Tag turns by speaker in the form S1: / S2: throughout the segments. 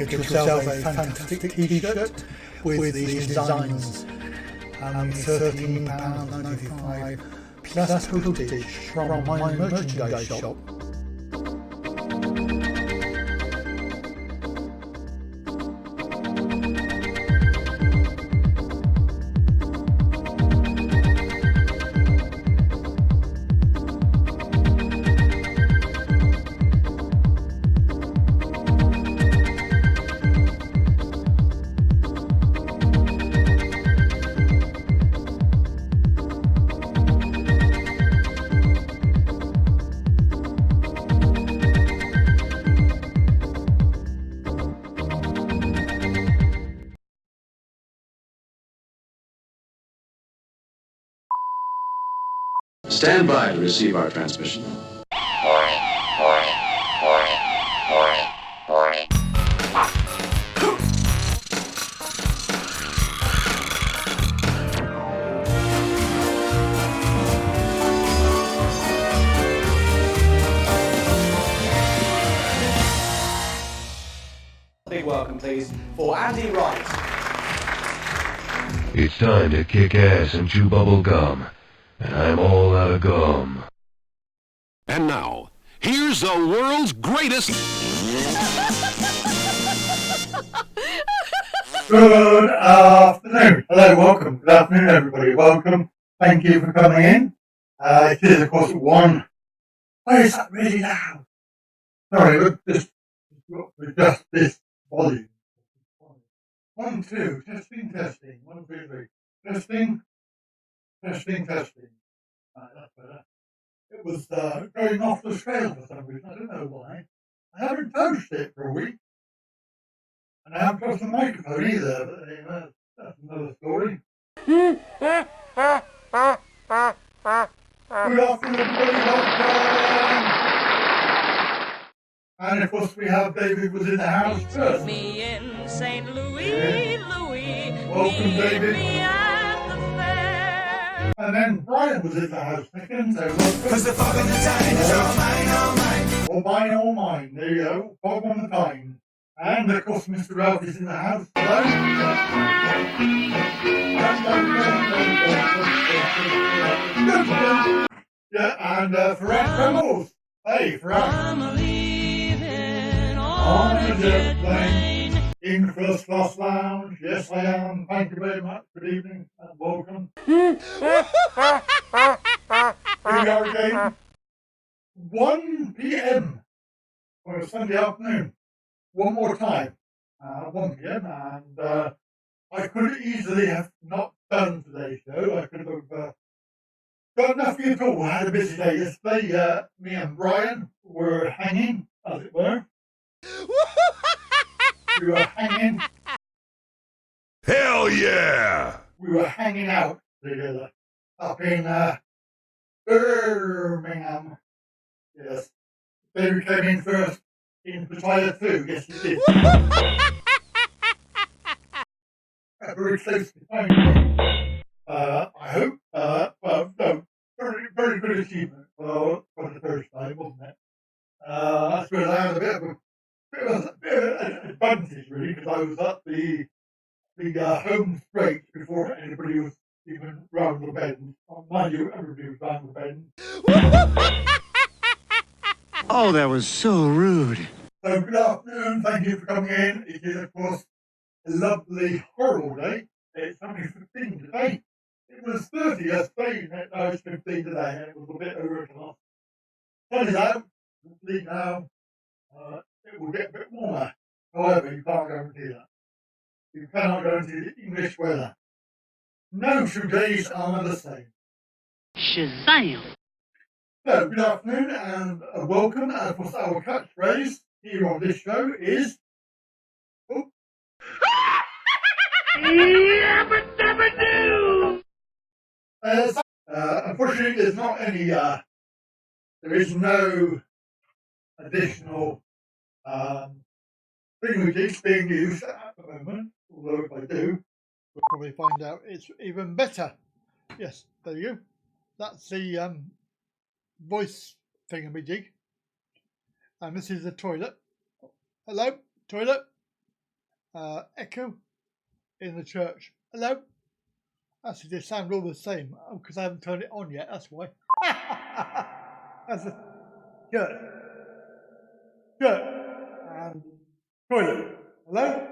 S1: get yourself a fantastic t-shirt with these designs. £13.95 plus postage from my merchandise shop.
S2: Stand by to receive our transmission.
S3: Big welcome, please, for Andy Wright.
S4: It's time to kick ass and chew bubble gum. And I'm all out of gum.
S5: And now, here's the world's greatest...
S1: Good afternoon. Hello, welcome. Good afternoon, everybody. Welcome. Thank you for coming in. It is, of course, one. Why is that really loud? Sorry, with just this volume. 1, 2, testing. 1, 2, 3. Testing. Right, that's better. It was going off the scale for some reason. I don't know why. I haven't touched it for a week. And I haven't touched the microphone either, but anyway, that's another story. Good afternoon, everybody. Welcome. And of course, we have David was in the house first.
S6: Me in St. Louis, Louis.
S1: Welcome, David. And then Brian was in the house second, so welcome. Cause the fog on the time is all mine, all mine. All mine, there you go. Fog on the time. And of course, Mr. Ralph is in the house. Hello. Yeah, and Farad Trembles. Hey, Farad.
S6: I'm leaving
S1: On a jet plane. In the first class lounge. Yes, I am. Thank you very much. Good evening and welcome. Here we are again. 1 p.m. on a Sunday afternoon. One more time. 1 p.m. And I could easily have not done today's show. I could have got nothing at all. I had a busy day yesterday. Me and Brian were hanging, as it were. We were hanging.
S5: Hell yeah!
S1: We were hanging out together up in Birmingham. Yes. David came in first in Battalion 2. Yes, he did. Very close to home. I hope. Well, no. Very good achievement for the first time, wasn't it? That's where I had a bit of an advantage, really, because I was at the home straight before anybody was even round the bend. Mind you, everybody was round the bend.
S7: Oh, that was so rude.
S1: So good afternoon, thank you for coming in. It is, of course, a lovely, horrible day. It's only 15 today. It was 30 yesterday, now it's 15 today, and it was a bit overcast. Sun is out, hopefully now it will get a bit warmer. However, you can't guarantee that. You cannot guarantee the English weather. No 2 days are the same.
S6: Shazam!
S1: So, good afternoon and welcome. And of course, our catchphrase here on this show is. Oh. Unfortunately, there's not any. There is no additional thingamajig being used at the moment. Although if I do, we'll probably find out it's even better. Yes, there you go. That's the voice thingamajig. And this is the toilet. Hello, toilet. echo in the church. Hello? Actually, they sound all the same because I haven't turned it on yet. That's why. That's a church. Church. And toilet. Hello?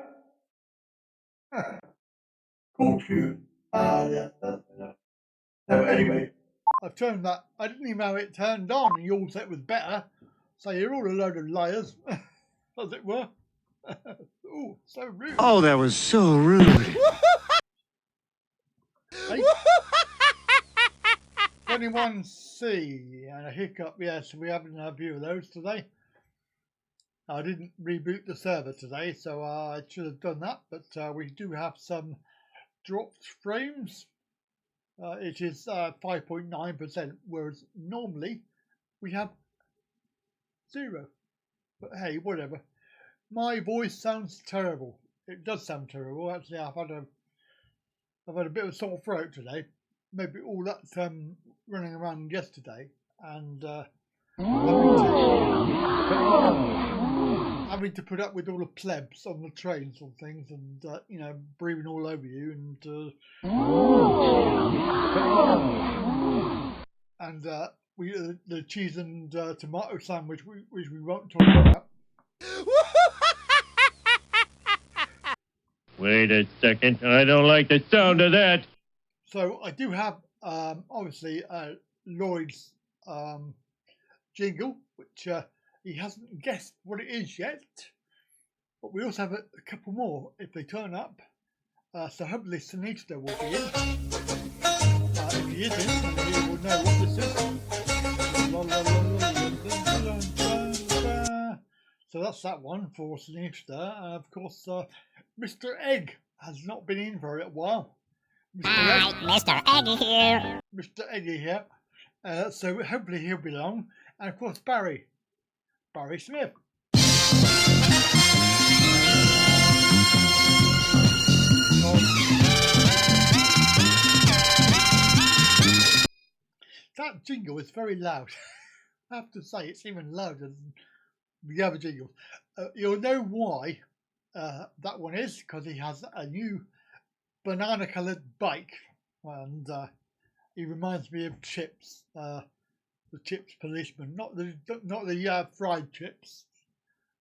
S1: Cool tune. Yeah. So anyway, I've turned that. I didn't even have it turned on, and you all said it was better. So you're all a load of liars, as it were. Oh, so rude.
S7: Oh, that was so rude.
S1: Hey. 21C and a hiccup. Yes, we haven't had a few of those today. I didn't reboot the server today, so I should have done that. But we do have some dropped frames. It is 5.9%, whereas normally we have 0. But hey, whatever. My voice sounds terrible. It does sound terrible. Actually, I've had a bit of a sore throat today. Maybe all that running around yesterday and having to put up with all the plebs on the trains and things, and you know, breathing all over you, and the cheese and tomato sandwich, which we won't talk about.
S8: Wait a second, I don't like the sound of that.
S1: So I do have, obviously, Lloyd's jingle, which he hasn't guessed what it is yet. But we also have a couple more if they turn up. So hopefully Sinista will be in. If he isn't, then he will know what this is. So that's that one for Sinista. Of course, Mr. Egg has not been in for a little while.
S9: Mr. Eggy here.
S1: Mr. Eggy here. So hopefully he'll be along. And of course Barry Smith. That jingle is very loud. I have to say, it's even louder than the other jingles. You'll know why that one is, because he has a new banana coloured bike, and he reminds me of Chips, the Chips policeman, not the fried chips.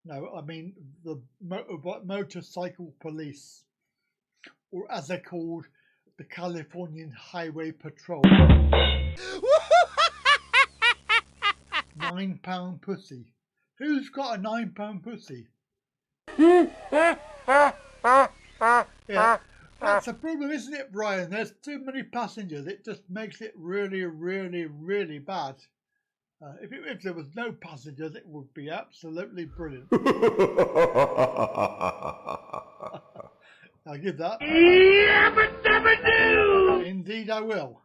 S1: No, I mean the motorcycle police, or as they're called, the Californian Highway Patrol. £9 pussy. Who's got a £9 pussy? Yeah. That's a problem, isn't it, Brian? There's too many passengers. It just makes it really, really, really bad. If there was no passengers, it would be absolutely brilliant. I'll give that. Indeed, I will.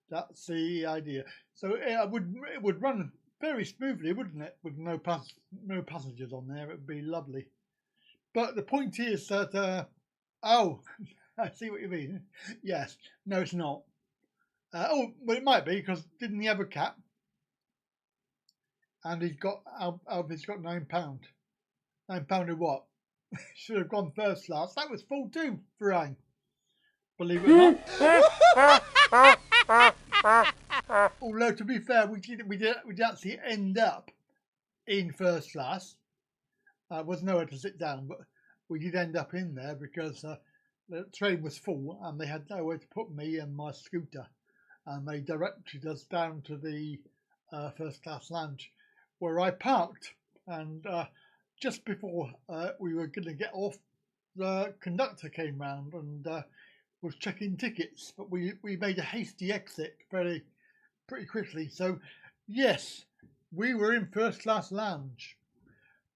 S1: That's the idea. So it would run very smoothly, wouldn't it? With no passengers on there, it would be lovely. But the point is that oh. I see what you mean. Yes. No, it's not. Well, it might be, because didn't he have a cat? And he's got £9. £9 of what? Should have gone first class. That was full too, Brian. Believe it or not. Although to be fair, we did actually end up in first class. Was nowhere to sit down, but we did end up in there because the train was full and they had nowhere to put me and my scooter, and they directed us down to the first class lounge where I parked, and just before we were going to get off, the conductor came round and was checking tickets, but we made a hasty exit pretty quickly. So yes, we were in first class lounge,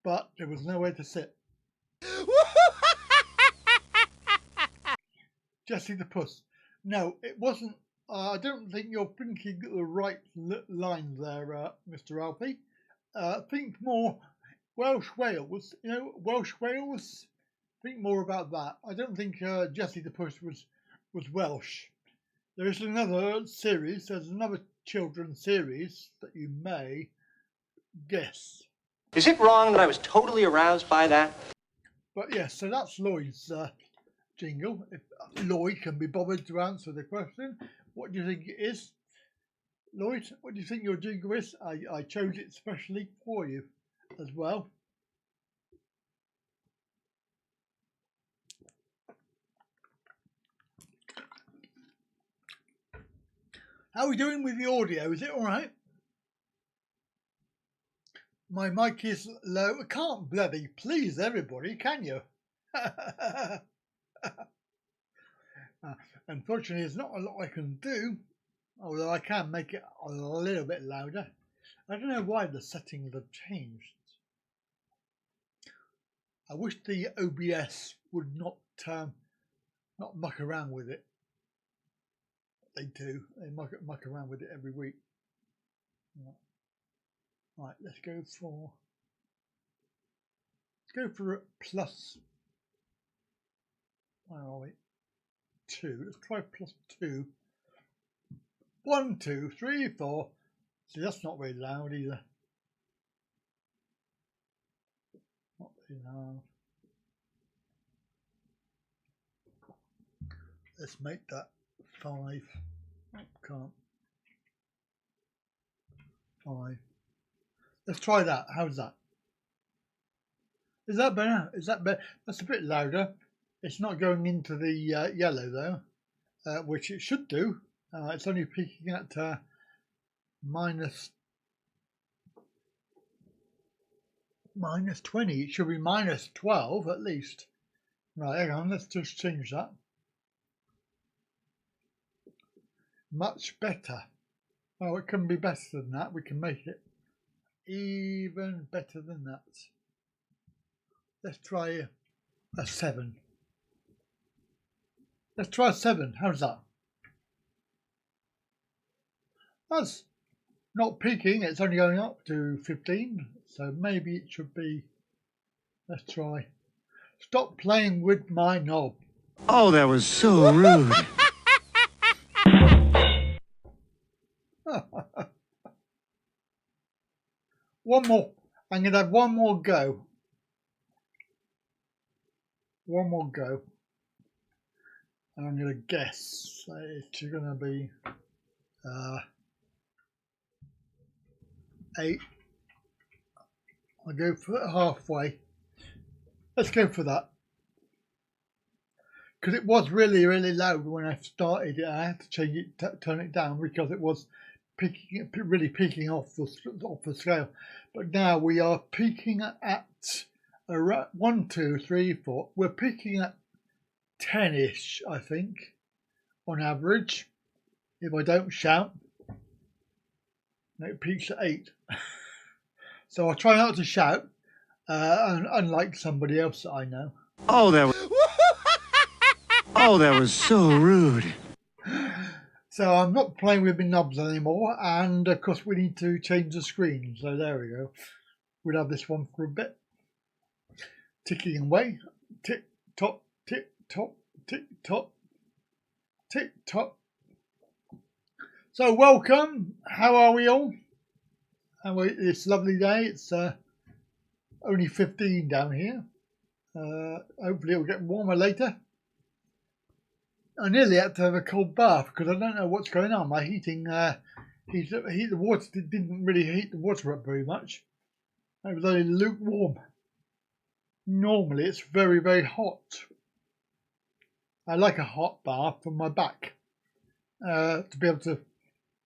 S1: but there was nowhere to sit. Jessie the Puss. No, it wasn't. I don't think you're thinking the right line there, Mr. Alfie. Think more Welsh Wales. You know, Welsh Wales. Think more about that. I don't think Jessie the Puss was Welsh. There is another series. There's another children's series that you may guess.
S3: Is it wrong that I was totally aroused by that?
S1: But yes, so that's Lloyd's jingle. If Lloyd can be bothered to answer the question, what do you think it is? Lloyd, what do you think your jingle is? I chose it specially for you as well. How are we doing with the audio? Is it all right? My mic is low. I can't bloody please everybody, can you? Unfortunately, there's not a lot I can do, although I can make it a little bit louder. I don't know why the settings have changed. I wish the OBS would not muck around with it. They do. They muck around with it every week. Right, let's go for plus. Where are we? 2. Let's try +2. 1, 2, 3, 4. See, that's not very loud either. Not very loud. Let's make that 5. Oh, can't. 5. Let's try that. How's that? Is that better? Is that better? That's a bit louder. It's not going into the yellow though, which it should do. It's only peaking at minus 20. It should be minus 12 at least. Right, hang on. Let's just change that. Much better. Oh, it can be better than that. We can make it even better than that. Let's try a 7. Let's try a 7. How's that? That's not peaking. It's only going up to 15. So maybe it should be. Let's try. Stop playing with my knob.
S7: Oh, that was so rude.
S1: One more. I'm going to have one more go. One more go. And I'm going to guess it's going to be 8. I'll go for it halfway. Let's go for that. Because it was really, really loud when I started it. I had to change it, turn it down because it was peaking, really peaking off the scale. But now we are peaking at around 1, 2, 3, 4. We're peaking at 10-ish, I think, on average. If I don't shout, it peaks at 8. So I'll try not to shout, unlike somebody else that I know.
S7: Oh, that was so rude.
S1: So I'm not playing with my knobs anymore, and of course we need to change the screen. So there we go. We'll have this one for a bit. Ticking away. Tick tock, tick tock, tick tock, tick tock. So welcome. How are we all? This lovely day. It's only 15 down here. Hopefully it'll get warmer later. I nearly had to have a cold bath because I don't know what's going on. My heating, the water didn't really heat the water up very much. It was only lukewarm. Normally it's very, very hot. I like a hot bath for my back to be able to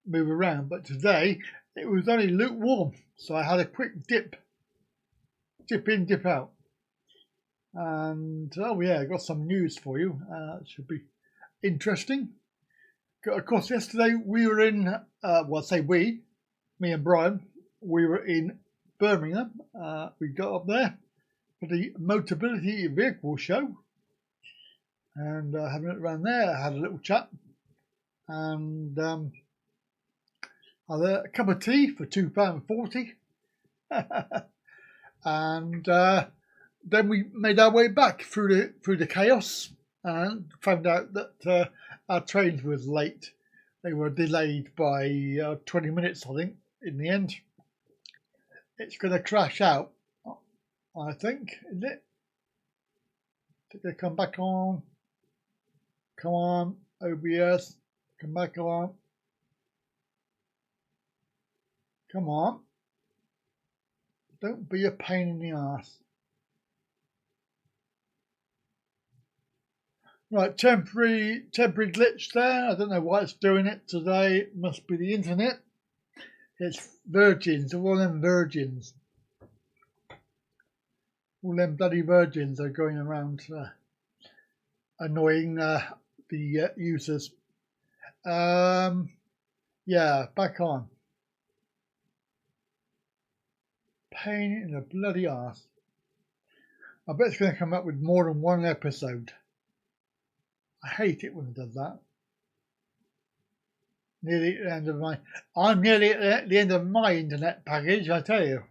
S1: move around. But today it was only lukewarm, so I had a quick dip in, dip out. And oh yeah, I got some news for you. It should be interesting. Of course, yesterday we were in, well, I say we, me and Brian, we were in Birmingham. We got up there for the Motability Vehicle Show and having it around there, had a little chat and had a cup of tea for £2.40 and then we made our way back through the chaos and found out that our trains was late. They were delayed by 20 minutes, I think, in the end. It's going to crash out, I think, isn't it? Did they come back on? Come on, OBS, come back on. Come on. Don't be a pain in the ass. Right, temporary glitch there. I don't know why it's doing it today. It must be the internet. It's virgins, all them virgins. All them bloody virgins are going around annoying the users. Yeah, back on. Pain in the bloody arse. I bet it's going to come up with more than one episode. I hate it when it does that. Nearly at the end of my... I'm nearly at the end of my internet package, I tell you.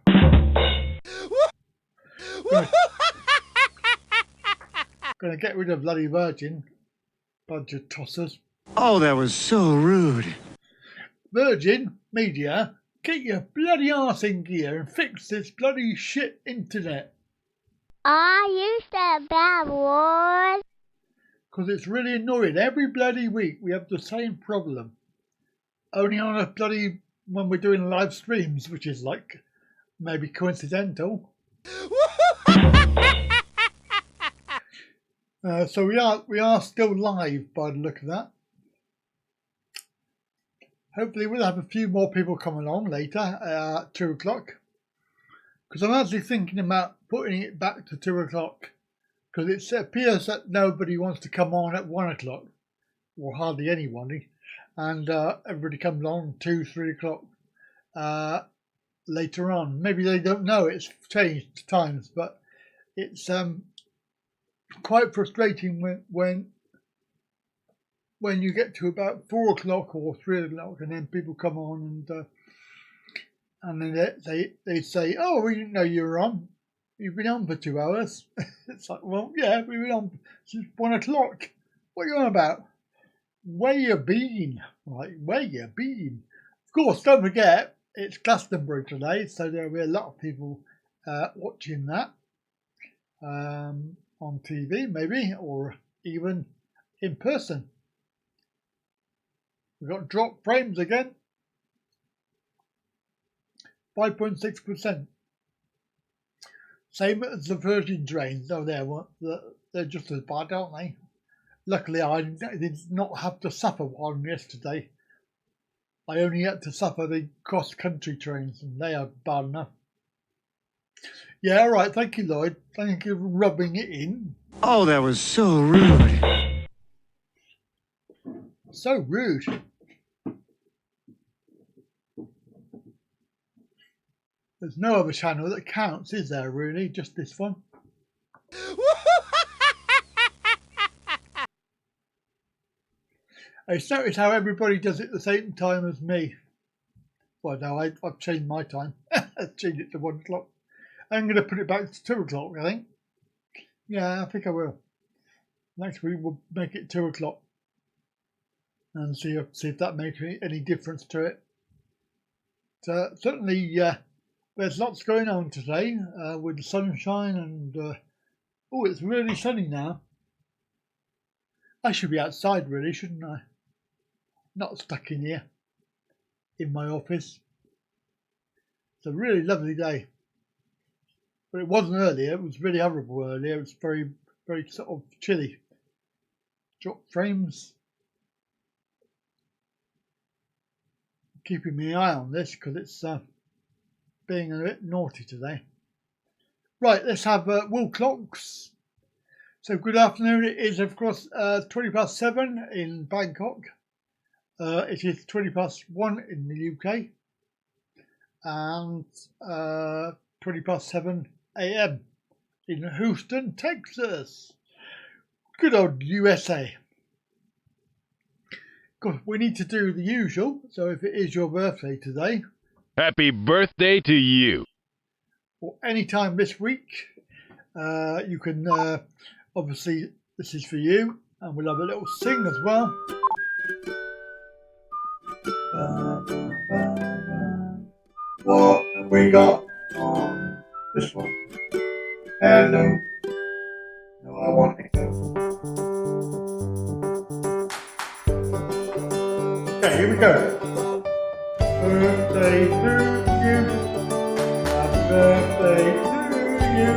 S1: Gonna get rid of bloody Virgin. Bunch of tossers.
S7: Oh, that was so rude.
S1: Virgin Media, get your bloody arse in gear and fix this bloody shit internet.
S9: Are you so bad, boy?
S1: Because it's really annoying. Every bloody week we have the same problem. Only on a bloody... when we're doing live streams, which is like maybe coincidental. So we are still live by the look of that. Hopefully we'll have a few more people come along later at 2 o'clock. Because I'm actually thinking about putting it back to 2 o'clock. Because it appears that nobody wants to come on at 1 o'clock. Or hardly anybody. And everybody comes on 2, 3 o'clock later on. Maybe they don't know it's changed times. But it's quite frustrating when you get to about 4 o'clock or 3 o'clock and then people come on and then they say, oh, we didn't know you were on. You've been on for 2 hours. It's like, well, yeah, we've been on since 1 o'clock. What are you on about? Where you been? Like, where you been? Of course, don't forget, it's Glastonbury today, so there'll be a lot of people watching that on TV, maybe, or even in person. We've got drop frames again. 5.6%. Same as the Virgin trains. Oh, they're just as bad, aren't they? Luckily, I did not have to suffer one yesterday. I only had to suffer the cross-country trains, and they are bad enough. Yeah, all right. Thank you, Lloyd. Thank you for rubbing it in.
S7: Oh, that was so rude.
S1: So rude. There's no other channel that counts, is there, really? Just this one. I just noticed how everybody does it at the same time as me. Well, no, I've changed my time. I've changed it to 1 o'clock. I'm going to put it back to 2 o'clock, I think. Yeah, I think I will. Next week we'll make it 2 o'clock. And see if that makes any difference to it. Certainly, there's lots going on today with the sunshine and... oh, it's really sunny now. I should be outside, really, shouldn't I? Not stuck in here, in my office. It's a really lovely day. But it wasn't earlier. It was really horrible earlier. It was very, very sort of chilly. Drop frames. Keeping my eye on this because it's being a bit naughty today. Right, let's have wall clocks. So good afternoon. It is, of course, 7:20 in Bangkok. It is 1:20 in the UK. And 7:20 a.m. in Houston, Texas. Good old USA. God, we need to do the usual. So if it is your birthday today,
S5: Happy birthday to you.
S1: or any time this week, you can obviously, this is for you, and we'll have a little sing as well. What have we got on this one? Hello, No, I want it. Okay, here we go. Birthday to you. Happy birthday to you.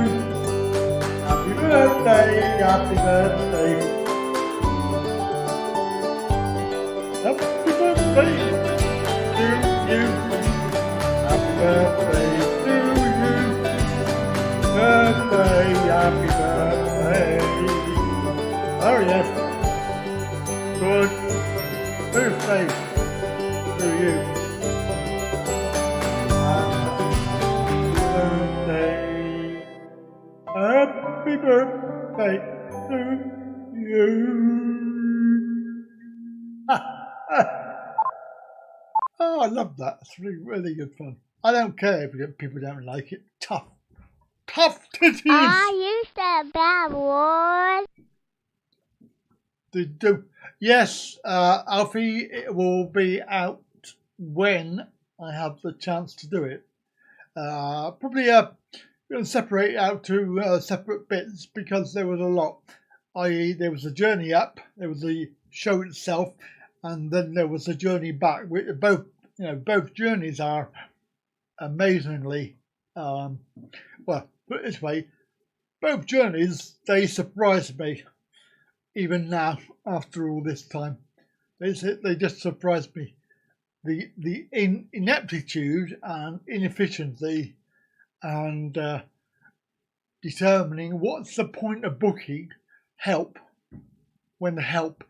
S1: Happy birthday, happy birthday. Happy birthday to you. Happy birthday to you. Birthday, happy birthday. Oh yes. Good birthday to you. Happy birthday to you. Oh, I love that. It's really, really good fun. I don't care if people don't like it. Tough titties.
S9: I used to bad boys.
S1: They do. Yes, Alfie, it will be out when I have the chance to do it. Probably going to separate it out to separate bits because there was a lot. I.e., there was a journey up, there was the show itself, and then there was a journey back. Both journeys are amazingly well. Put it this way, both journeys they surprised me. Even now, after all this time, they just surprised me. The ineptitude and inefficiency and determining what's the point of booking help when the help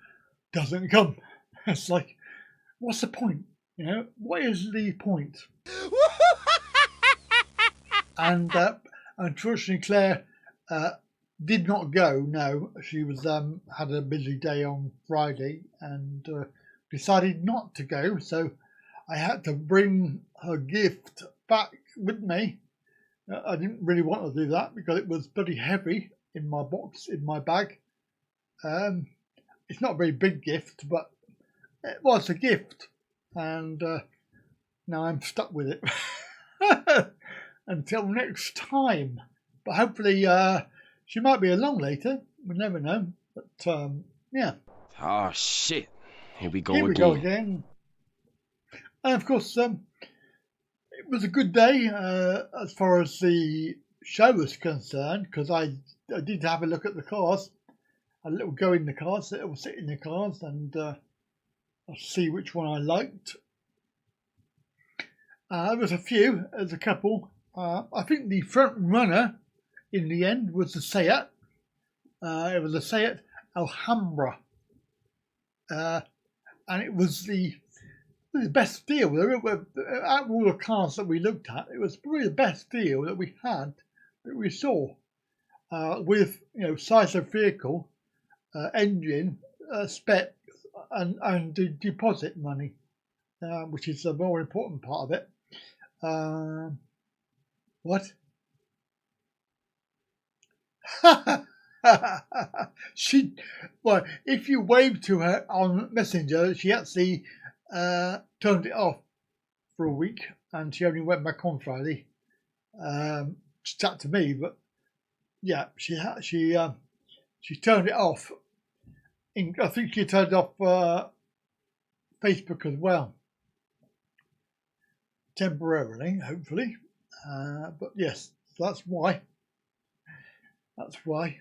S1: doesn't come. It's like, what's the point? You know, what is the point? And unfortunately, Claire did not go. No, she was had a busy day on Friday and decided not to go. So I had to bring her gift back with me. I didn't really want to do that because it was pretty heavy in my box, in my bag. It's not a very big gift, but it was a gift, and now I'm stuck with it until next time. But hopefully, she might be along later. We never know. But yeah.
S10: Oh shit! Here we go
S1: Here we
S10: again.
S1: go again. And of course, it was a good day as far as the show was concerned, because I did have a look at the cars, a little go in the cars, a little sit in the cars, and I'll see which one I liked. There was a few, there's a couple. I think the front runner in the end was the Seat. It was a Seat Alhambra, and it was the best deal. Out of all the cars that we looked at, it was probably the best deal that we had, that we saw, with size of vehicle, engine, specs, and the deposit money, which is the more important part of it. What? If you waved to her on Messenger, she actually turned it off for a week, and she only went back on Friday. She chatted to me, but yeah, she turned it off. I think she turned off Facebook as well, temporarily, hopefully. But yes, that's why. That's why.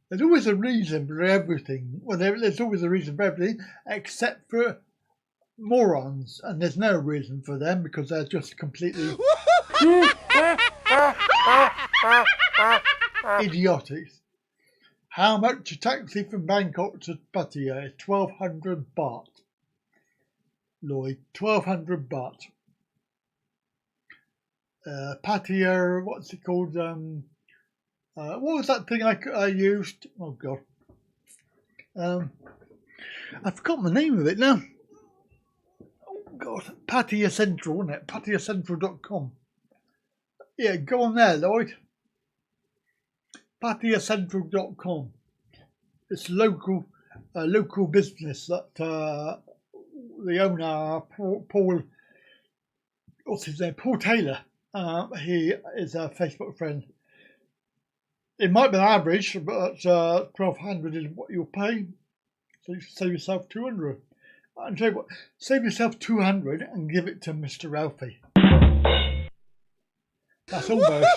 S1: There's always a reason for everything. Well, there's always a reason for everything, except for morons, and there's no reason for them because they're just completely idiotic. How much a taxi from Bangkok to Pattaya is 1,200 baht. Lloyd, 1,200 baht. Pattaya, what's it called? What was that thing I used? Oh God, I forgot the name of it now. Oh God, Pattaya Central, isn't it? PattiaCentral.com. Yeah, go on there, Lloyd. PattiaCentral.com. It's local business that the owner, Paul, what's his name? Paul Taylor. He is a Facebook friend. it might be average, but 1,200 is what you'll pay. So you save yourself 200. I'll tell you what, save yourself 200 and give it to Mr. Ralphie. That's almost.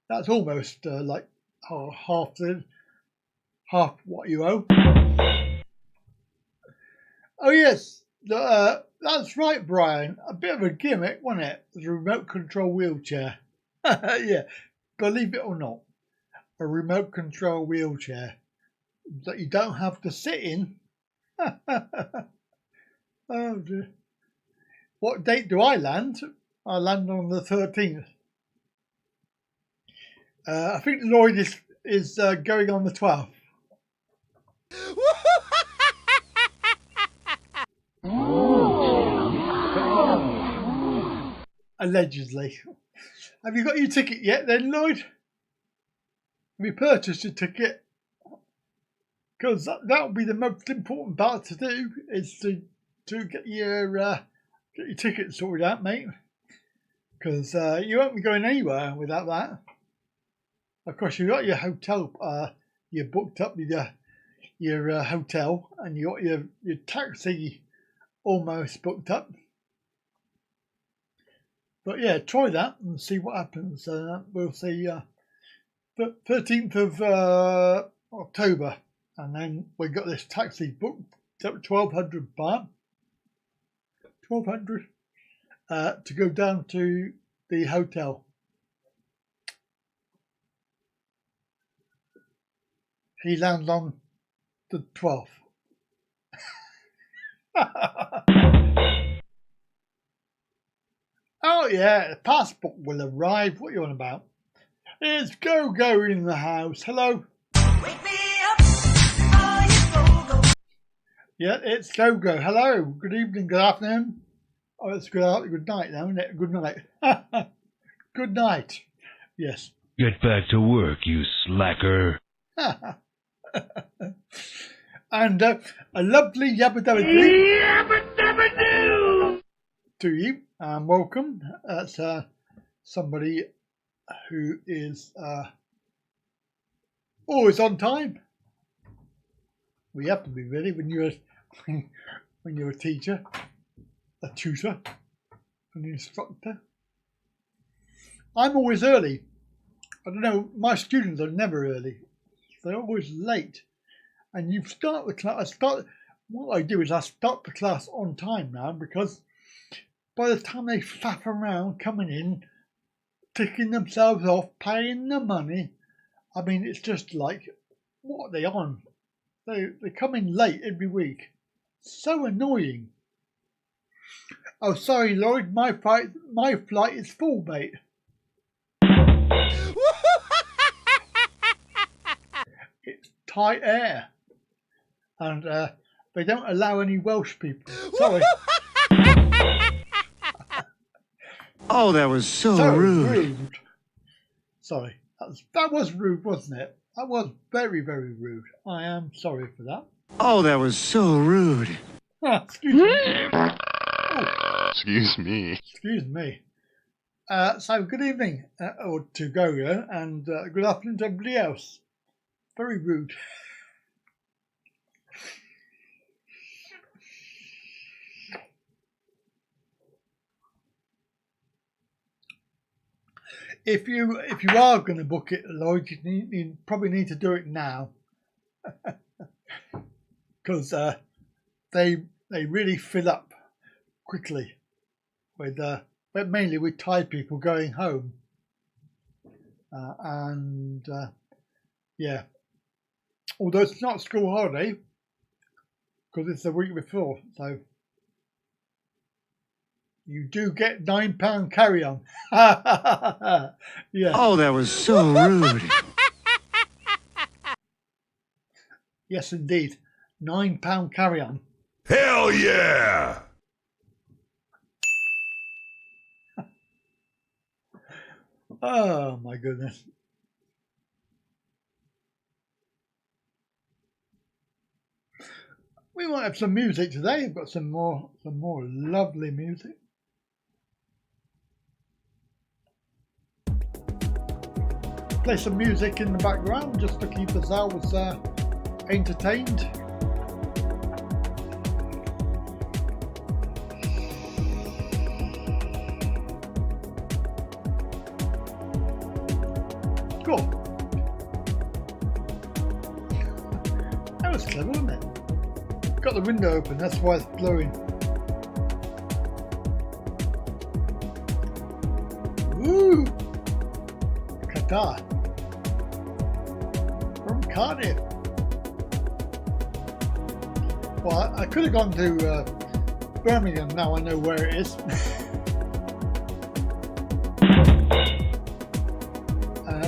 S1: That's almost like half what you owe. Oh yes, that's right, Brian. A bit of a gimmick, wasn't it? The remote control wheelchair. Yeah, believe it or not, a remote control wheelchair that you don't have to sit in. Oh dear. What date do I land? I land on the 13th. I think Lloyd is going on the 12th. Allegedly. Have you got your ticket yet then, Lloyd? Have you purchased your ticket? Because that would be the most important part to do, is to get your ticket sorted out, mate. Because you won't be going anywhere without that. Of course, you got your hotel. You booked up your hotel, and you got your taxi almost booked up. But yeah, try that and see what happens. We'll see. 13th of October, and then we got this taxi booked at 1,200 baht. 1,200 to go down to the hotel. He lands on the 12th. Oh yeah, the passport will arrive. What are you on about? It's Go-Go in the house. Hello. Wake me up. Oh, you go-go. Yeah, it's Go-Go. Hello. Good evening, good afternoon. Oh, it's good night now, isn't it? Good night. Good night. Yes.
S4: Get back to work, you slacker.
S1: And a lovely yabba-dabba-doo to you, and welcome. That's somebody who is always on time. We have to be ready when you're a teacher, a tutor, an instructor. I'm always early. I don't know, my students are never early. They're always late. And you start the class, what I do is I start the class on time now, because by the time they faff around coming in, ticking themselves off, paying the money, I mean, it's just like, what are they on? They come in late every week. So annoying. Oh, sorry, Lloyd, my flight is full, mate. It's Thai Air. And they don't allow any Welsh people. Sorry.
S7: Oh, that was so rude.
S1: Sorry. That was rude, wasn't it? That was very, very rude. I am sorry for that.
S7: Oh, that was so rude.
S1: Excuse me. Oh.
S11: Excuse me.
S1: Excuse me. So good evening to Go-Go, and good afternoon to everybody else. Very rude. If you are going to book it, Lloyd, you probably need to do it now, because they really fill up quickly with but mainly with Thai people going home, and yeah. Although it's not school holiday, because it's the week before, so you do get £9 carry-on. Yeah.
S7: Oh, that was so rude.
S1: Yes, indeed. £9 carry-on.
S5: Hell yeah!
S1: Oh my goodness. We might have some music today. I've got some more lovely music. play some music in the background just to keep ourselves entertained. Cool. That was clever, wasn't it? Got the window open, that's why it's blowing. Woo! Qatar. From Cardiff. Well, I could have gone to Birmingham, now I know where it is.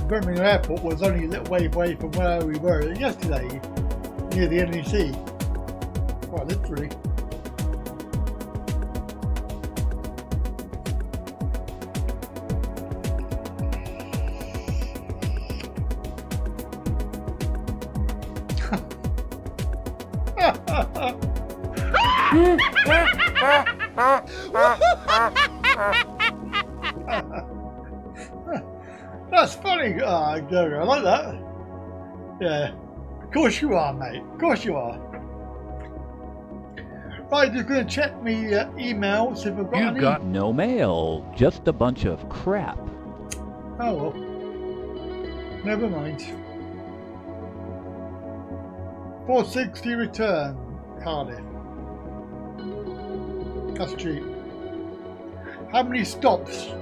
S1: Birmingham Airport was only a little way away from where we were yesterday, near the NEC. Quite literally. That's funny. Oh, I like that. Yeah. Of course you are, mate. Of course you are. Right, just going to check me emails if I've got any.
S12: You've got no mail. Just a bunch of crap.
S1: Oh well. Never mind. 460 return, Cardiff. That's cheap. How many stops?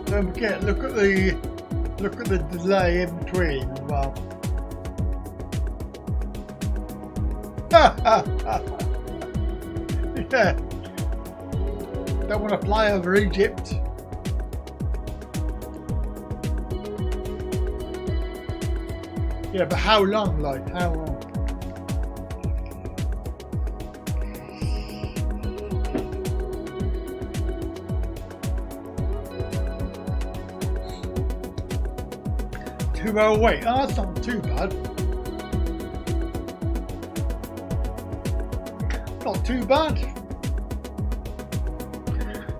S1: Don't forget, look at the delay in between as well. Yeah. Don't want to fly over Egypt. Yeah, but how long? Like how long? Oh wait, oh, that's not too bad. Not too bad.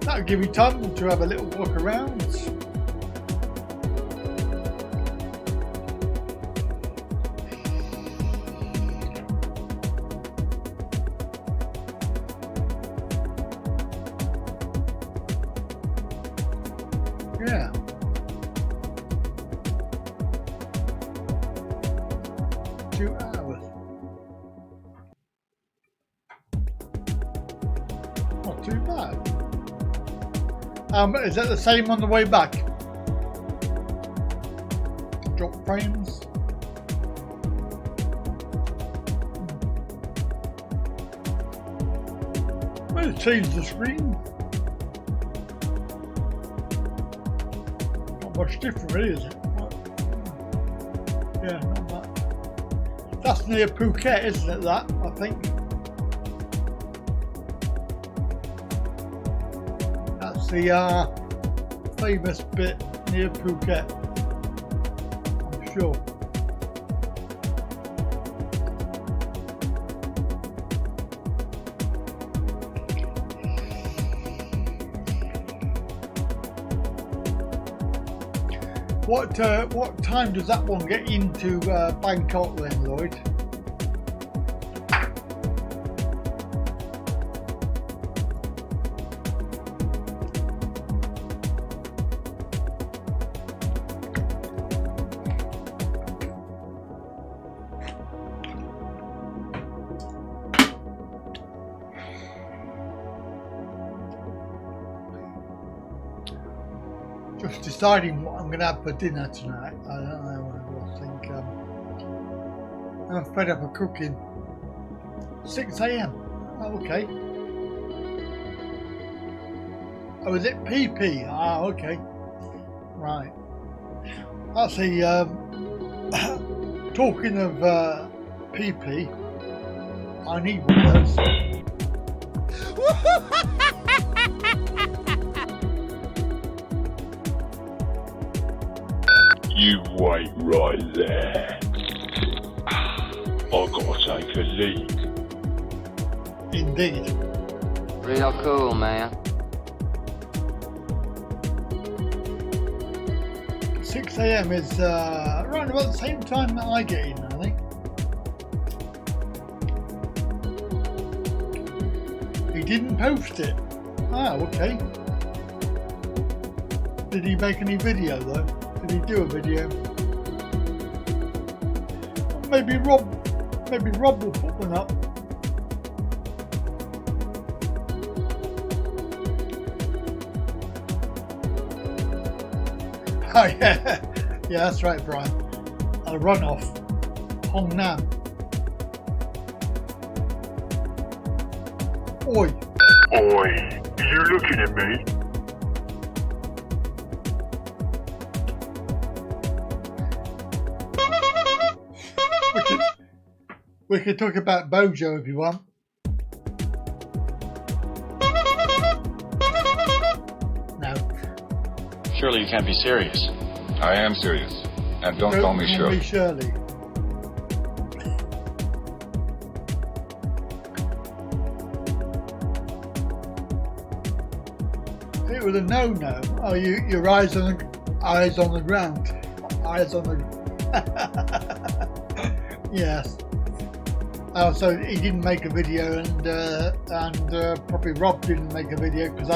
S1: That'll give you time to have a little walk around. Yeah. Hours. Not too bad. Is that the same on the way back? Drop frames. Well, change the screen. Not much different, really, is it? Yeah, not much. That's near Phuket, isn't it, that, I think? That's the famous bit near Phuket, I'm sure. What time does that one get into Bangkok then, Lloyd? Just deciding what I'm going to have for dinner tonight. I don't know. I think I'm fed up of cooking. 6 a.m. Oh, okay. Oh, is it PP? Ah, okay. Right. That's the talking of PP. I need one of those.
S8: You wait right there. I've got to take a leak.
S1: Indeed.
S10: Real cool, man.
S1: 6 AM is around about the same time that I get in, I think. He didn't post it. Ah, okay. Did he make any video though? Did he do a video? Maybe Rob will put one up. Oh yeah, yeah, that's right, Brian. A runoff, Hong Nam. Oi.
S8: Oi, are you looking at me?
S1: We could talk about Bojo if you want. No.
S11: Surely you can't be serious. I am serious. And don't call me Shirley.
S1: Shirley. It was a no-no. Oh, your eyes on the ground. Eyes on the. Yes. Oh, so he didn't make a video, and probably Rob didn't make a video because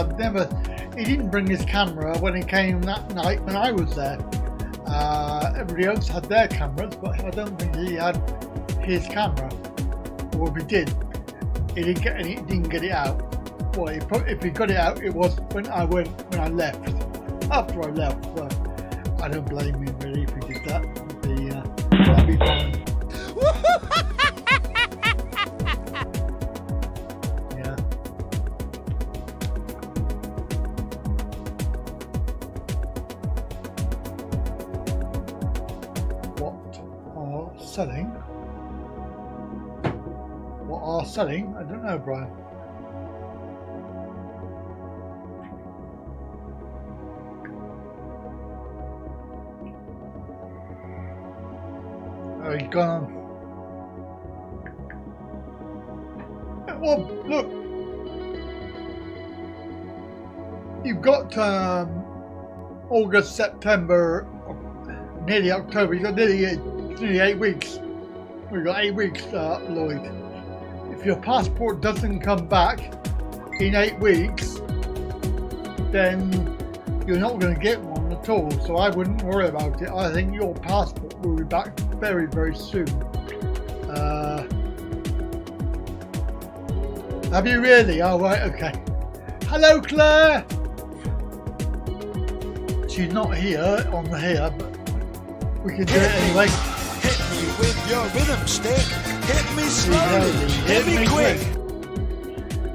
S1: he didn't bring his camera when he came that night when I was there. Everybody else had their cameras, but I don't think he had his camera. Or if he did, he didn't get it out. Well, if he got it out, it was when I left. After I left, but I don't blame him really if he did that. That'd be fine. Yeah. What are selling? I don't know, Brian. Oh, he's gone. Well, look. You've got August, September, nearly October. You've got nearly 8 weeks. We've got 8 weeks, Lloyd. If your passport doesn't come back in 8 weeks, then you're not going to get one at all. So I wouldn't worry about it. I think your passport will be back very, very soon. Have you really? Oh, right, okay. Hello, Claire. She's not here, but we can do it anyway.
S7: Hit me with your rhythm stick. Hit me slowly. Hit me quick.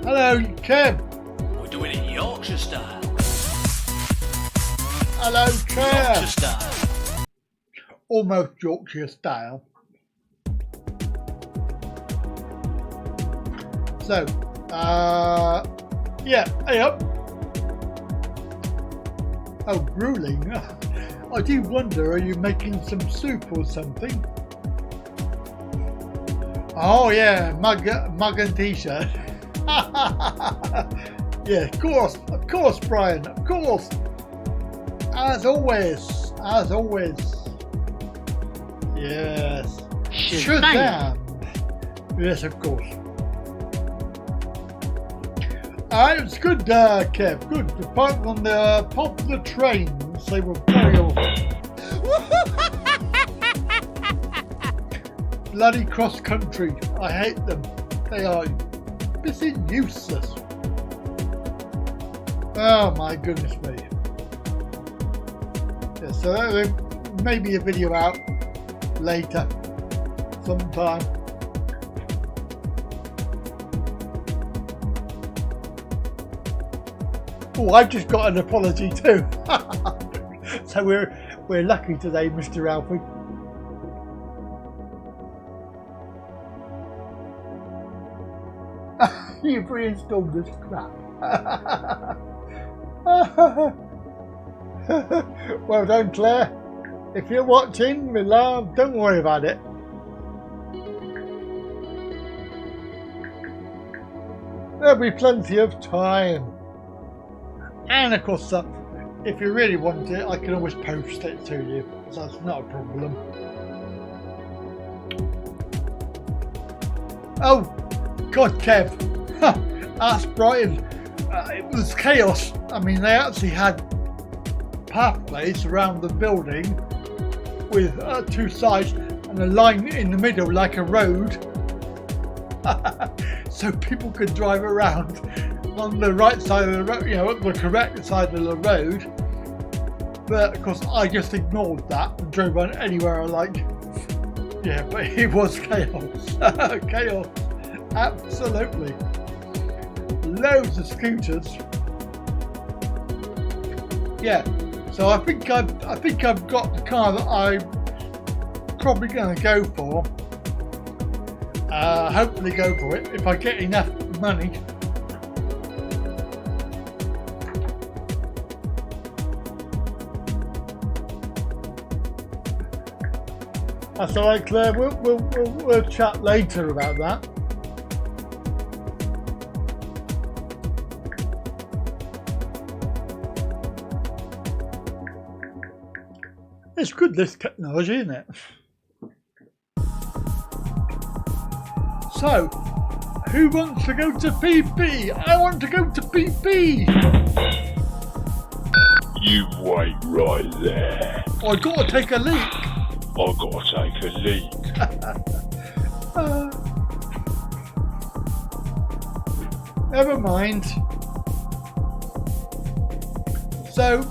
S1: Hello, Kev.
S6: We're doing it Yorkshire style.
S1: Hello, Claire.
S6: Yorkshire style.
S1: Almost Yorkshire style. So, yeah, hey up. Oh, grueling. I do wonder, are you making some soup or something? Oh yeah, mug and t-shirt. Yeah, of course, Brian, of course. As always. Yes. Shazam. Yes, of course. It's good, Kev. Good. Apart from the popular trains, they were very awful. Bloody cross country. I hate them. They are pissing useless. Oh my goodness me. Yeah, so maybe a video out later, sometime. Oh, I've just got an apology too. So we're lucky today, Mr. Alfie. You've reinstalled this crap. Well done, Claire. If you're watching, my love, don't worry about it. There'll be plenty of time. And of course, if you really want it, I can always post it to you. So that's not a problem. Oh, God, Kev. That's Brighton. It was chaos. I mean, they actually had pathways around the building with 2 sides and a line in the middle like a road. So people could drive around on the right side of the road, you know, the correct side of the road. But of course I just ignored that and drove on anywhere I like. Yeah, but it was chaos. Chaos. Absolutely. Loads of scooters. Yeah. So I think I've got the car that I'm probably going to go for. Hopefully go for it if I get enough money. That's all right, Claire. We'll chat later about that. It's good, this technology, isn't it? So, who wants to go to PP? I want to go to PP!
S8: You wait right there.
S1: I gotta take a leak.
S8: I gotta take a leak.
S1: Never mind. So,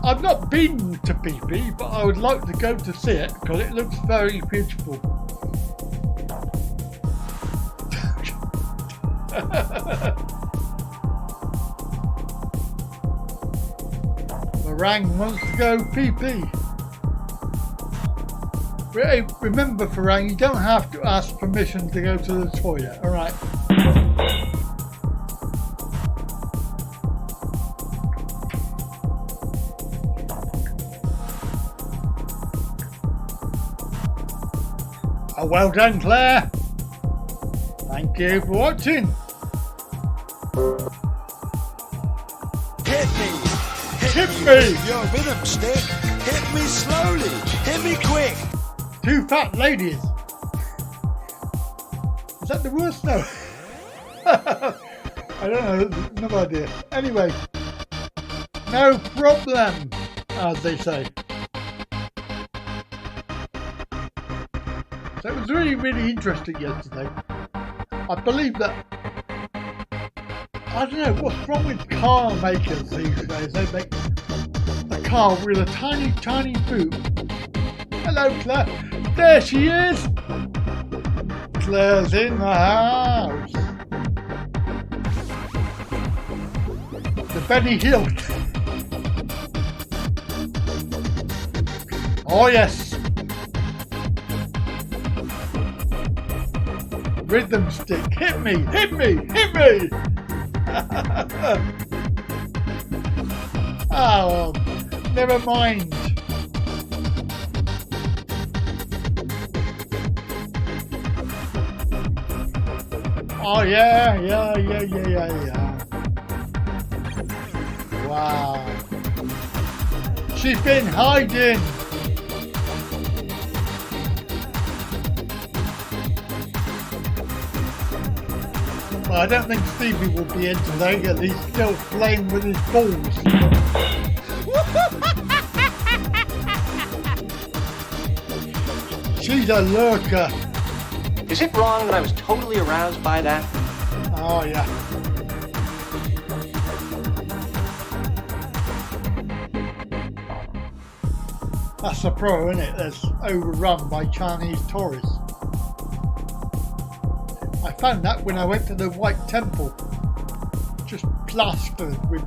S1: I've not been to PP, but I would like to go to see it because it looks very beautiful. Farang wants to go PP. Remember, Farang, you don't have to ask permission to go to the toilet, alright? Oh, well done, Claire. Thank you for watching.
S7: Hit me.
S1: Hit me.
S7: With your rhythm stick. Hit me slowly. Hit me quick.
S1: 2 fat ladies. Is that the worst? No. I don't know. No idea. Anyway. No problem, as they say. So it was really, really interesting yesterday. I believe that, I don't know, what's wrong with car makers these days? They make a car with a tiny, tiny boot. Hello, Claire. There she is. Claire's in the house. The Benny Hill. Oh, yes. Rhythm stick, hit me, hit me, hit me! Oh, never mind. Oh yeah. Wow. She's been hiding. Well, I don't think Stevie will be in today because he's still playing with his balls. She's a lurker.
S13: Is it wrong that I was totally aroused by that?
S1: Oh, yeah. That's the pro, isn't it? That's overrun by Chinese tourists. I found that when I went to the White Temple. Just plastered with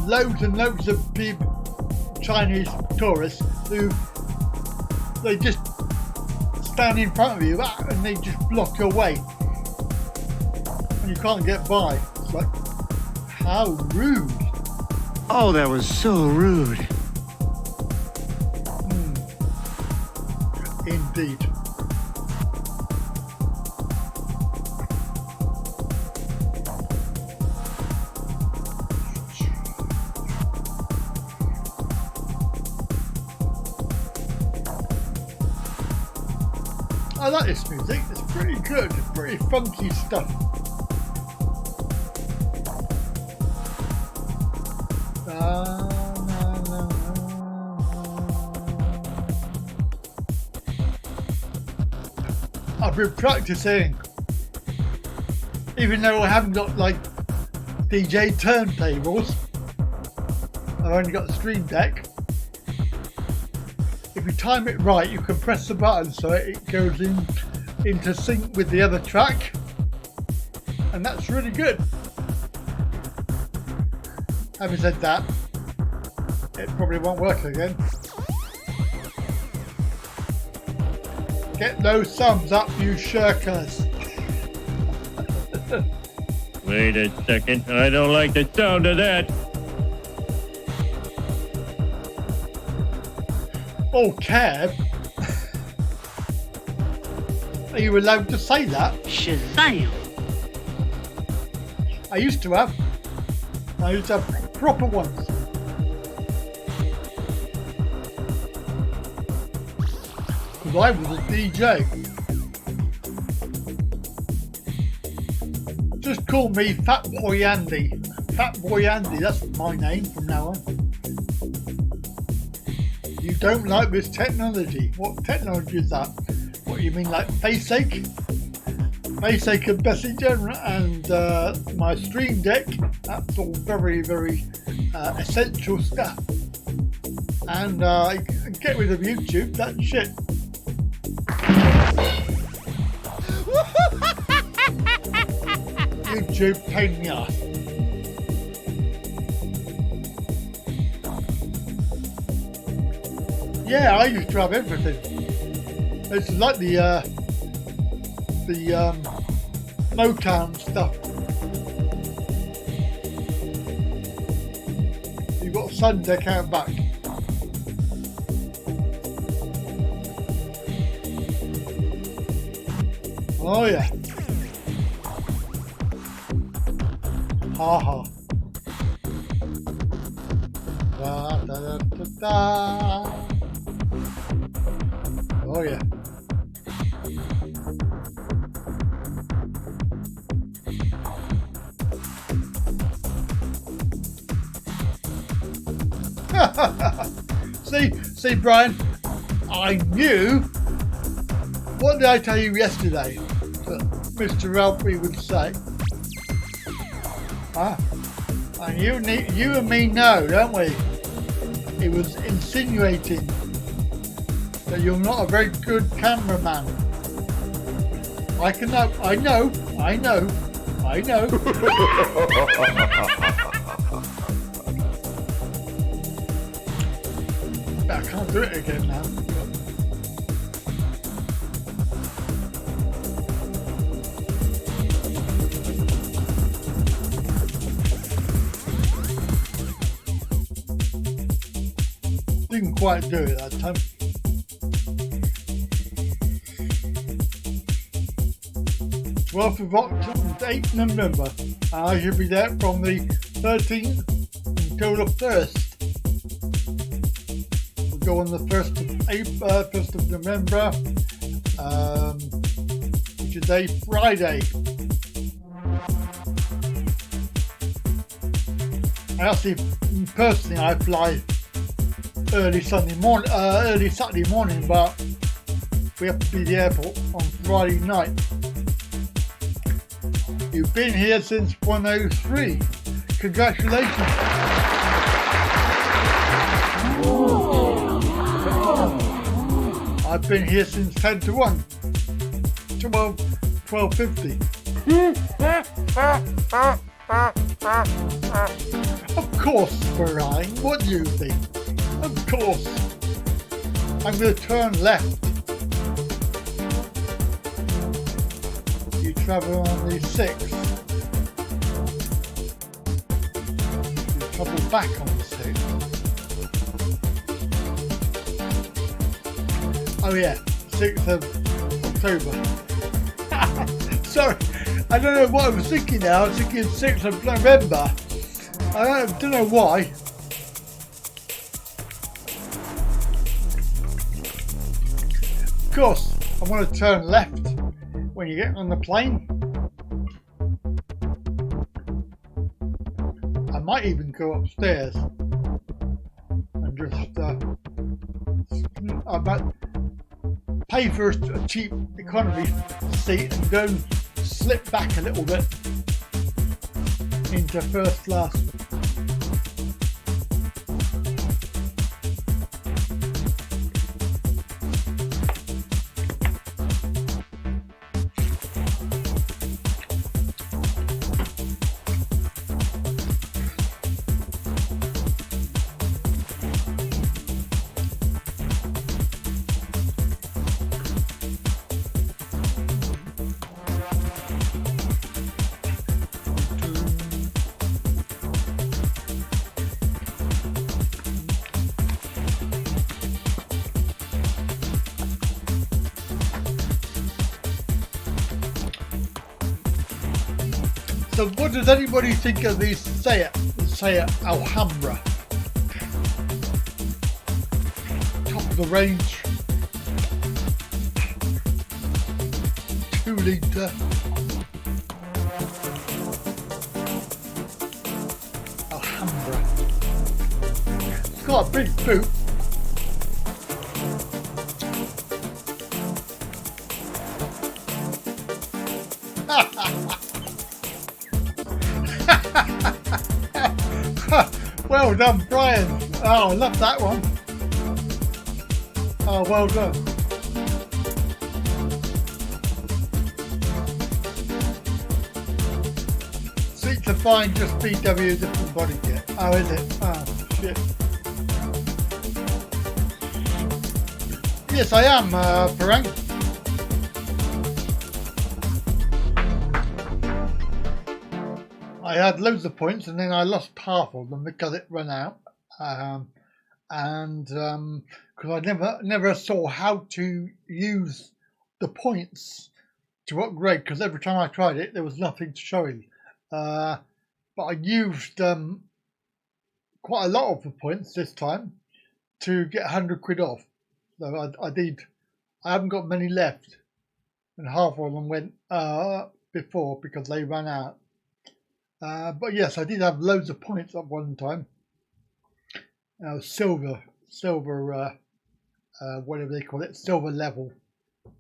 S1: loads and loads of people, Chinese tourists, who they just stand in front of you and they just block your way. And you can't get by. It's like, how rude.
S14: Oh, that was so rude.
S1: Indeed. I like this music. It's pretty good. It's pretty funky stuff. I've been practicing, even though I haven't got like DJ turntables. I've only got the Stream Deck. If you time it right, you can press the button so it goes into sync with the other track, and that's really good. Having said that, it probably won't work again. Get those thumbs up, you shirkers.
S8: Wait a second. I don't like the sound of that.
S1: Oh, cab. Are you allowed to say that?
S15: Shazam!
S1: I used to have proper ones. Because I was a DJ. Just call me Fat Boy Andy. Fat Boy Andy, that's my name from now on. You don't like this technology. What technology is that? What, you mean like FaceAche? FaceAche and Messenger and my Stream Deck. That's all very, very essential stuff. And get rid of YouTube, that's shit. YouTube pain in the ass. Yeah, I used to have everything. It's like the Motown stuff. You've got Sun Deck out back. Oh yeah. Ha ha. Da da da da da. Oh yeah. see Brian, I knew. What did I tell you yesterday that Mr. Ralphie would say? Huh? And you and me know, don't we? He was insinuating that you're not a very good cameraman. I know. But I can't do it again now. Didn't quite do it that time. Of October, 8th November. I should be there from the 13th until the 1st. We'll go on the 1st of November, which is a Friday. Personally, I fly early Saturday morning, but we have to be at the airport on Friday night. You've been here since 103. Congratulations. I've been here since 10 to 1. 12:50. Of course, Brian. What do you think? Of course. I'm going to turn left. Travel on the 6th. You travel back on the 6th. Oh yeah, 6th of October. Sorry, I don't know what I was thinking now. I was thinking 6th of November. I don't know why. I want to turn left when you get on the plane. I might even go upstairs and just I might pay for a cheap economy seat and go slip back a little bit into first class. So what does anybody think of these Seat Alhambra? Top of the range, 2 litre. Alhambra. It's got a big boot. Well done, Brian. Oh, I love that one. Oh, well done. Seats are fine, just VW, different body kit. Oh, is it? Oh, shit. Yes, I am, Parang. I had loads of points and then I lost half of them because it ran out, and because I never saw how to use the points to upgrade, because every time I tried it there was nothing showing, but I used quite a lot of the points this time to get 100 quid off. So I did. I haven't got many left, and half of them went before because they ran out. But yes, I did have loads of points at one time. Silver, whatever they call it, silver level.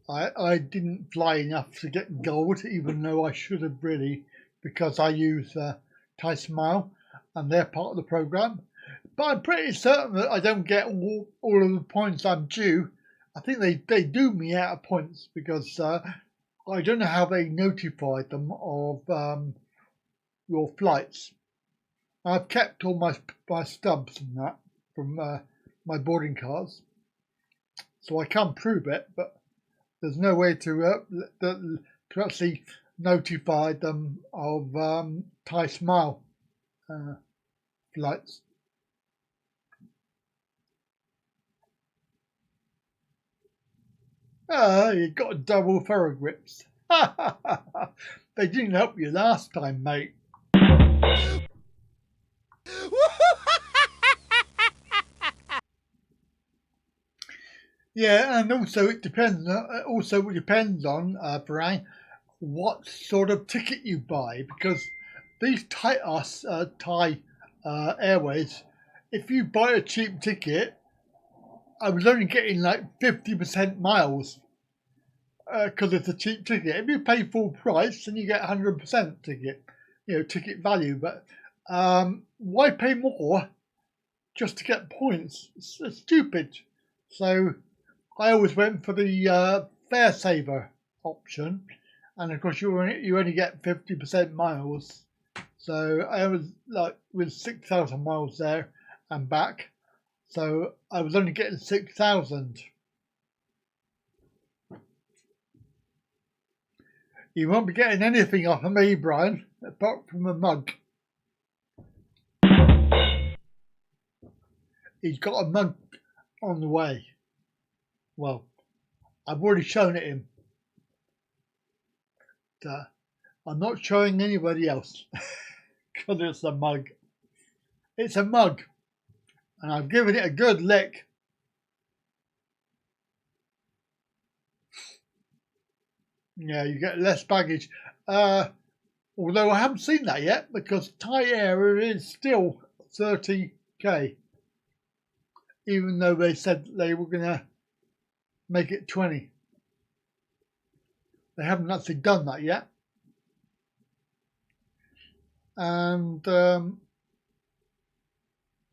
S1: I didn't fly enough to get gold, even though I should have really, because I use Thai Smile and they're part of the program. But I'm pretty certain that I don't get all of the points I'm due. I think they do me out of points because I don't know how they notified them of your flights. I've kept all my stubs and that from my boarding cards, so I can prove it, but there's no way to actually notify them of Thai Smile flights. You got double ferro grips. They didn't help you last time, mate. Yeah, and also it depends. Also, it depends on Brian, what sort of ticket you buy, because these Thai Airways, if you buy a cheap ticket, I was only getting like 50% miles because it's a cheap ticket. If you pay full price, then you get 100% ticket, ticket value. But why pay more just to get points? It's stupid. So I always went for the fare saver option, and of course you only get 50% miles. So I was like with 6,000 miles there and back. So I was only getting 6,000. You won't be getting anything off of me, Brian, apart from a mug. He's got a mug on the way. Well, I've already shown it him. But, I'm not showing anybody else because it's a mug. It's a mug. And I've given it a good lick. Yeah, you get less baggage. Although I haven't seen that yet because Thai Air is still 30k, even though they said they were going to make it 20. They haven't actually done that yet. And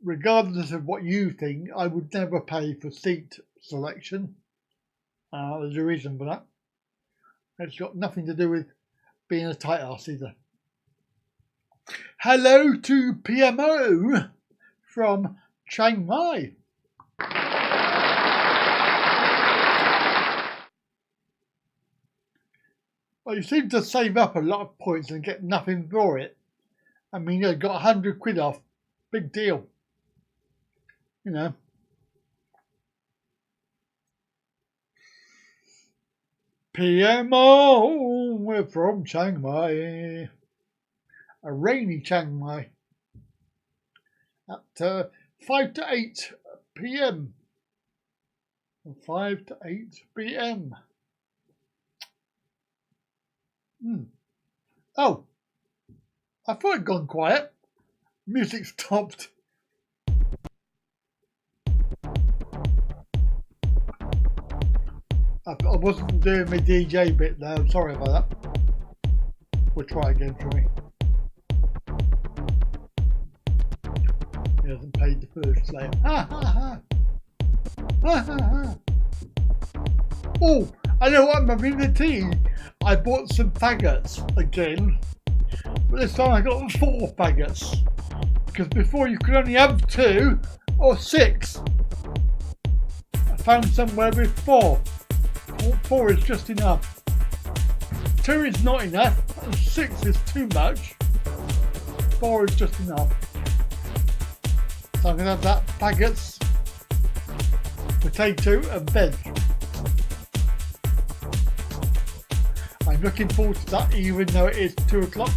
S1: regardless of what you think, I would never pay for seat selection. There's a reason for that. It's got nothing to do with being a tight ass either. Hello to PMO from Chiang Mai. Well, you seem to save up a lot of points and get nothing for it. I mean, you got 100 quid off. Big deal. You know. PMO, we're from Chiang Mai. A rainy Chiang Mai. At 5 to 8 p.m. 5 to 8 p.m. Oh, I thought it'd gone quiet. Music stopped. I wasn't doing my DJ bit there. I'm sorry about that. We'll try again, shall we? He hasn't paid the first slave. Ha ha ha! Ha ha ha! Oh, I know what I'm having the tea. I bought some faggots again, but this time I got 4 faggots because before you could only have 2 or 6. I found somewhere with 4. 4 is just enough. 2 is not enough, and 6 is too much. 4 is just enough. So I'm going to have that faggots, potato and veg. I'm looking forward to that even though it is 2 o'clock.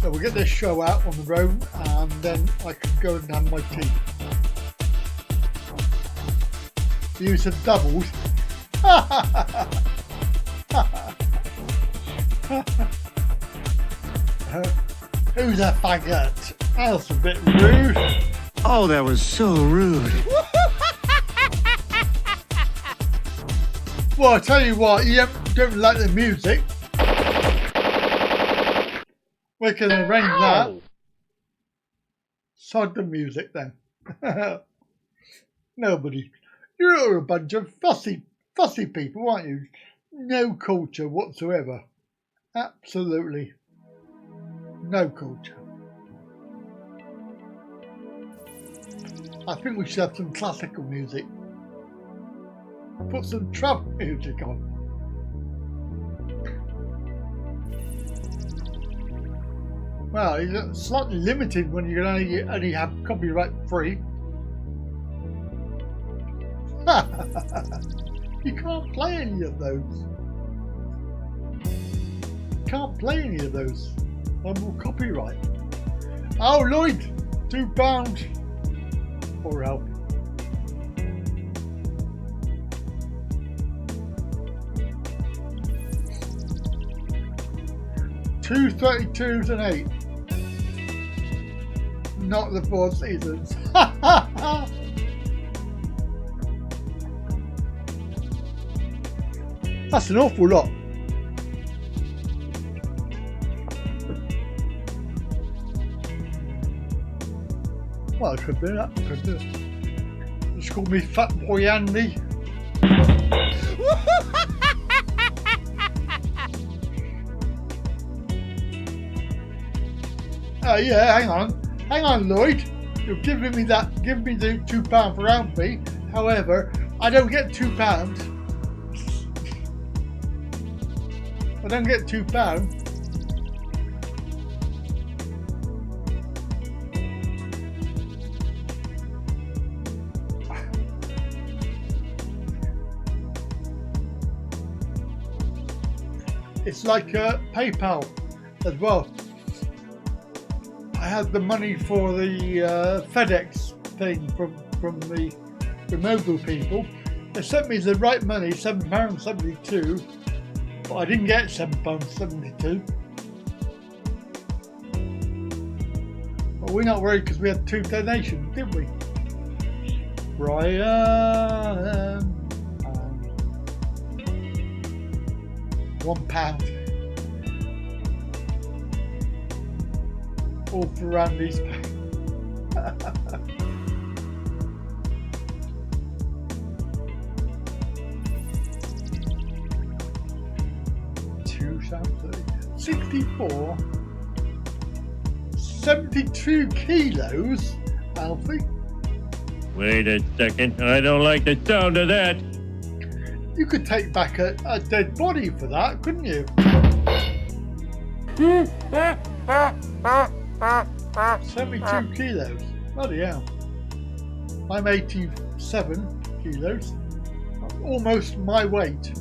S1: So we'll get this show out on the road and then I can go and have my tea. Use of doubles. Who's a faggot? That's a bit rude.
S14: Oh, that was so rude.
S1: Well, I tell you what, you don't like the music. We can arrange that. Sod the music then. Nobody. You're a bunch of fussy people, aren't you? No culture whatsoever. Absolutely. No culture. I think we should have some classical music. Put some trap music on. Well, it's slightly limited when you can only have copyright free. You can't play any of those. Can't play any of those. Under copyright. Oh, Lloyd, £2 for help. Two 32s and 8. Not the 4 seasons. That's an awful lot. Well, I could do that. Could do it. Just call me Fat Boy Andy. Yeah, hang on, Lloyd. You're giving me the £2 for Alfie. However, I don't get £2. I don't get £2. It's like PayPal as well. I had the money for the FedEx thing from the Mogul people. They sent me the right money, £7.72, but I didn't get £7.72. But we're not worried because we had 2 donations, didn't we? Brian, £1. All for Randy's pay. £2.30. 64. 72 kilos, Alfie.
S8: Wait a second. I don't like the sound of that.
S1: You could take back a dead body for that, couldn't you? 72 kilos. Bloody hell. I'm 87 kilos. Almost my weight.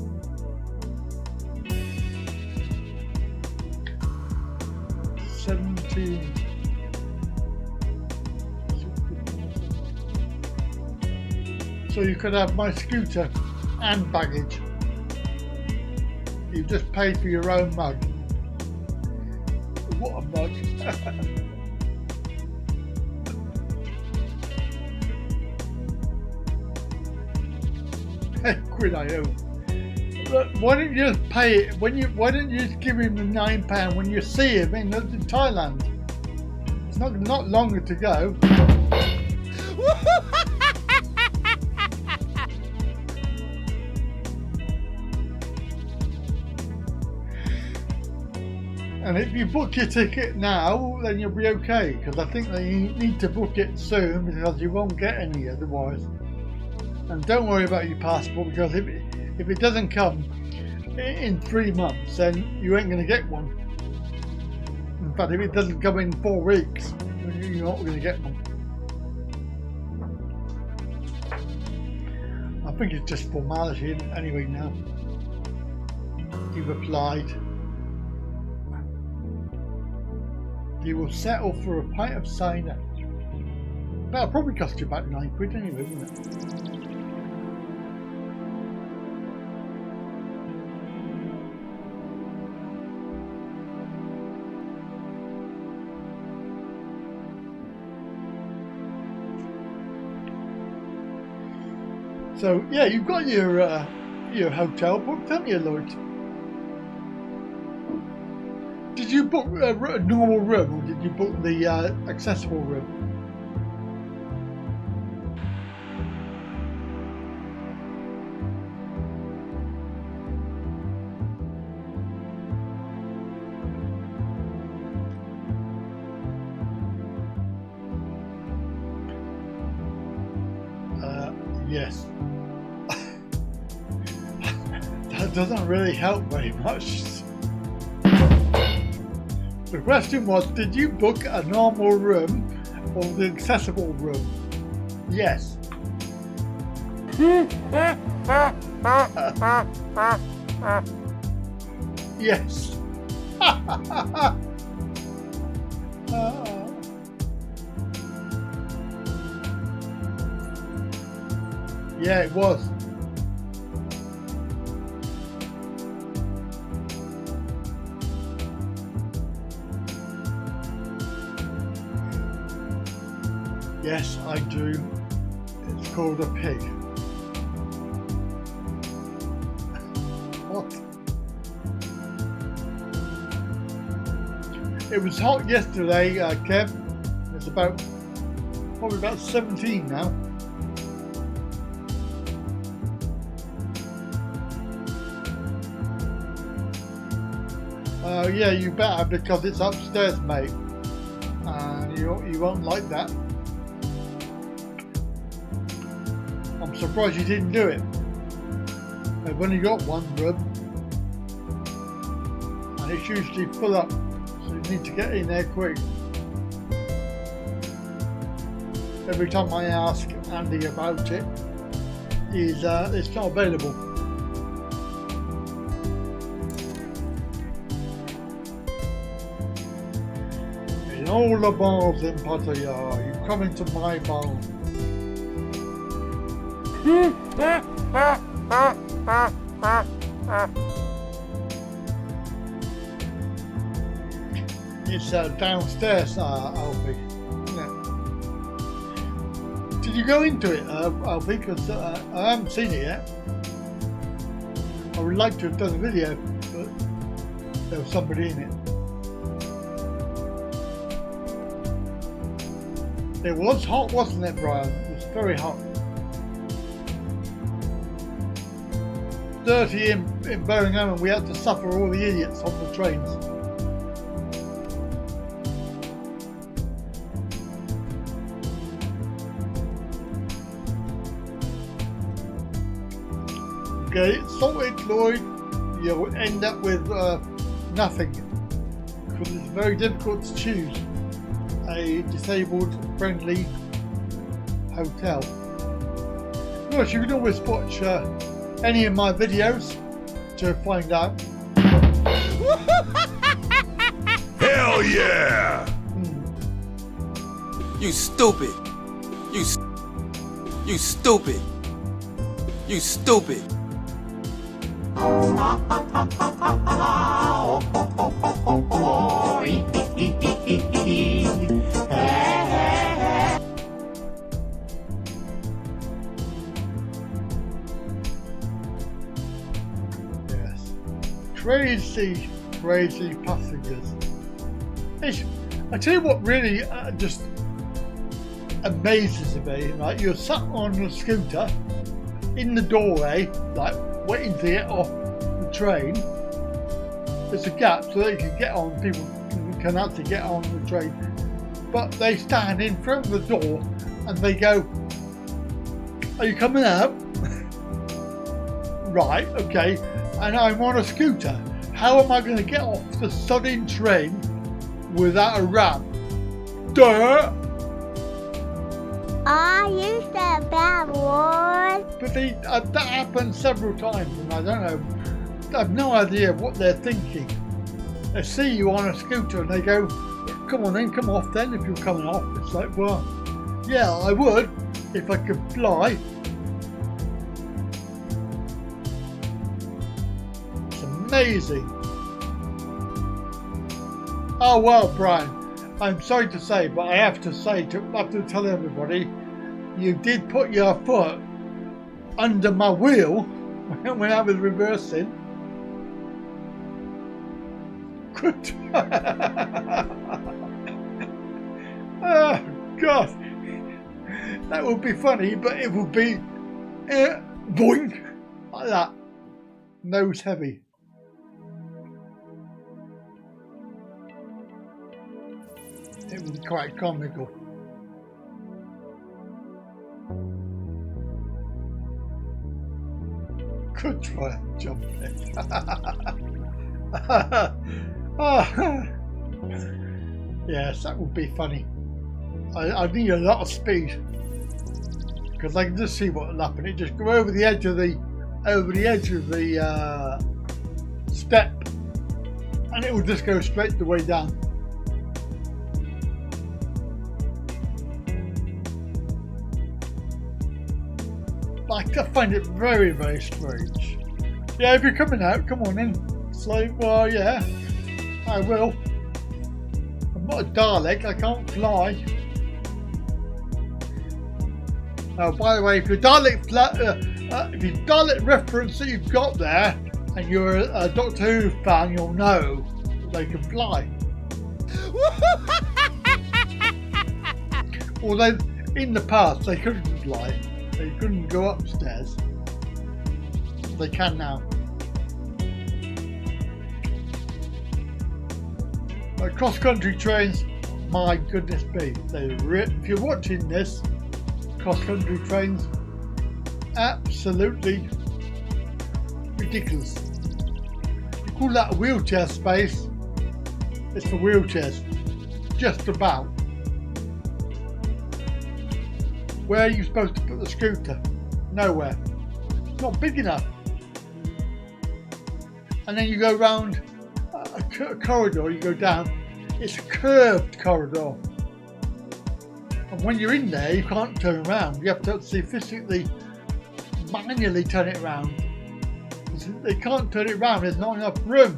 S1: So you could have my scooter and baggage. You just paid for your own mug. What a mug. £10 I owe. Look, why don't you just pay it why don't you just give him the £9 when you see him in Thailand? It's not longer to go. And if you book your ticket now, then you'll be okay, because I think that you need to book it soon because you won't get any otherwise. And don't worry about your passport, because if it doesn't come in 3 months, then you ain't going to get one. In fact, if it doesn't come in 4 weeks, you're not going to get one. I think it's just formality anyway now. You've applied. You will settle for a pint of cider. That'll probably cost you about £9 anyway, won't it? So yeah, you've got your hotel booked, haven't you, Lloyd? Did you book a normal room, or did you book the accessible room? Yes. That doesn't really help very much. The question was, did you book a normal room or the accessible room? Yes. Yes. Yeah, it was. Yes, I do. It's called a pig. What? It was hot yesterday, Kev. It's probably about 17 now. Yeah, you better, because it's upstairs, mate. And you won't like that. I'm surprised you didn't do it. I've only got one room, and it's usually full up, so you need to get in there quick. Every time I ask Andy about it, it's not available. In all the bars in Pattaya, you come into my bar. It's downstairs, Alfie. Yeah. Did you go into it, Alfie? Because I haven't seen it yet. I would like to have done a video, but there was somebody in it. It was hot, wasn't it, Brian? It was very hot. Dirty in Birmingham, and we had to suffer all the idiots on the trains. Okay, sorted, Lloyd. You'll end up with nothing, because it's very difficult to choose a disabled friendly hotel. Of course, you can always watch any of my videos to find out.
S5: Hell yeah!
S7: You stupid. You stupid. You stupid.
S1: Yes. Crazy passengers. I tell you what really just amazes me, right? You're sat on a scooter in the doorway, like waiting to get off the train. There's a gap so that you can get on, people can actually get on the train. But they stand in front of the door and they go, "Are you coming out?" Right, okay. And I'm on a scooter. How am I going to get off the sodding train without a ramp? Duh!
S9: I used to bad boys.
S1: But that happened several times, and I don't know. I have no idea what they're thinking. They see you on a scooter and they go, "Come on then, come off then if you're coming off." It's like, well, yeah, I would if I could fly. It's amazing. Oh well, Brian, I'm sorry to say, but I have to tell everybody, you did put your foot under my wheel when I was reversing. Good. Oh God, that would be funny, but it would be boink like that, nose heavy. It would be quite comical. Could try and jump it. Yes, that would be funny. I need a lot of speed because I can just see what will happen. It just go over the edge of the step, and it will just go straight the way down. I find it very, very strange. Yeah, if you're coming out, come on in. It's like, well, yeah, I will. I'm not a Dalek, I can't fly. Oh, by the way, if you're Dalek reference that you've got there, and you're a Doctor Who fan, you'll know they can fly. Although in the past they couldn't fly. They couldn't go upstairs. They can now. Cross-country trains, my goodness me. If you're watching this, cross-country trains, absolutely ridiculous. You call that a wheelchair space, it's for wheelchairs. Just about. Where are you supposed to put the scooter? Nowhere. It's not big enough. And then you go round a corridor, you go down. It's a curved corridor. And when you're in there, you can't turn around. You have to see physically manually turn it around. They can't turn it around, there's not enough room.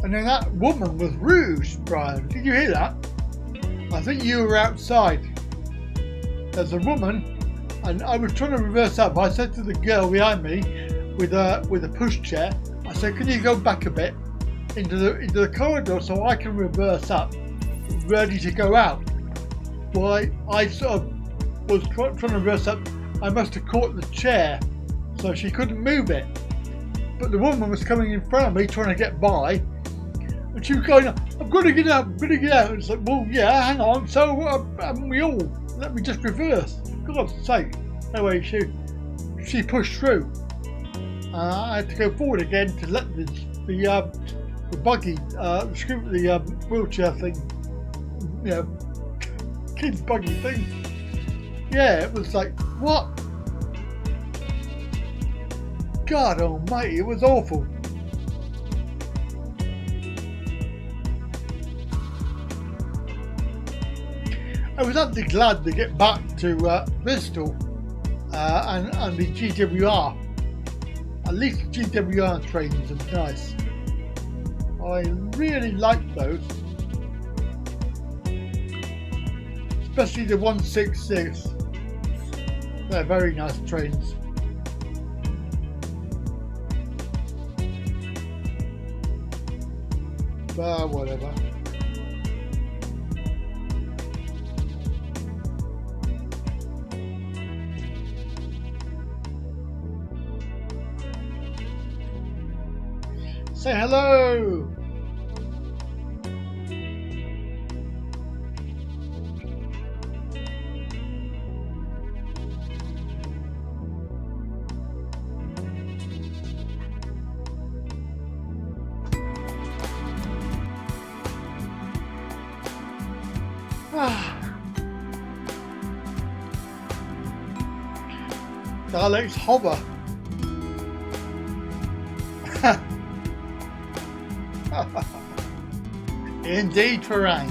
S1: And then that woman was rude, Brian. Did you hear that? I think you were outside. There's a woman, and I was trying to reverse up. I said to the girl behind me with a pushchair, I said, can you go back a bit into the corridor so I can reverse up, ready to go out? Well, I sort of was trying to reverse up. I must have caught the chair, so she couldn't move it. But the woman was coming in front of me, trying to get by. And she was going, I'm going to get out, I'm going to get out. And it's like, well, yeah, hang on. So haven't we all? Let me just reverse. For God's sake. Anyway, she pushed through. I had to go forward again to let the buggy, the wheelchair thing, you know, kids buggy thing. Yeah, it was like, what? God almighty, it was awful. I was actually glad to get back to Bristol and the GWR. At least the GWR trains are nice. I really like those. Especially the 166. They're very nice trains. But whatever. Say hello! Alex Hover. Indeed, Farang,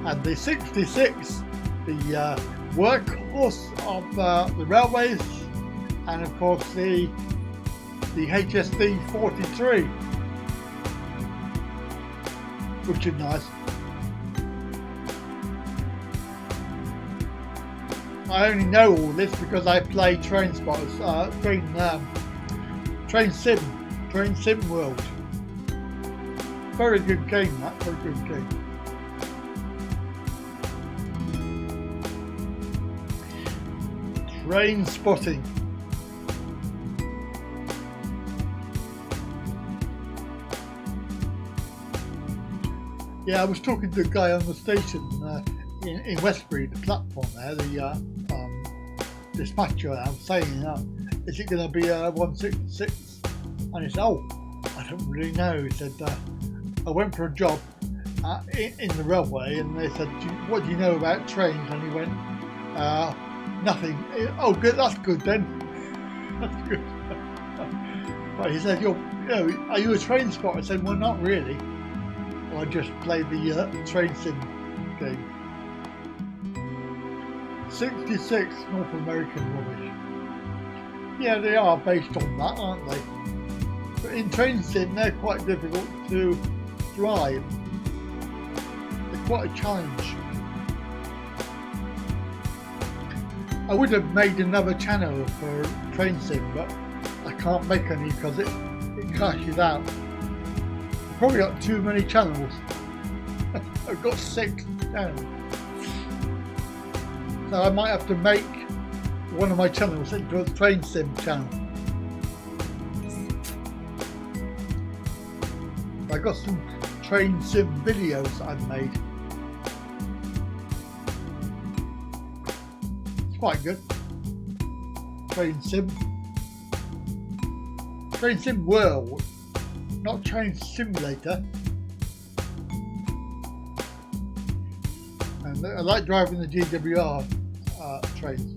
S1: and the 66, the workhorse of the railways, and of course the HSD 43, which is nice. I only know all this because I play Train Spotters, Train Sim World. Very good game, that. Very good game. Train spotting. Yeah, I was talking to a guy on the station in Westbury, the platform there, the dispatcher. I was saying, is it going to be a 166? And he said, oh, I don't really know. He said, I went for a job in the railway, and they said, what do you know about trains? And he went, nothing. Oh, good. That's good then. That's good. But he said, are you a train spotter? I said, well, not really. I just played the train sim game. 66 North American rubbish. Yeah, they are based on that, aren't they? But in train sim, they're quite difficult to drive. They're quite a challenge. I would have made another channel for train sim, but I can't make any because it crashes out. I've probably got too many channels. I've got 6 now. So I might have to make one of my channels into a train sim channel. I got some train sim videos I've made. It's quite good. Train sim. Train sim world, not train simulator. And I like driving the GWR trains.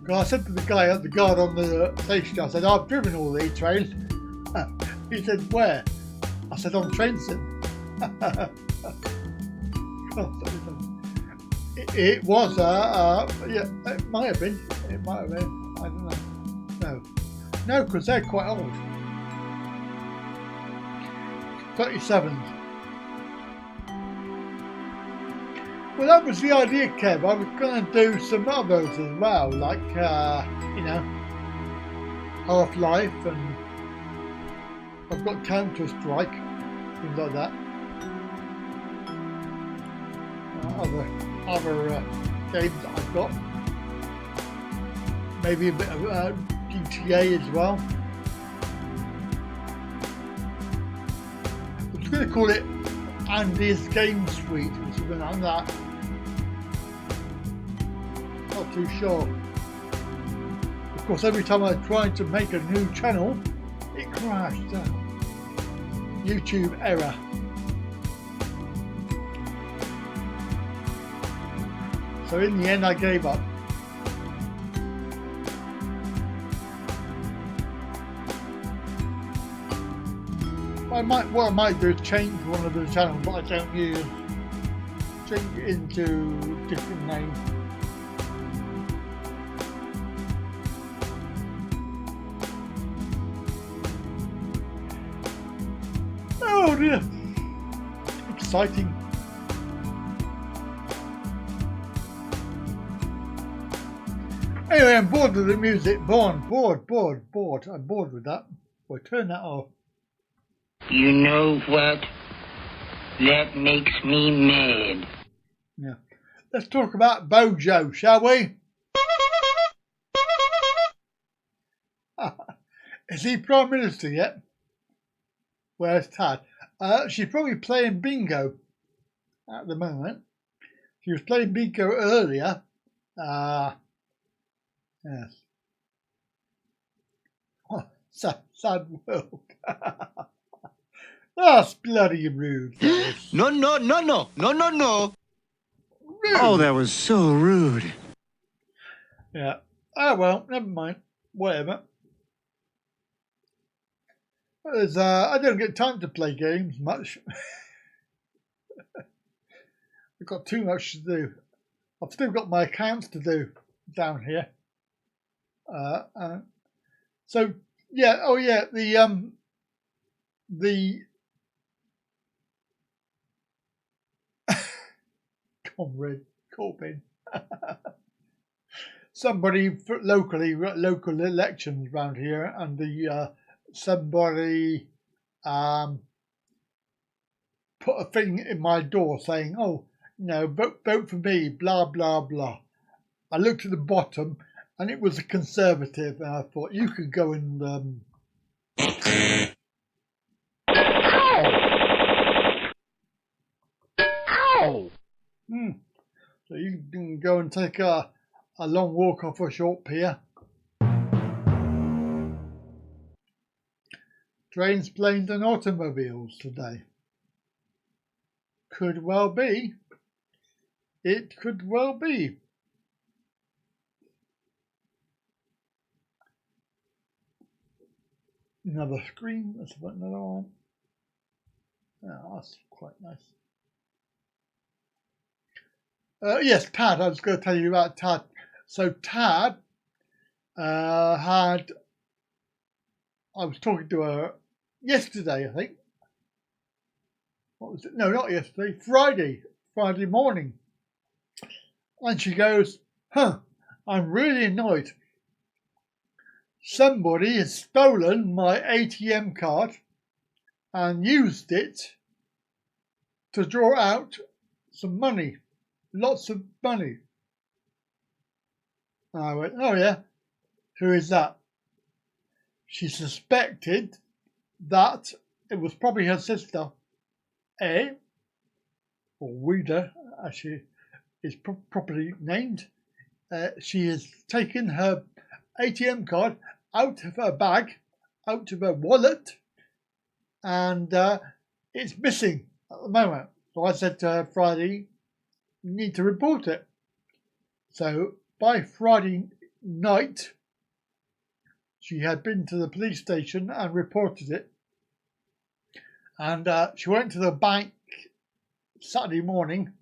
S1: I said to the guy at the guard on the station, I said, I've driven all these trains. He said, where? I said, on train sim. It was, yeah, it might have been. It might have been. I don't know. No, because they're quite old. 37. Well, that was the idea, Kev. I was going to do some others as well, like, you know, Half-Life, and I've got Counter-Strike, things like that. Other games that I've got. Maybe a bit of GTA as well. I was going to call it Andy's Game Suite or something like that. Not too sure. Of course, every time I tried to make a new channel, it crashed. YouTube error. So in the end, I gave up. What I might do is change one of the channels that I don't use, change it into a different name. Oh dear, exciting. Anyway, I'm bored with the music. Bored. I'm bored with that. Well, turn that off.
S15: You know what? That makes me mad.
S1: Yeah. Let's talk about Bojo, shall we? Is he Prime Minister yet? Where's Tad? She's probably playing bingo at the moment. She was playing bingo earlier. Yes. Oh, sad world. That's bloody rude.
S14: No.
S1: Rude.
S14: Oh, that was so rude.
S1: Yeah. Oh, well, never mind. Whatever. I don't get time to play games much. I've got too much to do. I've still got my accounts to do down here. So yeah, oh yeah, the Comrade Corbyn. Somebody local elections around here, and the somebody put a thing in my door saying, "Oh, you know, vote for me," blah blah blah. I looked at the bottom, and it was a Conservative, and I thought, you could go and Ow! So you can go and take a long walk off a short pier. Trains, planes and automobiles today. Could well be. It could well be. Another screen. Let's put another one. Oh, that's quite nice. Yes, Tad. I was going to tell you about Tad. So Tad I was talking to her yesterday, I think. What was it? No, not yesterday. Friday morning. And she goes, I'm really annoyed. Somebody has stolen my ATM card and used it to draw out some money. Lots of money. And I went, oh yeah, who is that? She suspected that it was probably her sister, or Wida, as she is properly named. She has taken her ATM card out of her bag, out of her wallet, and it's missing at the moment. So I said to her Friday, you need to report it. So by Friday night, she had been to the police station and reported it. And she went to the bank Saturday morning,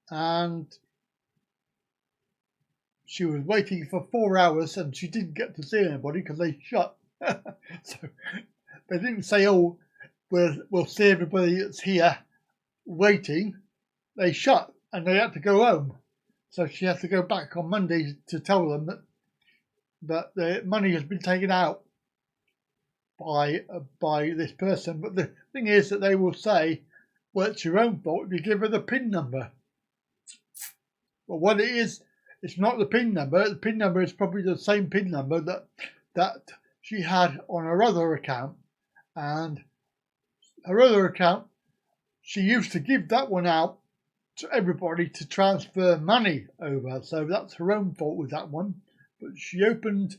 S1: and she was waiting for 4 hours, and she didn't get to see anybody because they shut. So they didn't say, "Oh, we'll see everybody that's here waiting." They shut, and they had to go home. So she had to go back on Monday to tell them that the money has been taken out by this person. But the thing is that they will say, "Well, it's your own fault if you give her the PIN number." But what it is, it's not the PIN number. The PIN number is probably the same PIN number that she had on her other account. And her other account, she used to give that one out to everybody to transfer money over. So that's her own fault with that one. But she opened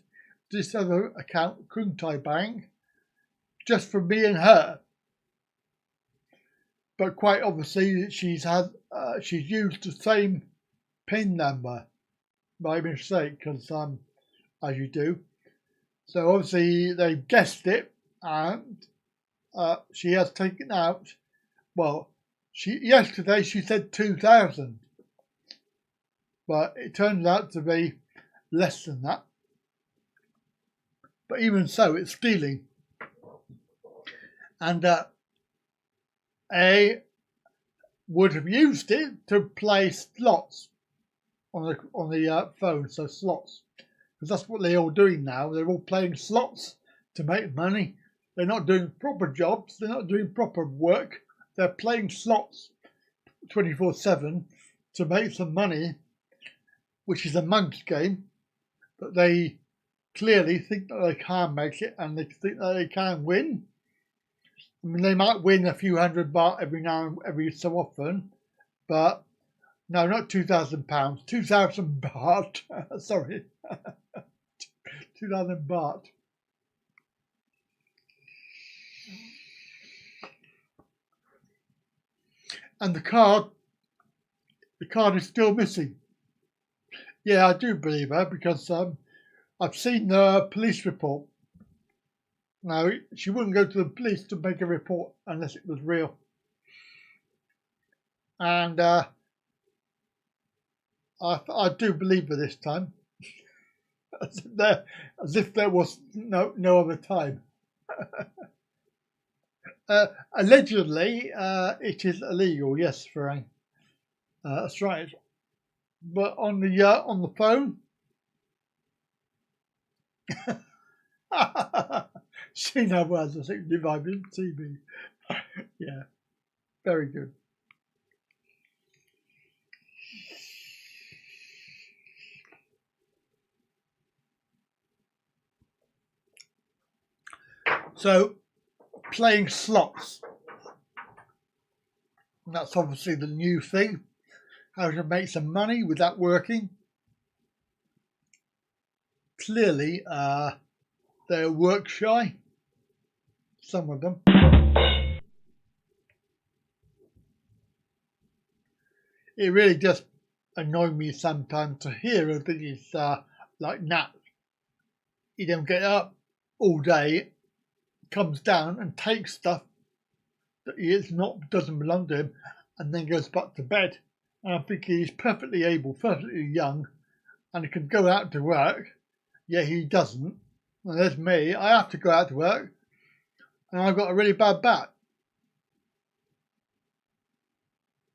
S1: this other account, Kuntai Bank, just for me and her. But quite obviously she's used the same PIN number by mistake, because as you do. So obviously they've guessed it, and she has taken out, well, yesterday she said 2,000, but it turns out to be less than that. But even so, it's stealing. And A would have used it to play slots on the phone, so slots, because that's what they're all doing now. They're all playing slots to make money. They're not doing proper jobs. They're not doing proper work. They're playing slots 24/7 to make some money, which is a monk's game. But they clearly think that they can make it, and they think that they can win. I mean, they might win a few £100 every so often, but no, not £2,000. 2,000 baht. Sorry, 2,000 baht. And the card is still missing. Yeah, I do believe her, because I've seen the police report. Now, she wouldn't go to the police to make a report unless it was real. And I do believe her this time, as if there was no other time. Allegedly, it is illegal, yes, Farang. That's right. But on the phone, she now has a 65-inch TV. Yeah, very good. So, playing slots. That's obviously the new thing. How to make some money without working. Clearly, they're work shy. Some of them. It really just annoys me sometimes to hear of things like Nat. He don't get up all day, comes down and takes stuff that doesn't belong to him, and then goes back to bed. And I think he's perfectly able, perfectly young, and he can go out to work. Yeah, he doesn't. And there's me. I have to go out to work, and I've got a really bad back.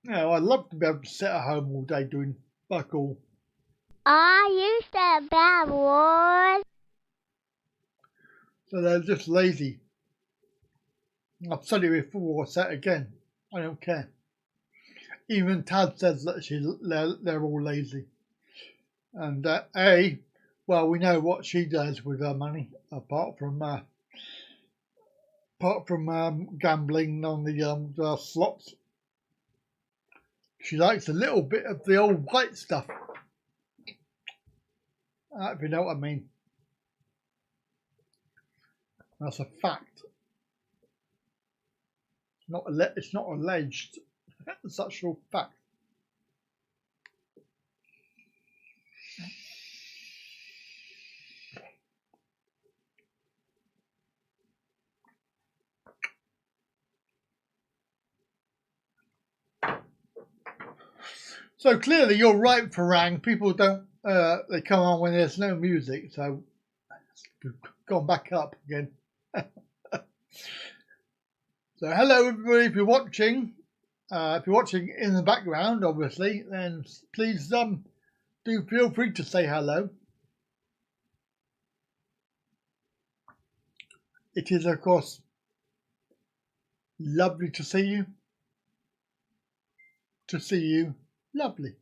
S1: You know, I'd love to be able to sit at home all day doing fuck all.
S9: I used to bad boy.
S1: So they're just lazy. I've said it before, I'll say it again. I don't care. Even Tad says that they're all lazy. And well, we know what she does with her money, apart from gambling on the slots. She likes a little bit of the old white stuff, if you know what I mean. That's a fact. It's not alleged. It's actual fact. So clearly you're right, Farang. People don't, they come on when there's no music, so we've gone back up again. So hello everybody, if you're watching in the background, obviously, then please do feel free to say hello. It is, of course, lovely to see you. To see you, lovely.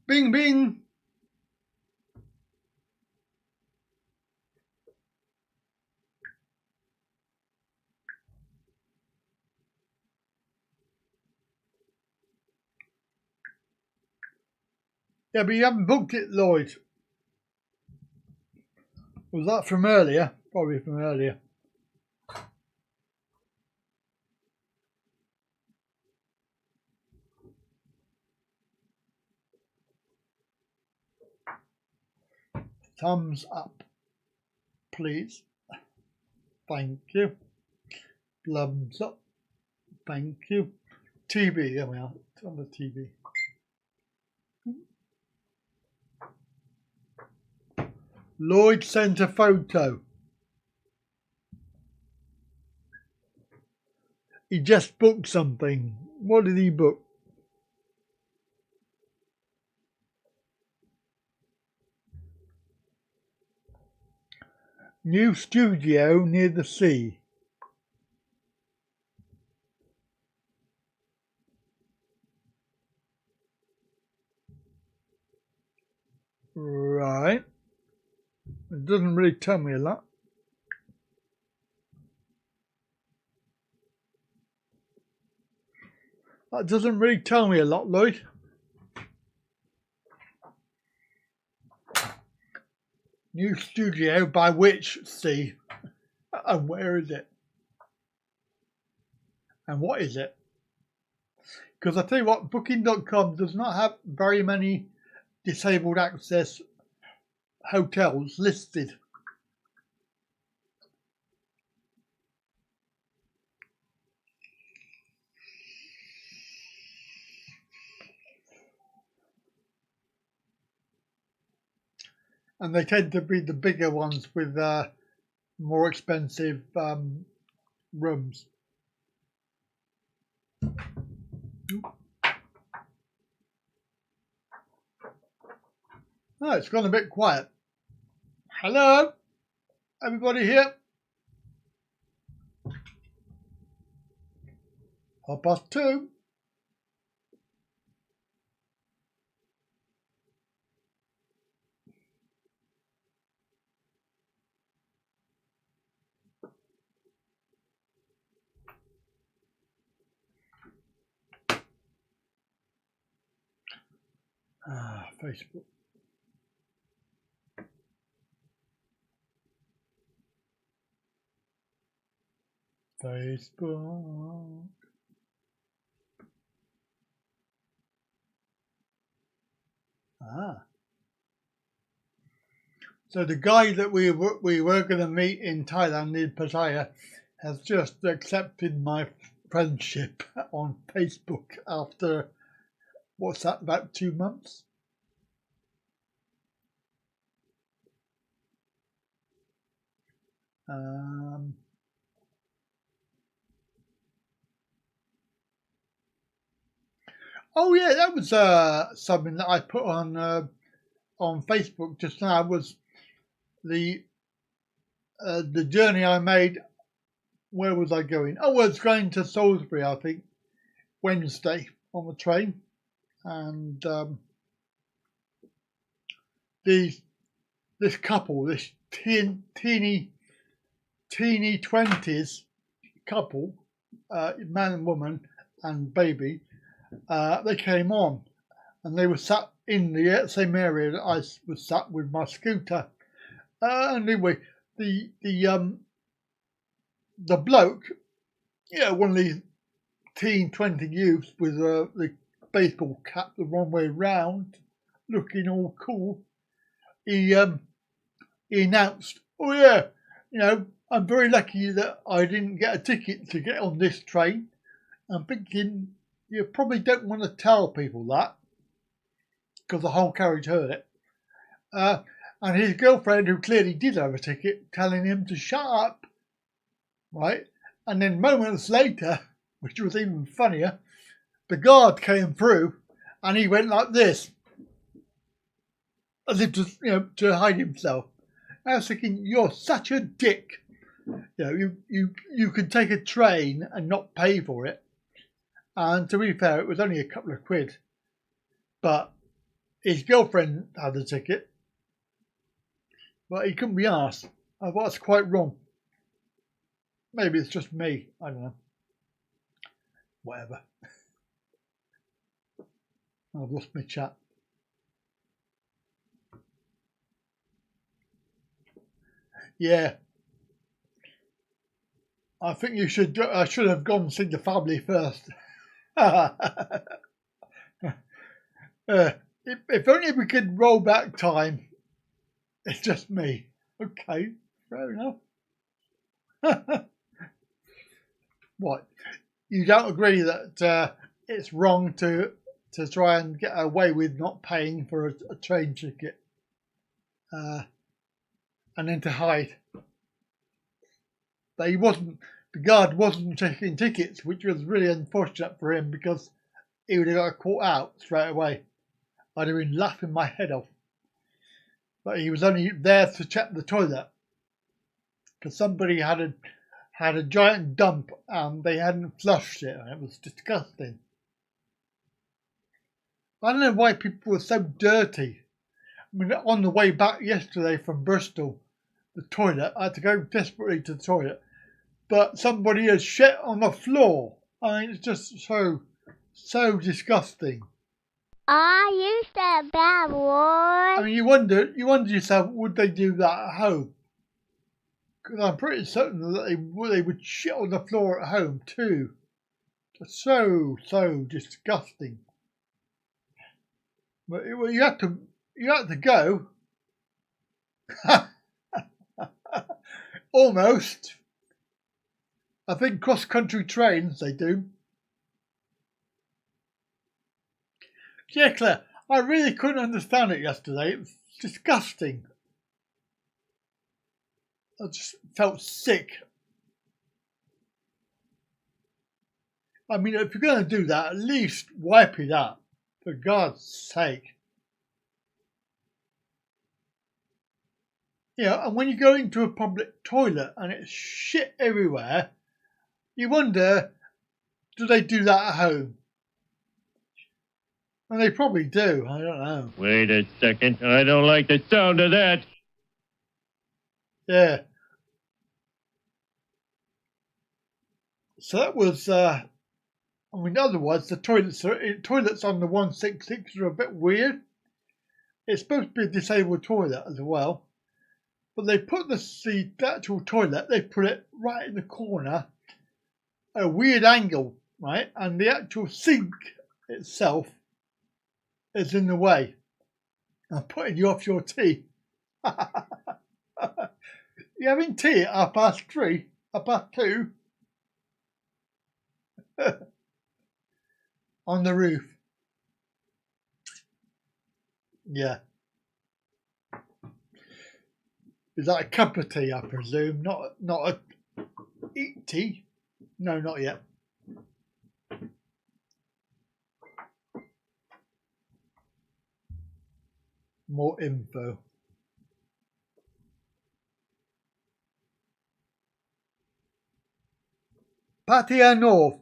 S1: Bing, bing. Yeah, but you haven't booked it, Lloyd. Was that from earlier? Probably from earlier. Thumbs up, please. Thank you. Thumbs up. Thank you. TV, there we are. It's on the TV. Lloyd sent a photo. He just booked something. What did he book? New studio near the sea. Right. It doesn't really tell me a lot. That doesn't really tell me a lot, Lloyd. New studio by which sea? And where is it? And what is it? Because I tell you what, Booking.com does not have very many disabled access hotels listed. And they tend to be the bigger ones with more expensive rooms. Oh, it's gone a bit quiet. Hello, everybody here? 2:30. Facebook. Facebook. So the guy that we were going to meet in Thailand, in Pattaya, has just accepted my friendship on Facebook after, what's that, about 2 months? Oh yeah, that was something that I put on Facebook just now. Was the journey I made. Where was I going? Oh, I was going to Salisbury, I think, Wednesday on the train, and this couple, this teeny 20s couple, man and woman and baby, they came on, and they were sat in the same area that I was sat with my scooter. Anyway, the bloke, one of these teen 20 youths with the baseball cap the wrong way round, looking all cool. He announced, "Oh yeah, you know, I'm very lucky that I didn't get a ticket to get on this train. I'm thinking you probably don't want to tell people that because the whole carriage heard it. And his girlfriend, who clearly did have a ticket, telling him to shut up, right? And then moments later, which was even funnier, the guard came through and he went like this, as if to, you know, to hide himself. I was thinking, you're such a dick. You know, you could take a train and not pay for it. And to be fair, it was only a couple of quid. But his girlfriend had a ticket. But he couldn't be asked. I thought that's quite wrong. Maybe it's just me. I don't know. Whatever. I've lost my chat. Yeah. I think you should. I should have gone and seen the family first. If only we could roll back time. It's just me. Okay, fair enough. What? You don't agree that it's wrong to try and get away with not paying for a train ticket, and then to hide? But the guard wasn't taking tickets, which was really unfortunate for him because he would have got caught out straight away. I'd have been laughing my head off. But he was only there to check the toilet because somebody had a giant dump and they hadn't flushed it, and it was disgusting. I don't know why people were so dirty. I mean, on the way back yesterday from Bristol, the toilet, I had to go desperately to the toilet, but somebody had shit on the floor. I mean, it's just so disgusting.
S9: You said bad word.
S1: I mean, you wonder yourself, would they do that at home? Because I'm pretty certain that they would shit on the floor at home too. Just so disgusting. But you have to go. Almost. I think cross-country trains they do. Yeah, Claire, I really couldn't understand it yesterday. It was disgusting. I just felt sick. I mean, if you're going to do that, at least wipe it up, for God's sake. You know, and when you go into a public toilet and it's shit everywhere, you wonder, do they do that at home? And they probably do, I don't know.
S8: Wait a second, I don't like the sound of that.
S1: Yeah. So that was, I mean, otherwise the toilets on the 166 are a bit weird. It's supposed to be a disabled toilet as well. But they put the actual toilet, they put it right in the corner, at a weird angle, right? And the actual sink itself is in the way. I'm putting you off your tea. You having tea at 3:30? 2:30? On the roof. Yeah. Is that a cup of tea, I presume? Not a eat tea? No, not yet. More info. Pattaya North.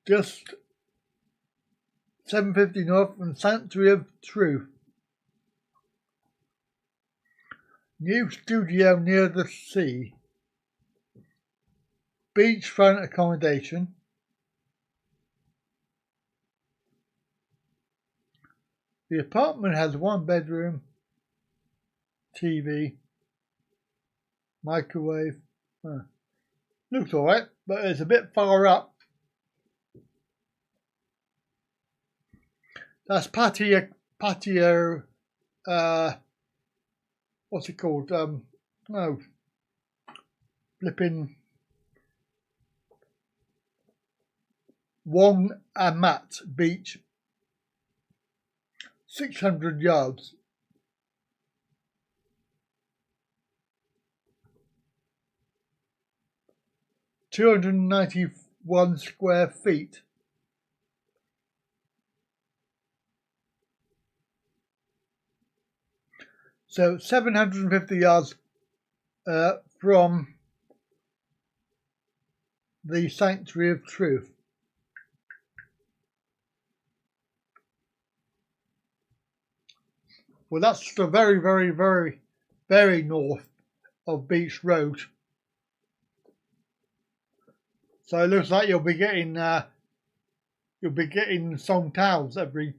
S1: Just 750 North from Sanctuary of Truth. New studio near the sea. Beachfront accommodation. The apartment has 1 bedroom, TV, microwave. Looks alright, but it's a bit far up. That's Pattaya what's it called? No, flipping Wong Amat Beach, 600 yards. $291 square feet. So 750 yards from the Sanctuary of Truth. Well, that's the very, very, very, very north of Beach Road. So it looks like you'll be getting song towels every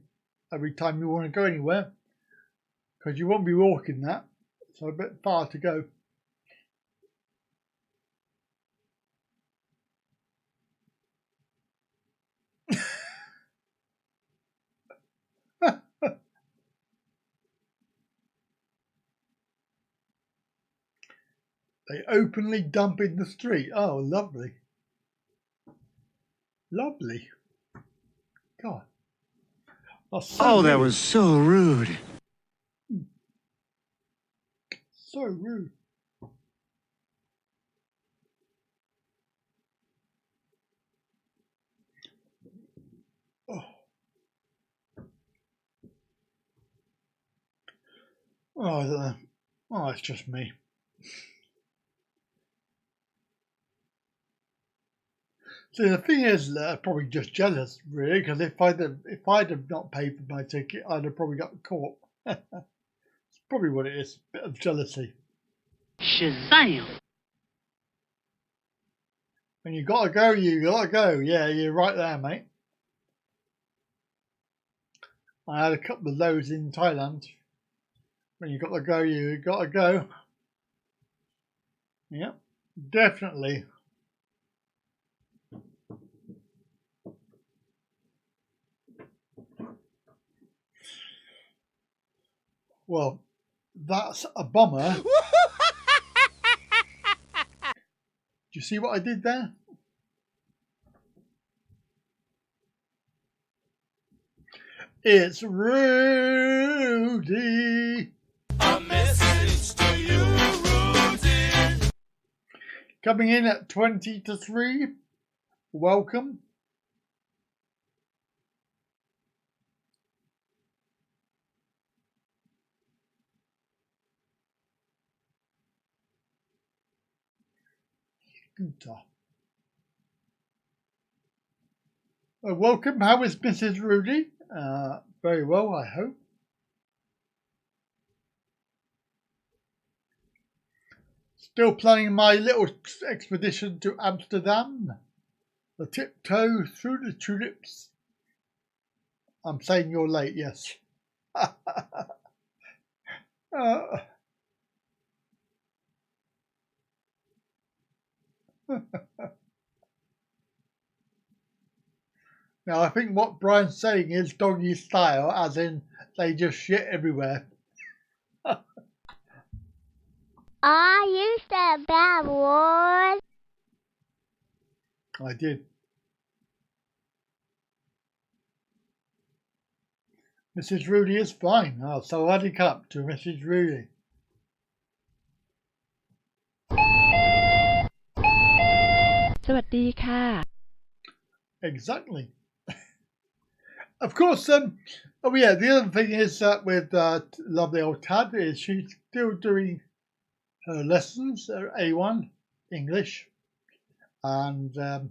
S1: time you want to go anywhere, because you won't be walking that, so a bit far to go. They openly dump in the street. Oh, lovely. Lovely. God.
S14: Oh, that was so rude.
S1: So rude. Oh. Oh, I don't know. Oh, it's just me. See, the thing is, probably just jealous, really, because if I'd have not paid for my ticket, I'd have probably got caught. It's probably what it is, a bit of jealousy.
S15: Shazam!
S1: When you gotta go, you gotta go. Yeah, you're right there, mate. I had a couple of those in Thailand. When you gotta go, you gotta go. Yep, definitely. Well, that's a bomber. Do you see what I did there? It's Rudy.
S7: A message to you, Rudy.
S1: Coming in at 20 to 3. Welcome. Welcome. How is Mrs. Rudy? Very well, I hope. Still planning my little expedition to Amsterdam. The tiptoe through the tulips. I'm saying you're late, yes. Now, I think what Brian's saying is doggy style, as in they just shit everywhere.
S9: You said bad word.
S1: I did. Mrs. Rudy is fine. Oh, so add it up to Mrs. Rudy. Exactly. Of course, oh yeah, the other thing is that with lovely old Tad is she's still doing her lessons, her A1 English, and the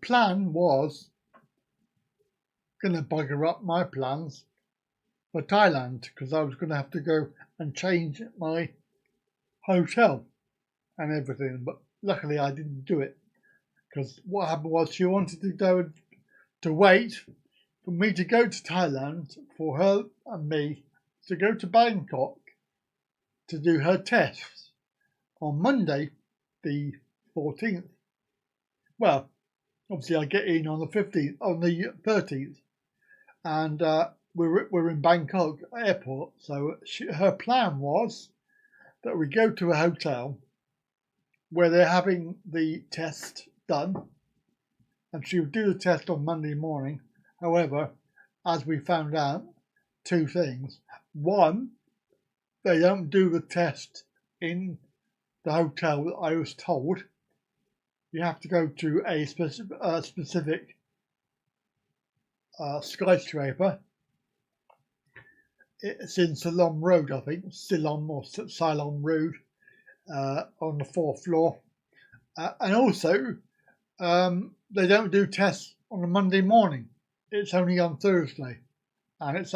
S1: plan was going to bugger up my plans for Thailand, because I was going to have to go and change my hotel and everything, but luckily I didn't do it, because what happened was she wanted to go to wait for me to go to Thailand, for her and me to go to Bangkok to do her tests on Monday the 14th. Well, obviously I get in on the 15th, on the 13th, and we're in Bangkok airport. So her plan was that we go to a hotel where they're having the test done, and she would do the test on Monday morning. However, as we found out, two things. One, they don't do the test in the hotel that I was told. You have to go to a specific skyscraper. It's in Ceylon Road, I think, Ceylon or Ceylon Road, on the 4th floor. And also, they don't do tests on a Monday morning. It's only on Thursday, and it's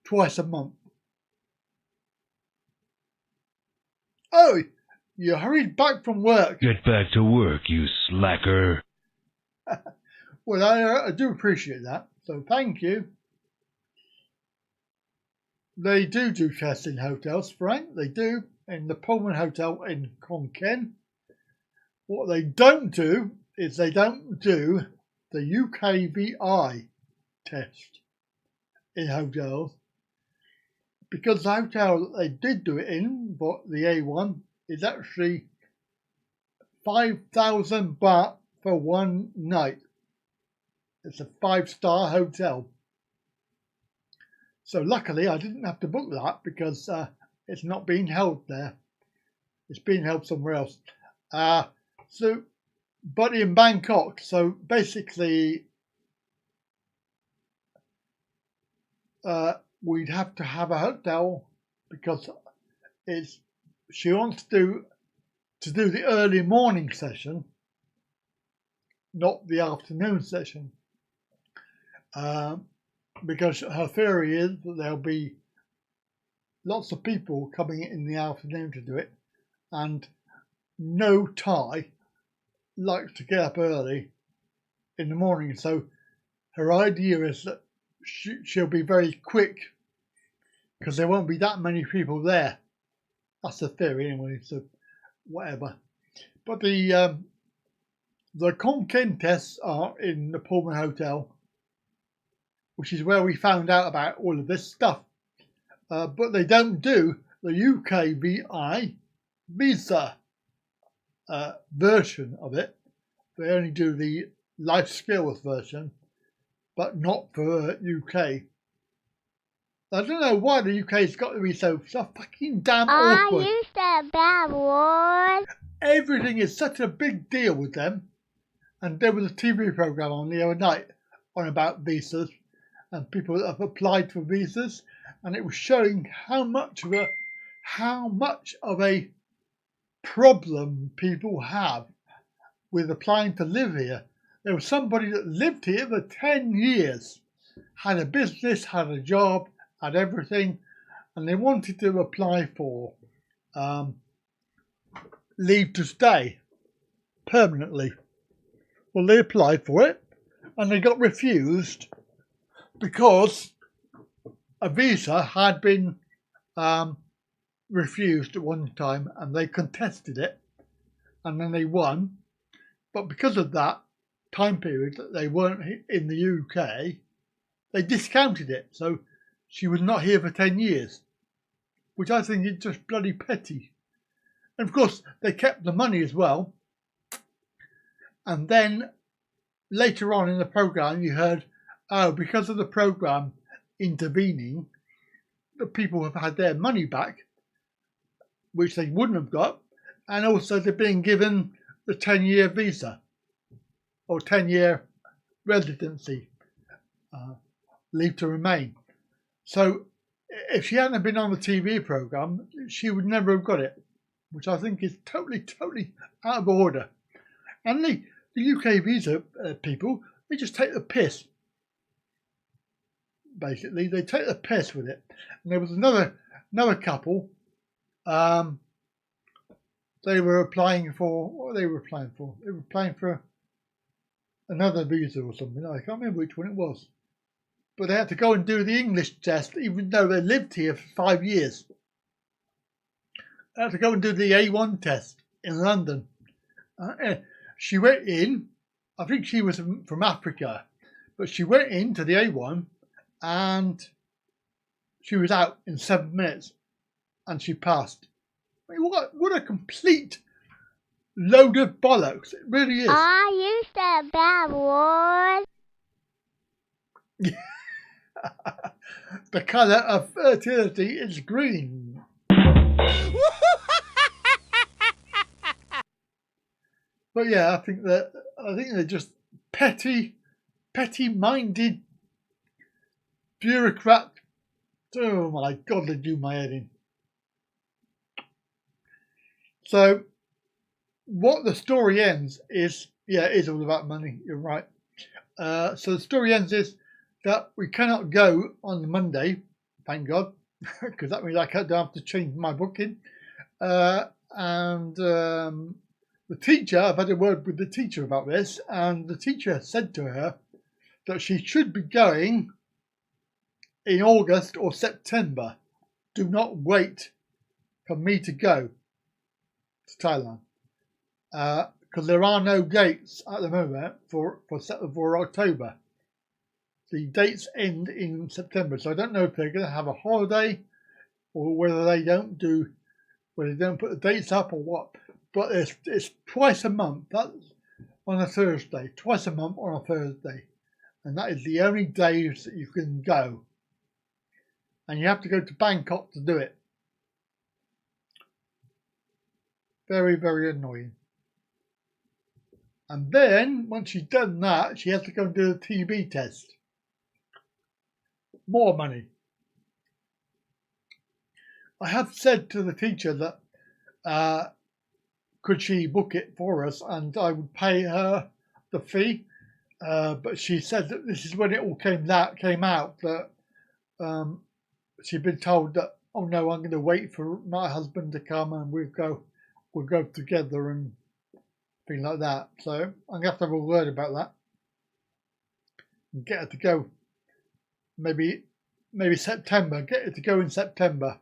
S1: twice a month. Oh, you hurried back from work.
S4: Get back to work, you slacker.
S1: Well, I do appreciate that, so thank you. They do tests in hotels, Frank. They do, in the Pullman Hotel in Khon Kaen. What they don't do is they don't do the UKVI test in hotels, because the hotel that they did do it in, but the A1, is actually 5,000 baht for one night. It's a 5-star hotel. So luckily I didn't have to book that, because it's not being held there. It's being held somewhere else. But in Bangkok, so basically we'd have to have a hotel, because she wants to do the early morning session, not the afternoon session, because her theory is that there'll be lots of people coming in the afternoon to do it, and no Thai likes to get up early in the morning. So her idea is that she'll be very quick, because there won't be that many people there. That's the theory anyway, so whatever. But the Khon Kaen tests are in the Pullman Hotel, which is where we found out about all of this stuff. But they don't do the UKVI visa version of it. They only do the life skills version, but not for UK. I don't know why the UK's got to be so fucking damn awkward.
S9: You said bad word.
S1: Everything is such a big deal with them. And there was a TV program on the other night on about visas and people that have applied for visas, and it was showing how much of a problem people have with applying to live here. There was somebody that lived here for 10 years, had a business, had a job, had everything, and they wanted to apply for leave to stay permanently. Well, they applied for it and they got refused because a visa had been refused at one time, and they contested it and then they won. But because of that time period that they weren't in the UK, they discounted it. So she was not here for 10 years, which I think is just bloody petty. And of course, they kept the money as well. And then later on in the programme, you heard, oh, because of the programme intervening, the people have had their money back, which they wouldn't have got. And also they're being given the 10-year visa or 10-year residency, leave to remain. So if she hadn't been on the TV programme, she would never have got it, which I think is totally out of order. And the UK visa people, they just take the piss. Basically, they take the piss with it. And there was another couple. They were applying for, what were they applying for? They were applying for another visa or something. I can't remember which one it was. But they had to go and do the English test, even though they lived here for 5 years. They had to go and do the A1 test in London. She went in, I think she was from Africa, but she went into the A1 and she was out in 7 minutes, and she passed. I mean, what a complete load of bollocks! It really is.
S9: Are you so bad, boy?
S1: The colour of fertility is green. But yeah, I think they're just petty-minded bureaucrat. Oh my God, they do my head in. So, what the story ends is, it is all about money. You're right. So the story ends is that we cannot go on the Monday, thank God, because that means I don't have to change my booking. And the teacher, I've had a word with the teacher about this, and the teacher said to her that she should be going in August or September. Do not wait for me to go to Thailand, because there are no dates at the moment for October. The dates end in September, so I don't know if they're going to have a holiday or whether they don't put the dates up or what. But it's twice a month. That's on a Thursday. Twice a month on a Thursday, and that is the only days that you can go. And you have to go to Bangkok to do it. Very, very annoying. And then, once she's done that, she has to go and do the TB test. More money. I have said to the teacher that could she book it for us, and I would pay her the fee. But she said that this is when it all came out that she'd been told that, oh no, I'm going to wait for my husband to come and we'll go together and things like that. So I'm going to have a word about that and get her to go. Maybe September. Get her to go in September.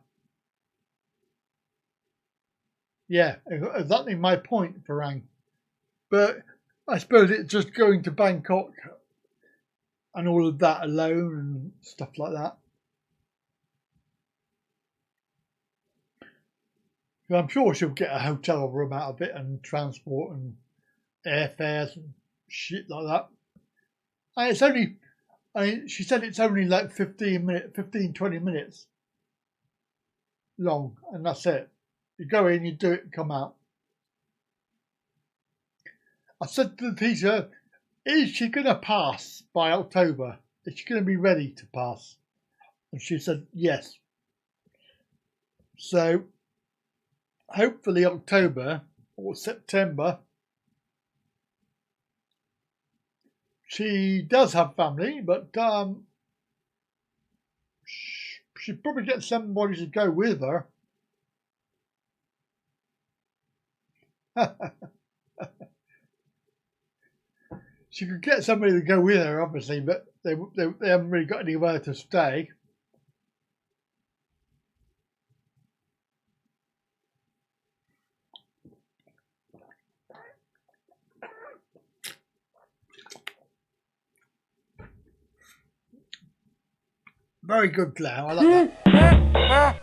S1: Yeah, exactly my point, Farang. But I suppose it's just going to Bangkok and all of that alone and stuff like that. I'm sure she'll get a hotel room out of it and transport and airfares and shit like that. And it's only, she said it's only like 20 minutes long, and that's it. You go in, you do it, come out. I said to the teacher, is she going to pass by October? Is she going to be ready to pass? And she said yes. So hopefully October or September. She does have family, but she'd probably get somebody to go with her. She could get somebody to go with her, obviously, but they haven't really got anywhere to stay. Very good, Clown. I like that.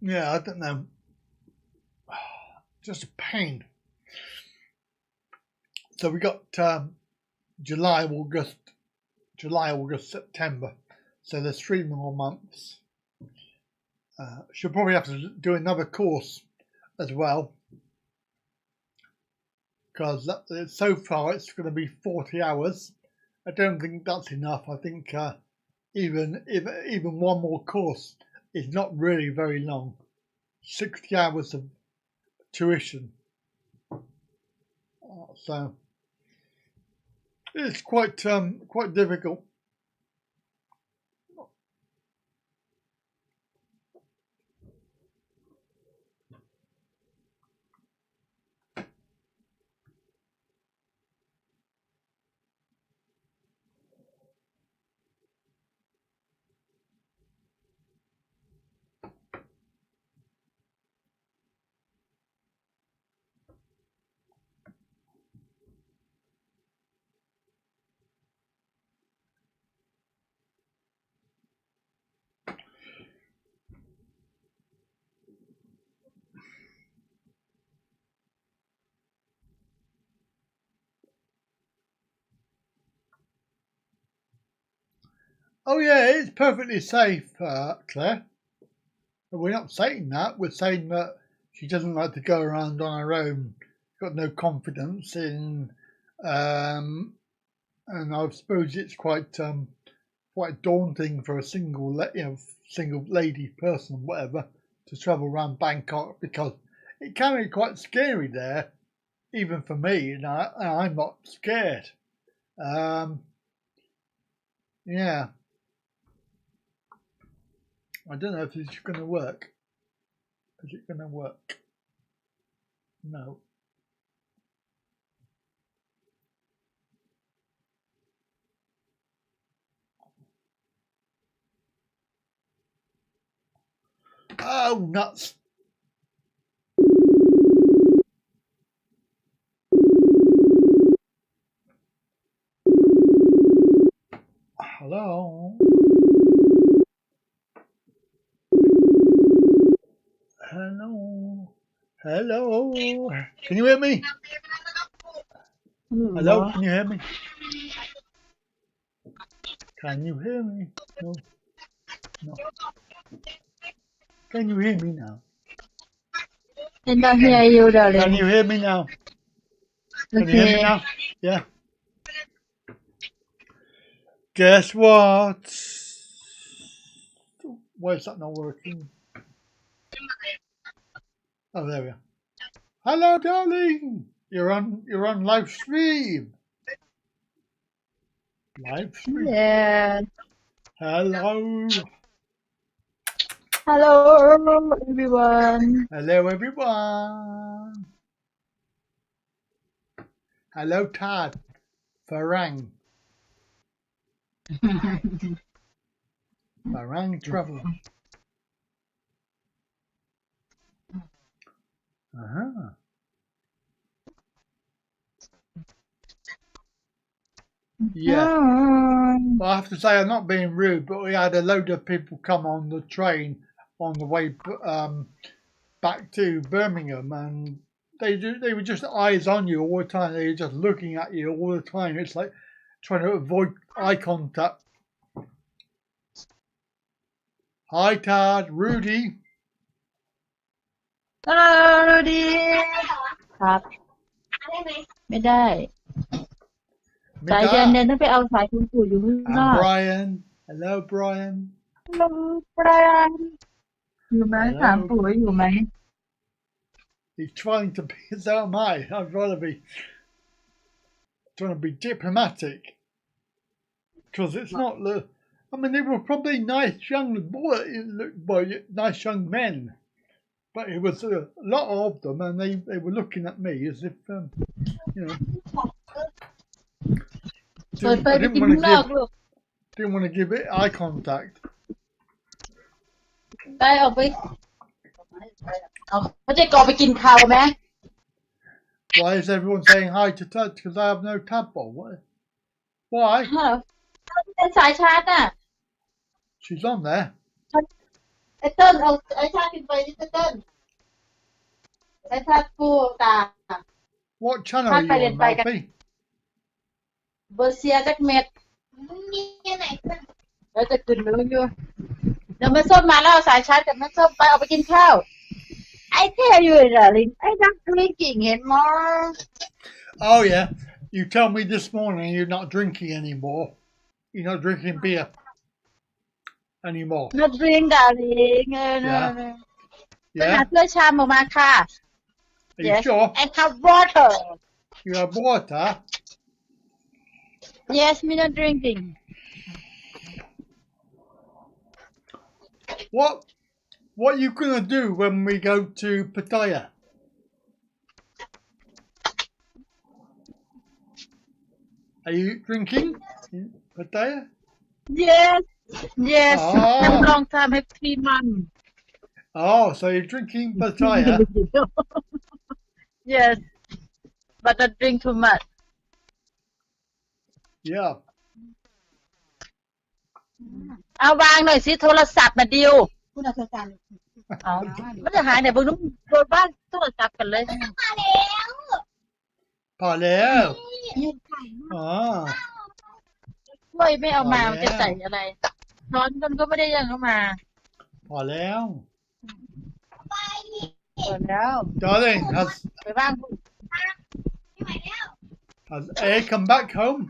S1: Yeah, I don't know. Just a pain. So we got July, August, September. So there's 3 more months. She'll probably have to do another course as well, because so far it's going to be 40 hours. I don't think that's enough. I think even one more course is not really very long. 60 hours of tuition. So it's quite difficult. Oh yeah, it's perfectly safe, Claire. But we're not saying that. We're saying that she doesn't like to go around on her own. Got no confidence in, and I suppose it's quite daunting for a single lady person, whatever, to travel around Bangkok because it can be quite scary there, even for me. And I'm not scared. Yeah. I don't know if this is going to work. Is it going to work? No. Oh, nuts. Hello. Hello. Hello. Can you hear me? Hello, can you hear me? Can you hear me? No. No. Can you hear me now?
S16: I don't hear you, darling.
S1: Can you hear me now? Can you hear me now? Yeah. Guess what? Why is that not working? Oh, there we are. Hello, darling. You're on live stream. Live stream.
S16: Yeah.
S1: Hello.
S16: Hello, everyone.
S1: Hello, everyone. Hello, Tad. Farang. Farang Travel. Uh-huh. Yeah. Well, I have to say I'm not being rude, but we had a load of people come on the train on the way back to Birmingham, and they were just eyes on you all the time. They were just looking at you all the time. It's like trying to avoid eye contact. Hi, Tad. Rudy.
S16: Hello, Rudy. ครับไม่ได้สายยันเนี่ยต้องไปเอาสายคุณปู่อยู่ข้างนอก
S1: Brian. Hello, Brian.
S16: Hello, Brian. อยู่ไหมถามปู่ว่าอยู่ไหม
S1: He's trying to be, so am I. I'd rather be trying to be diplomatic. Because it's not the, I mean, they were probably nice young nice young men. But it was a lot of them, and they were looking at me as if, you know, didn't want to give it eye contact.
S16: ได้ออกไปเอาเขาจะก่อไปกินข้าวไหม
S1: Why is everyone saying hi to Tad? Because I have no tadpole. Why?
S16: เป็นสายชาร์จน่ะ
S1: She's on there.
S16: ไอ้เติ้ลเอาไอ้ชาร์จขึ้นไปนี่เติ้ลไอ้ชาร์จกูตา
S1: What channel are you on, Malfi?
S16: เบอร์เซียจักเม็ดแล้วจะขึ้นไปอยู่เดี๋ยวแม่ส้มมาแล้วเอาสายชาร์จกับแม่ส้มไปเอาไปกินข้าว I tell you darling I not drinking anymore.
S1: Oh yeah, you told me this morning you're not drinking anymore. You're not drinking beer anymore.
S16: Not drink darling.
S1: Yeah.
S16: หาเพื่อชามออกมาค่ะ
S1: Are you sure?
S16: I have water.
S1: You have water?
S16: Yes, me not drinking.
S1: What are you gonna do when we go to Pattaya? Are you drinking in Pattaya?
S16: Yes.
S1: Oh.
S16: Long time, 3 months.
S1: Oh, so you're drinking Pattaya?
S16: Yes, but not drink too much.
S1: Yeah.
S16: เอาวางหน่อยสิโทรศัพท์มาดิวคุณเอาโทรศัพท์อ๋อมันจะหายเนี่ยเบิ่งนุ่มโดนบ้านโทรศัพท์กันเลย
S1: พอแล้วอ๋อ
S16: ช่วยไม่เอามามันจะใส่อะไร ช้อนกันก็ไม่ได้ยังเข้ามา
S1: พอแล้ว
S16: เปิดแล้ว
S1: Darling,
S16: ไปบ้าง
S1: has A come back home?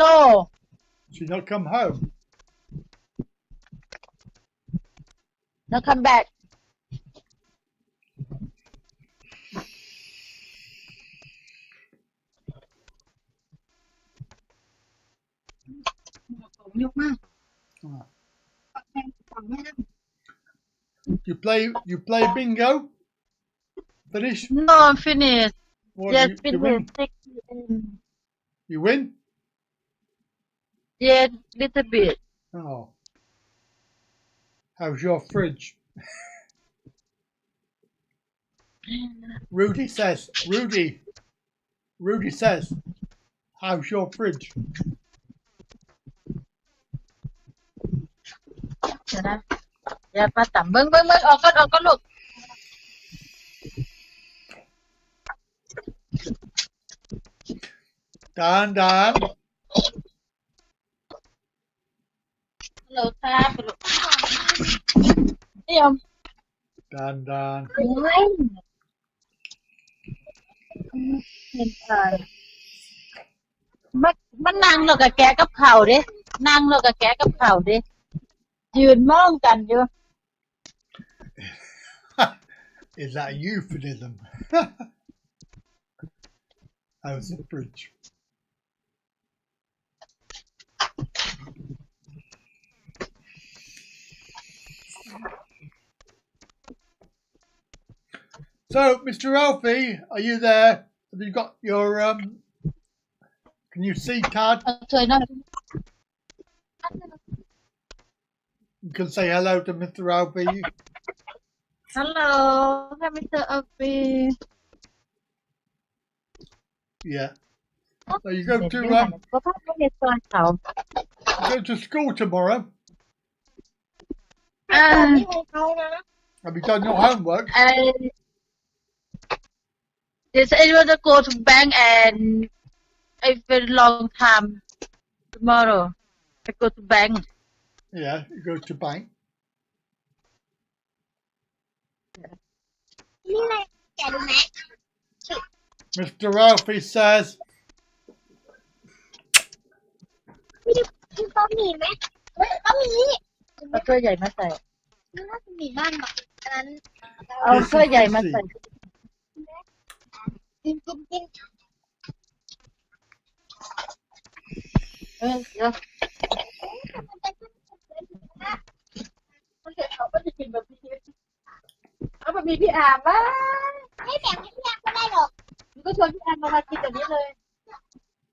S16: no
S1: She's not come home.
S16: no come back ยกมาก
S1: You play bingo? Finish?
S16: no finish
S1: What,
S16: yes
S1: you win?
S16: finish 6 p.m.
S1: You win?
S16: yes little bit
S1: Oh. How's your fridge? Rudy says, how's your fridge?
S16: เดี๋ยวนะอย่ามาต่ำเบิ้งออกก็ลูก
S1: Dan,
S16: ฮัลโหลครับลูกนี่ยม
S1: Dan.
S16: เห็นมันนั่งแล้วก็แกะกับข้าวเด้นั่งแล้วก็แกะกับข้าวเด้ยืนมองกันอยู่
S1: Is that a euphemism? How's the fridge? So, Mr. Alfie, are you there? Have you got your can you see Tad?
S16: ช่วยหน่อย
S1: You can say hello to Mr. Alfie.
S16: Hello Mr. Alfie
S1: Yeah. So you go to school tomorrow. Have you done your homework?
S16: Yes, I want to go to bank and I very long time tomorrow. I go to bank.
S1: Yeah, you go to bank. Mr. Alfie says,
S9: มีบะหมี่ไหมบะหมี่
S16: เอาถ้วยใหญ่มาใส่
S9: น่าจะมีบ้านแบบนั้น
S16: เอาถ้วยใหญ่มาใส่
S9: กิน
S16: เดี๋ยว
S9: เขาก็จะกินแบบนี้เอาแบบมีพี่อาร์มบ้างไม่แบ่งให้พี่อาร์มก็ได้หรอก
S16: ก็ชวนพี่อาร์มมากินแบบนี้เลย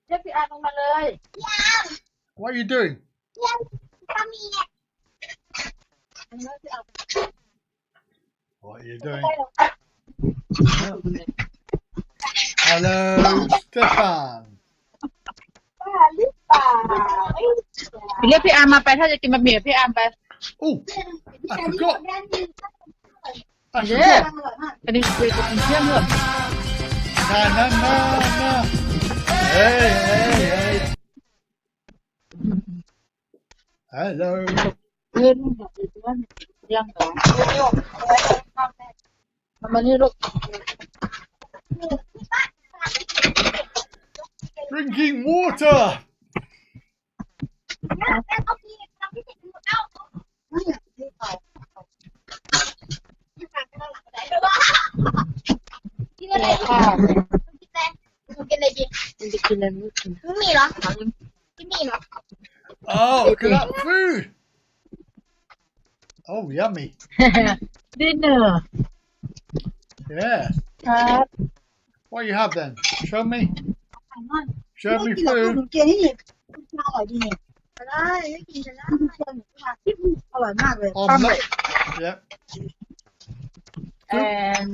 S16: เรียกพี่อาร์มลงมาเลย
S9: พี่อาร์ม
S1: what are you doing?
S9: พี่อาร์มบะหมี่อ่ะ
S1: What are you doing? Hello, Stefan.
S9: หรือเปล่า
S16: เรียกพี่อาร์มมาไปถ้าจะกินบะหมี่พี่อาร์มไป
S1: Oh, I forgot. I
S16: เย้
S1: forgot.
S16: อันนี้คุยกันเที่ยงเหรอ
S1: No. Hey. Hello.
S16: เพื่อนแบบนี้ว่าเที่ยงเหรอมานี่ลูก
S1: Drinking water.
S9: กินอะไรกินอะไรดี
S16: จะกินอะไรไม่กิน
S9: ไม่มีเหรอไม่มีเหรอ
S1: Oh, look at that food. Oh, yummy.
S16: dinner
S1: Yeah.
S16: ครับ
S1: What you have then? Show me. Show me
S9: กินหรอก
S1: food.
S9: หนูเกลียดนี่อร่อยดีนี่ได้ไม่กินจะได้อร่อยมากเลย
S1: Omelette. Yep.
S16: and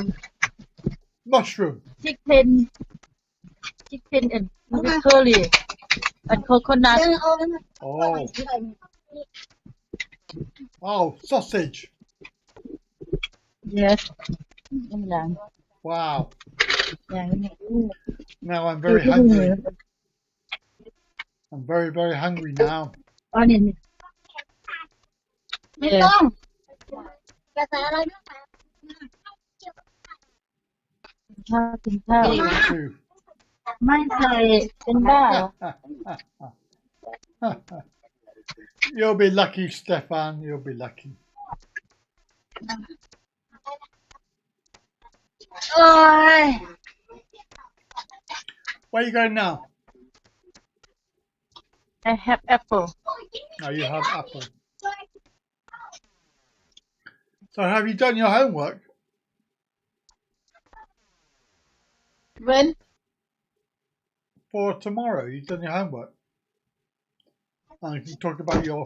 S1: Mushroom.
S16: chicken and curry and coconut
S1: Oh, sausage.
S16: yes อย่าง
S1: Wow.
S16: อย่างนี้
S1: Now I'm very hungry. I'm very, very hungry now.
S16: อ๋อนี่
S9: ไม่ต้องจะใส่อะไรด้วยคะ
S16: ข้าวกินข้าว
S1: What are you
S16: ไม่ใส่เป็นบ้าเหรอ
S1: You'll be lucky, Stefan. You'll be lucky.
S16: โอ้ย
S1: Where are you going now?
S16: I have apple
S1: Oh, you have apple. So have you done your homework?
S16: when
S1: For tomorrow, you've done your homework. And you talk about your,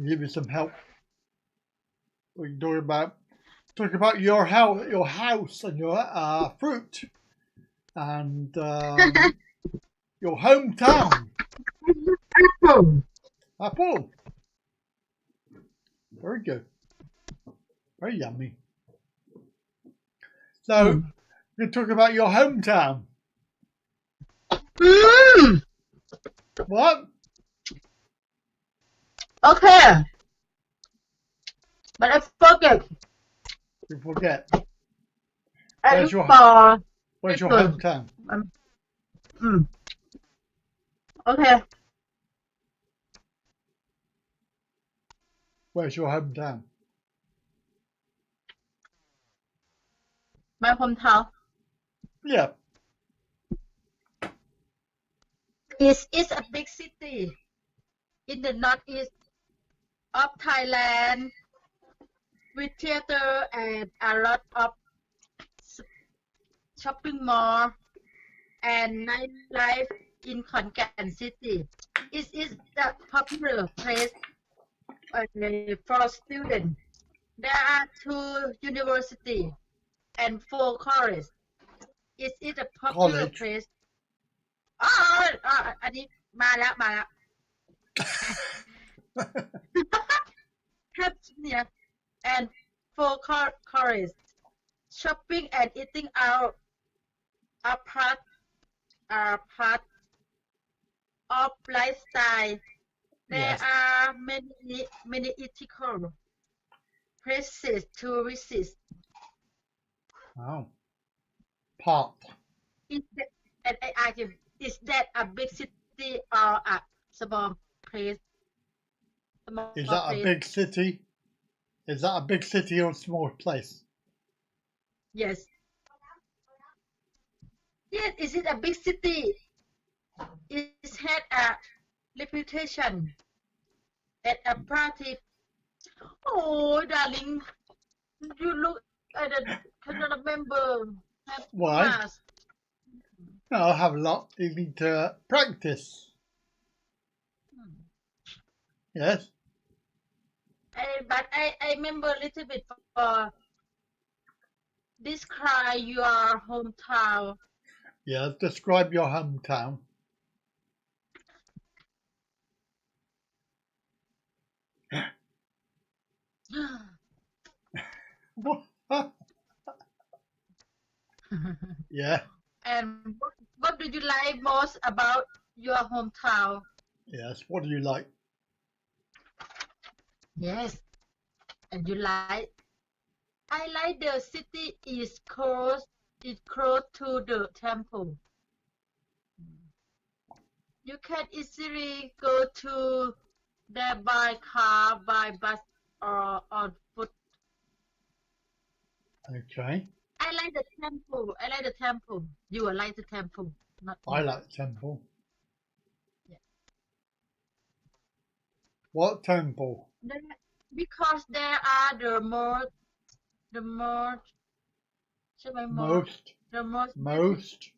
S1: give you some help. We can talk about your house and your fruit and your hometown. Apple. Very good. Very yummy. So, you talk about your hometown. What?
S16: okay but I forget
S1: You forget.
S16: I
S1: Where's
S16: look
S1: your-
S16: for
S1: Where's your
S16: Good.
S1: hometown?
S16: okay
S1: Where's your hometown?
S16: my hometown
S1: Yeah.
S16: is a big city in the northeast of Thailand with theater and a lot of shopping mall and nightlife in Khon City. It is a popular place for students. There are 2 universities and 4 colleges. It is a popular
S1: College.
S16: place. อันนี้มาแล้ว yeah. And 4 colleges. Shopping and eating out are part of lifestyle. There
S1: Yes.
S16: are many ethical places to visit.
S1: Oh. Part.
S16: And I ask you, is that a big city or a small place?
S1: Is that a big city? Is that a big city or a small place?
S16: Yes. Yes, is it a big city? It had a reputation at a party. Oh, darling, you look at it, cannot remember.
S1: Why?
S16: Fast.
S1: No, I have a lot. You need to practice. Yes.
S16: But I remember a little bit for describe your hometown.
S1: Yeah. Describe your hometown. What? Yeah.
S16: And what do you like most about your hometown?
S1: Yes. What do you like?
S16: Yes. And you like? I like the city is close to the temple. You can easily go to there by car, by bus, or on foot.
S1: Okay.
S16: I like the temple. You like the temple, not
S1: I
S16: me.
S1: like temple.
S16: Yeah.
S1: What temple?
S16: Because there are the most the most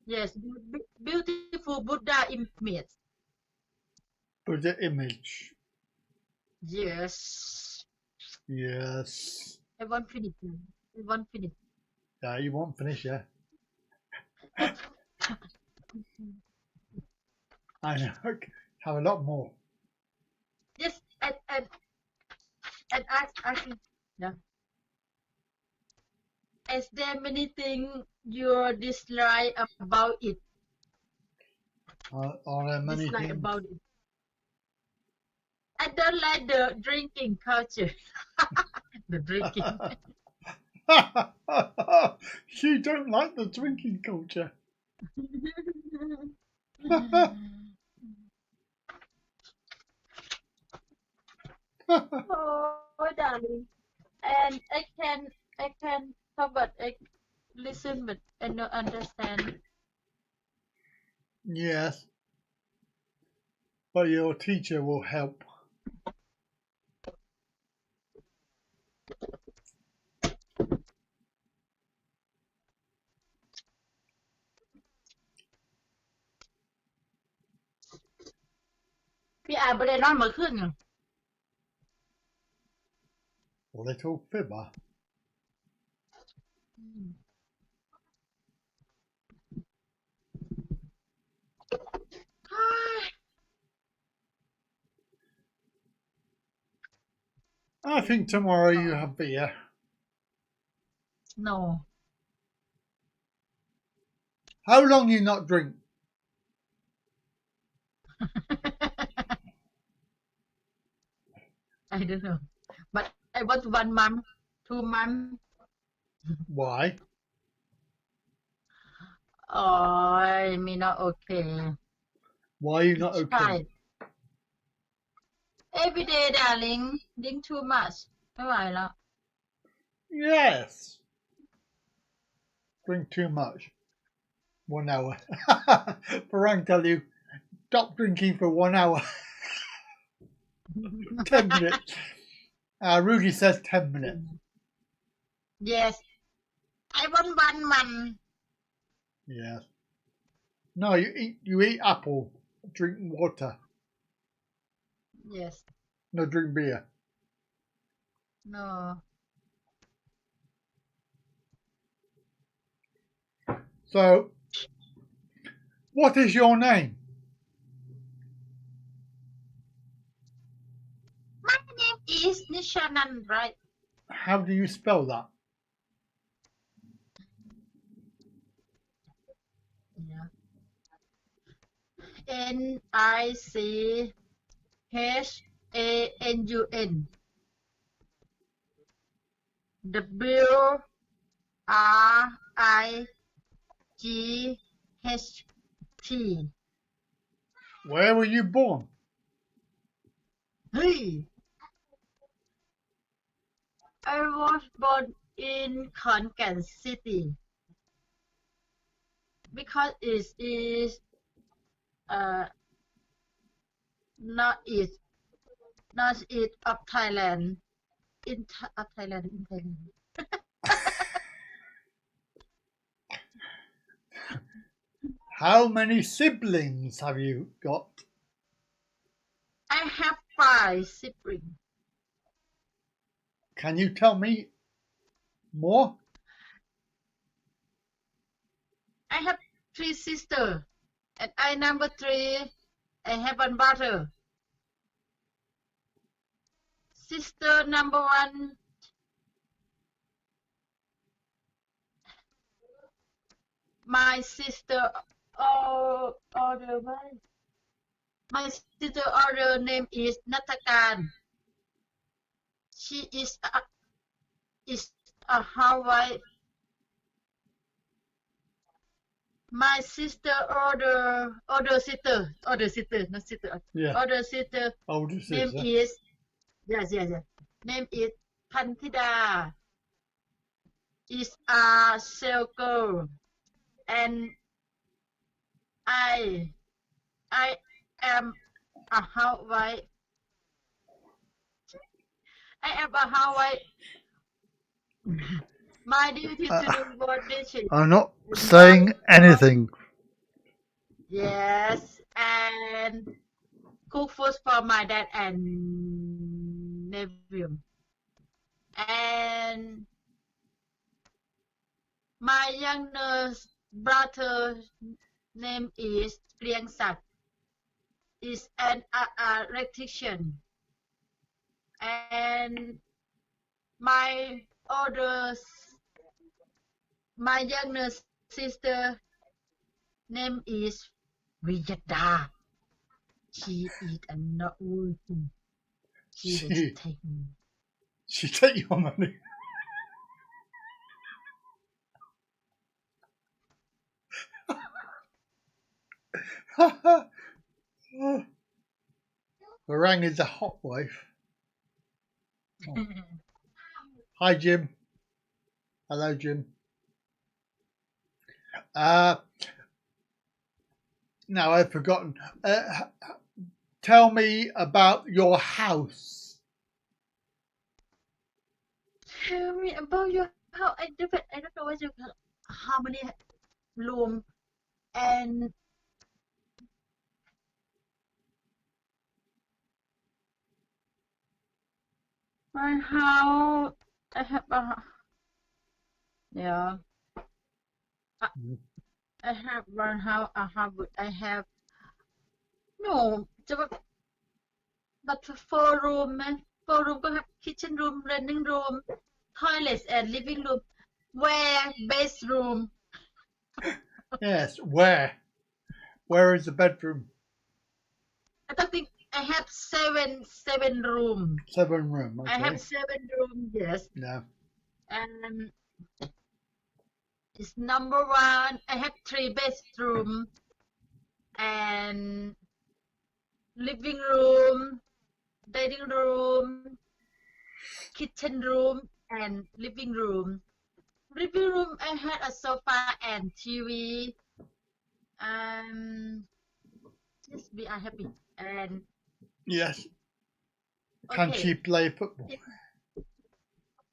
S16: yes beautiful Buddha image.
S1: Buddha image.
S16: Yes.
S1: Yes.
S16: I won't finish.
S1: Yeah, you won't finish, yeah. I know. Have a lot more.
S16: Yes, and ask yeah. Is there many things you dislike about it?
S1: Are there many
S16: Dislike
S1: things?
S16: about it. I don't like the drinking culture. The drinking.
S1: You don't like the drinking culture.
S16: Oh, darling. And I can talk, but I listen, but I don't understand.
S1: Yes. But your teacher will help.
S16: พี่อาไม่ได้นอนเมื่อคืน
S1: Little fibber. I think tomorrow you have beer.
S16: No.
S1: How long you not drink?
S16: I don't know. But I want 1 month, 2 months.
S1: Why?
S16: Oh, me not okay.
S1: Why are you not okay?
S16: Try. Every day, darling. Drink too much. ไม่ไหวแล้ว
S1: Yes. Drink too much. 1 hour. Farang tell you, stop drinking for 1 hour. 10 minutes. Rudy says 10 minutes.
S16: Yes. I want 1 month.
S1: Yes. No, you eat apple, drink water.
S16: Yes.
S1: No, drink beer.
S16: No.
S1: So, what is your name?
S16: My name is Nishanan, right?
S1: How do you spell that?
S16: Yeah. N-I-C-H-A-N-U-N. W-R-I-G-H-T.
S1: Where were you born?
S16: Hey! I was born in Khon Kaen City because it is northeast of Thailand. Thailand.
S1: How many siblings have you got?
S16: I have 5 siblings.
S1: Can you tell me more?
S16: I have 3 sisters, and I number 3. I have 1 brother. Sister number 1. My sister my sister order name is Natakan. She is a Hawaii. My sister older sister, not sister.
S1: Yeah.
S16: Older sister.
S1: Older sister.
S16: Name is yes. Name is Pantida. Is a cell girl, and I am a Hawaii. I am a Hawaii. My duty to do board dishes.
S1: I'm not saying anything.
S16: Yes, and cook food for my dad and nephew. And my youngest brother name is Priang Sak. Is an electrician. And my youngest sister name is Vijada. She is not working. She will take me.
S1: She take your money. Orang is a hot wife. Oh. Hi, Jim. Hello, Jim. Now I've forgotten. Tell me about your house.
S16: Tell me about your house. I don't know what you how many room and my house. I have a I have one house. I have no. But 4 room. 4 room ก็ have kitchen room, dining room, toilet and living room. Where bedroom?
S1: Yes, where? Where is the bedroom?
S16: I don't think I have 7 room.
S1: 7 room. Okay.
S16: I have 7 room. Yes.
S1: No.
S16: And it's number 1. I have 3 bedroom and living room, dining room, kitchen room, and living room. Living room, I had a sofa and TV. Just be happy. And
S1: yes. Can
S16: okay.
S1: she play football?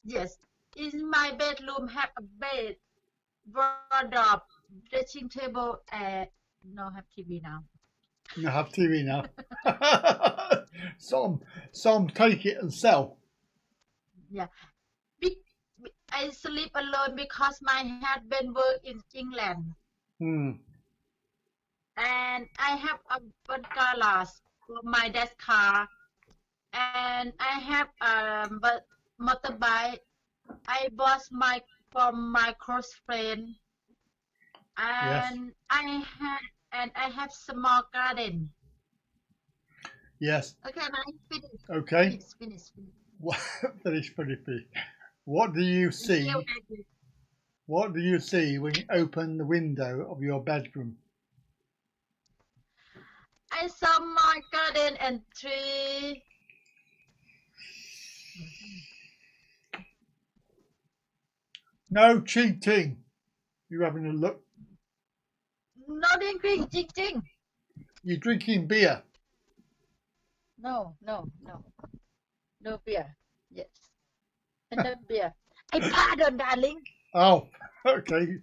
S16: Yes. In my bedroom, have a bed, wardrobe, dressing table, and no have TV now.
S1: You have TV now. Some take it and sell.
S16: Yeah. I sleep alone because my husband work in England. And I have a garage for my dad's car. And I have a motorbike. I bought from my close friend. And yes. I have small garden.
S1: Yes.
S16: Okay, now finish.
S1: Okay.
S16: Finish.
S1: Finish. What do you see? What do you see when you open the window of your bedroom?
S16: I saw my garden and tree.
S1: No cheating. You having a look?
S16: No drinking, ching.
S1: You're drinking beer.
S16: No beer. Yes. No beer. I pardon, darling.
S1: Oh, okay.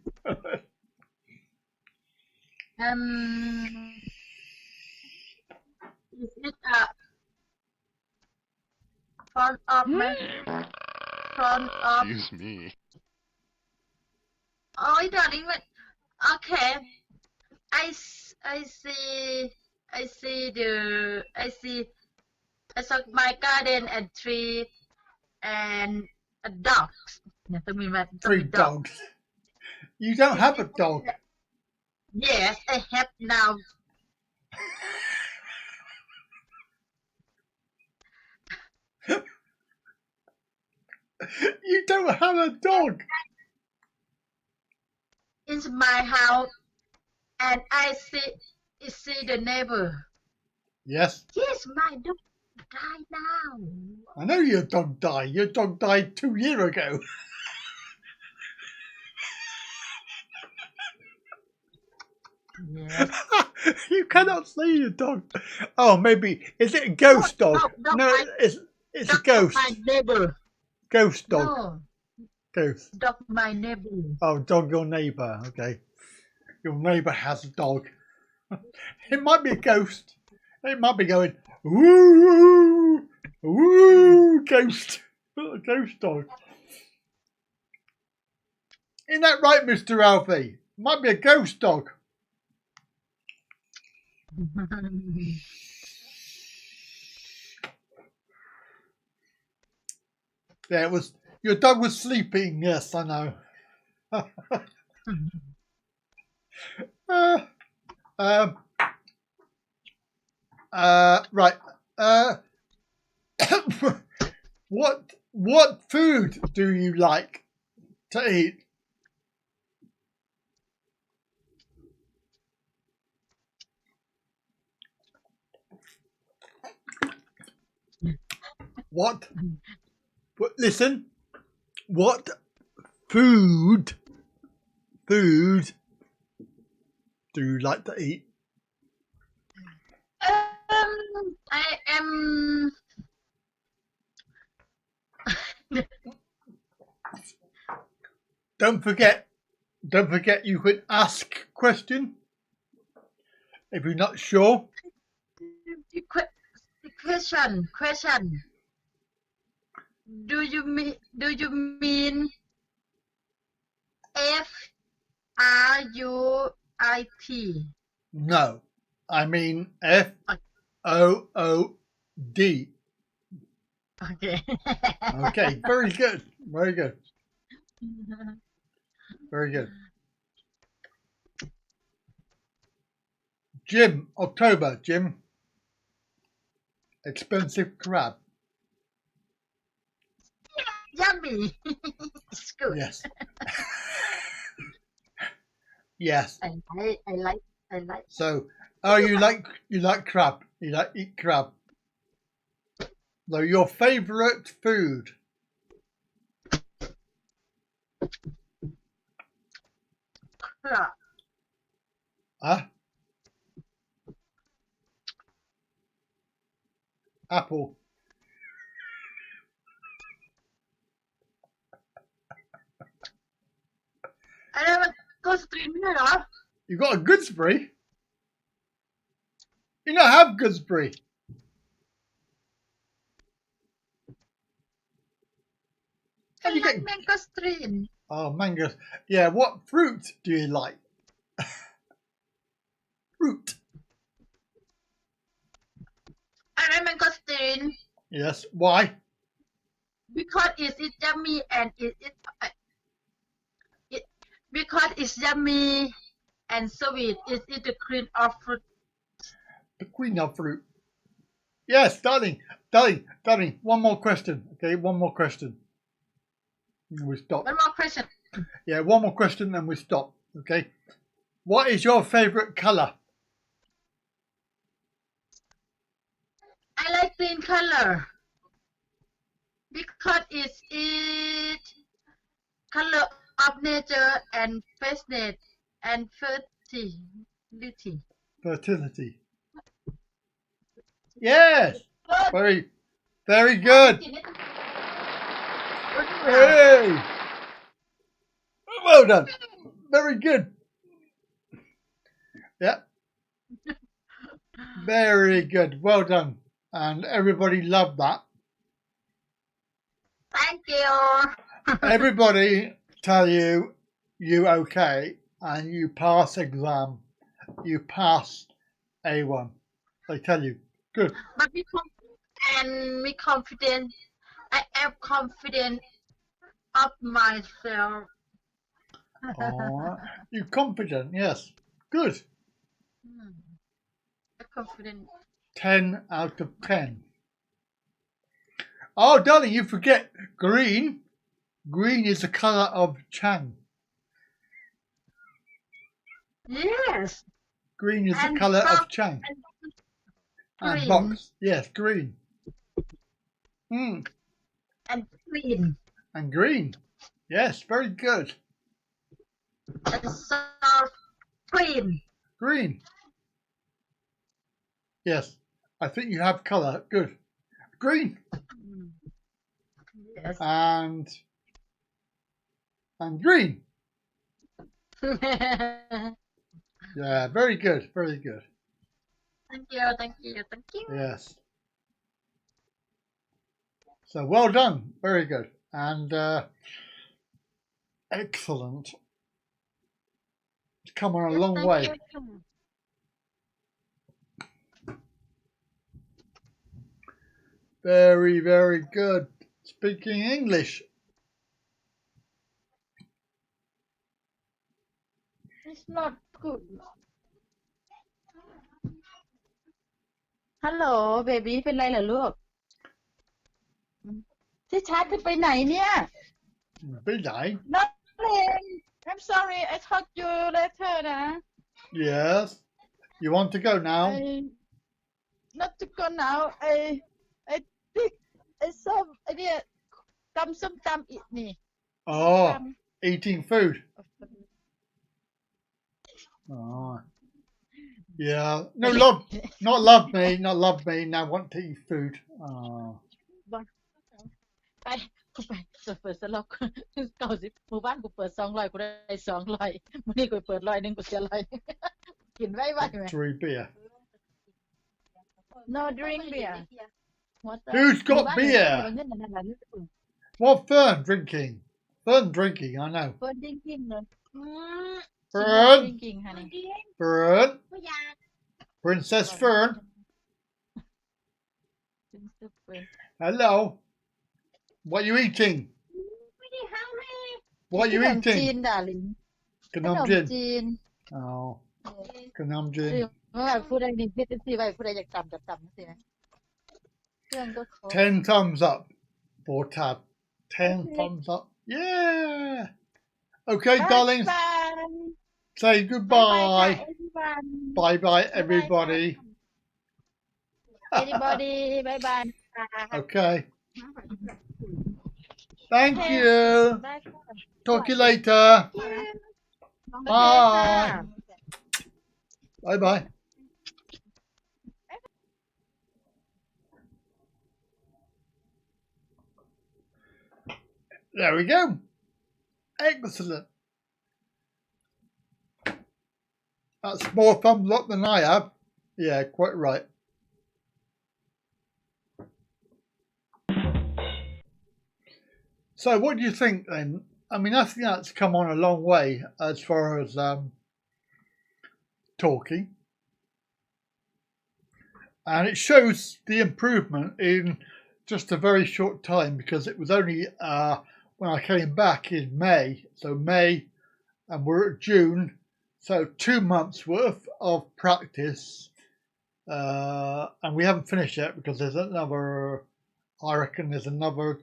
S16: Is it front of me? Front of.
S11: Excuse me.
S16: Oh, darling, but okay. I saw my garden and tree and a dog.
S1: 3 dogs. You don't have a dog.
S16: Yes, I have now.
S1: You don't have a dog.
S16: It's my house, and I see the neighbor.
S1: Yes.
S16: Yes, my dog died now.
S1: I know your dog died. Your dog died 2 years ago.
S16: Yes.
S1: You cannot see the dog. Oh, maybe is it a ghost dog? No, it's a ghost.
S16: My neighbor.
S1: Ghost dog.
S16: No.
S1: Ghost.
S16: Dog my neighbor.
S1: Oh, dog your neighbour. Okay. Your neighbour has a dog. It might be a ghost. It might be going, woo, woo, ghost. A ghost dog. Isn't that right, Mr. Alfie? Might be a ghost dog. Yeah, it was. Your dog was sleeping. Yes, I know. Right. What food do you like to eat? What? Listen. What food do you like to eat?
S16: I am.
S1: Don't forget you can ask question if you're not sure.
S16: The question. Do you mean FRUIT?
S1: No, I mean FOOD.
S16: Okay.
S1: Okay, very good. Very good. Very good. October, Jim. Expensive crab.
S16: Yummy. It's good.
S1: Yes. Yes.
S16: I like.
S1: So, you like crab? You like eat crab? So, your favorite food?
S16: Crab.
S1: Huh? Apple.
S16: I never go stream here.
S1: You got a gooseberry? You don't have gooseberry.
S16: I like mangosteen.
S1: Oh, mangoes. Yeah, what fruit do you like? Fruit.
S16: I like mangosteen.
S1: Yes. Why?
S16: Because it is yummy and because it's yummy and sweet. It is the queen of fruit.
S1: The queen of fruit. Yes, darling. One more question. Okay, one more question. We stop.
S16: One more question.
S1: Yeah, one more question and we stop. Okay. What is your favorite color?
S16: I like green color because it's color of nature and freshness and fertility.
S1: Fertility. Yes. Very, very good. Hey. Well done. Very good. Yeah. Very good. Well done. And everybody loved that.
S16: Thank you.
S1: Everybody tell you okay and you pass exam. You pass A1. They tell you. Good.
S16: But be confident. I am confident of myself.
S1: Oh, you're confident, yes. Good.
S16: Confident.
S1: 10 out of 10. Oh, darling, you forget green. Green is the colour of Chang.
S16: Yes.
S1: Green is the colour of Chang. And box. Yes, green.
S16: And green.
S1: And green. Yes, very good.
S16: And soft green.
S1: Green. Yes, I think you have colour. Good. Green.
S16: Yes.
S1: And green. Yeah, very good. Very good.
S16: Thank you.
S1: Yes. So well done. Very good. And excellent. It's come on a long way.
S16: You.
S1: Very, very good. Speaking English.
S16: It's not good. Hello, baby เป็นไรเหรอลูก ที่ชาร์จคือไปไหนเนี่ย
S1: ไปไหน
S16: Nothing. I'm sorry. I talk you later นะ
S1: Yes. You want to go now?
S16: Not to go now. I think I saw ไอ้เนี่ยตำส้มตำอีกนี่
S1: Oh, eating food. Oh. Yeah. No, love. Not love me. Not love me. Now want to eat food. Oh.
S16: ไปกูไปเปิดสล็อก90หมู่บ้านกูเปิด200กูได้200มื้อนี้กูเปิด100นึงกูเสีย100กินไว้ไหม
S1: 3 beer.
S16: No drink beer.
S1: Who's got beer? What Fern drinking? Fern drinking, I know.
S16: Fern drinking เลย
S1: Fern?
S16: drinking honey.
S1: Fern? Princess Fern? Hello. What are you eating? What are you
S16: ขนมจีน
S1: eating?
S16: ด่าลิง
S1: Kanam
S16: ขนม
S1: Jin.
S16: จีน
S1: Oh. Kanam Jin.
S16: ผู้ใดมีพิษสิไว้ผู้ใดอยากตำจับตำสินะเครื่องก็ครบ
S1: 10 thumbs up for Tad. 10 thumbs up. Yeah. Okay, darlings.
S16: Bye.
S1: Say goodbye.
S16: Everyone.
S1: Bye bye, everybody.
S16: Everybody. Bye bye.
S1: Okay. Thank you. Talk to you later. Bye. Bye bye. There we go. Excellent. That's more thumbs up than I have. Yeah, quite right. So what do you think then? I mean, I think that's come on a long way as far as talking. And it shows the improvement in just a very short time, because it was only when I came back in May. So May, and we're at June. So 2 months worth of practice. And we haven't finished yet, because there's another, I reckon there's another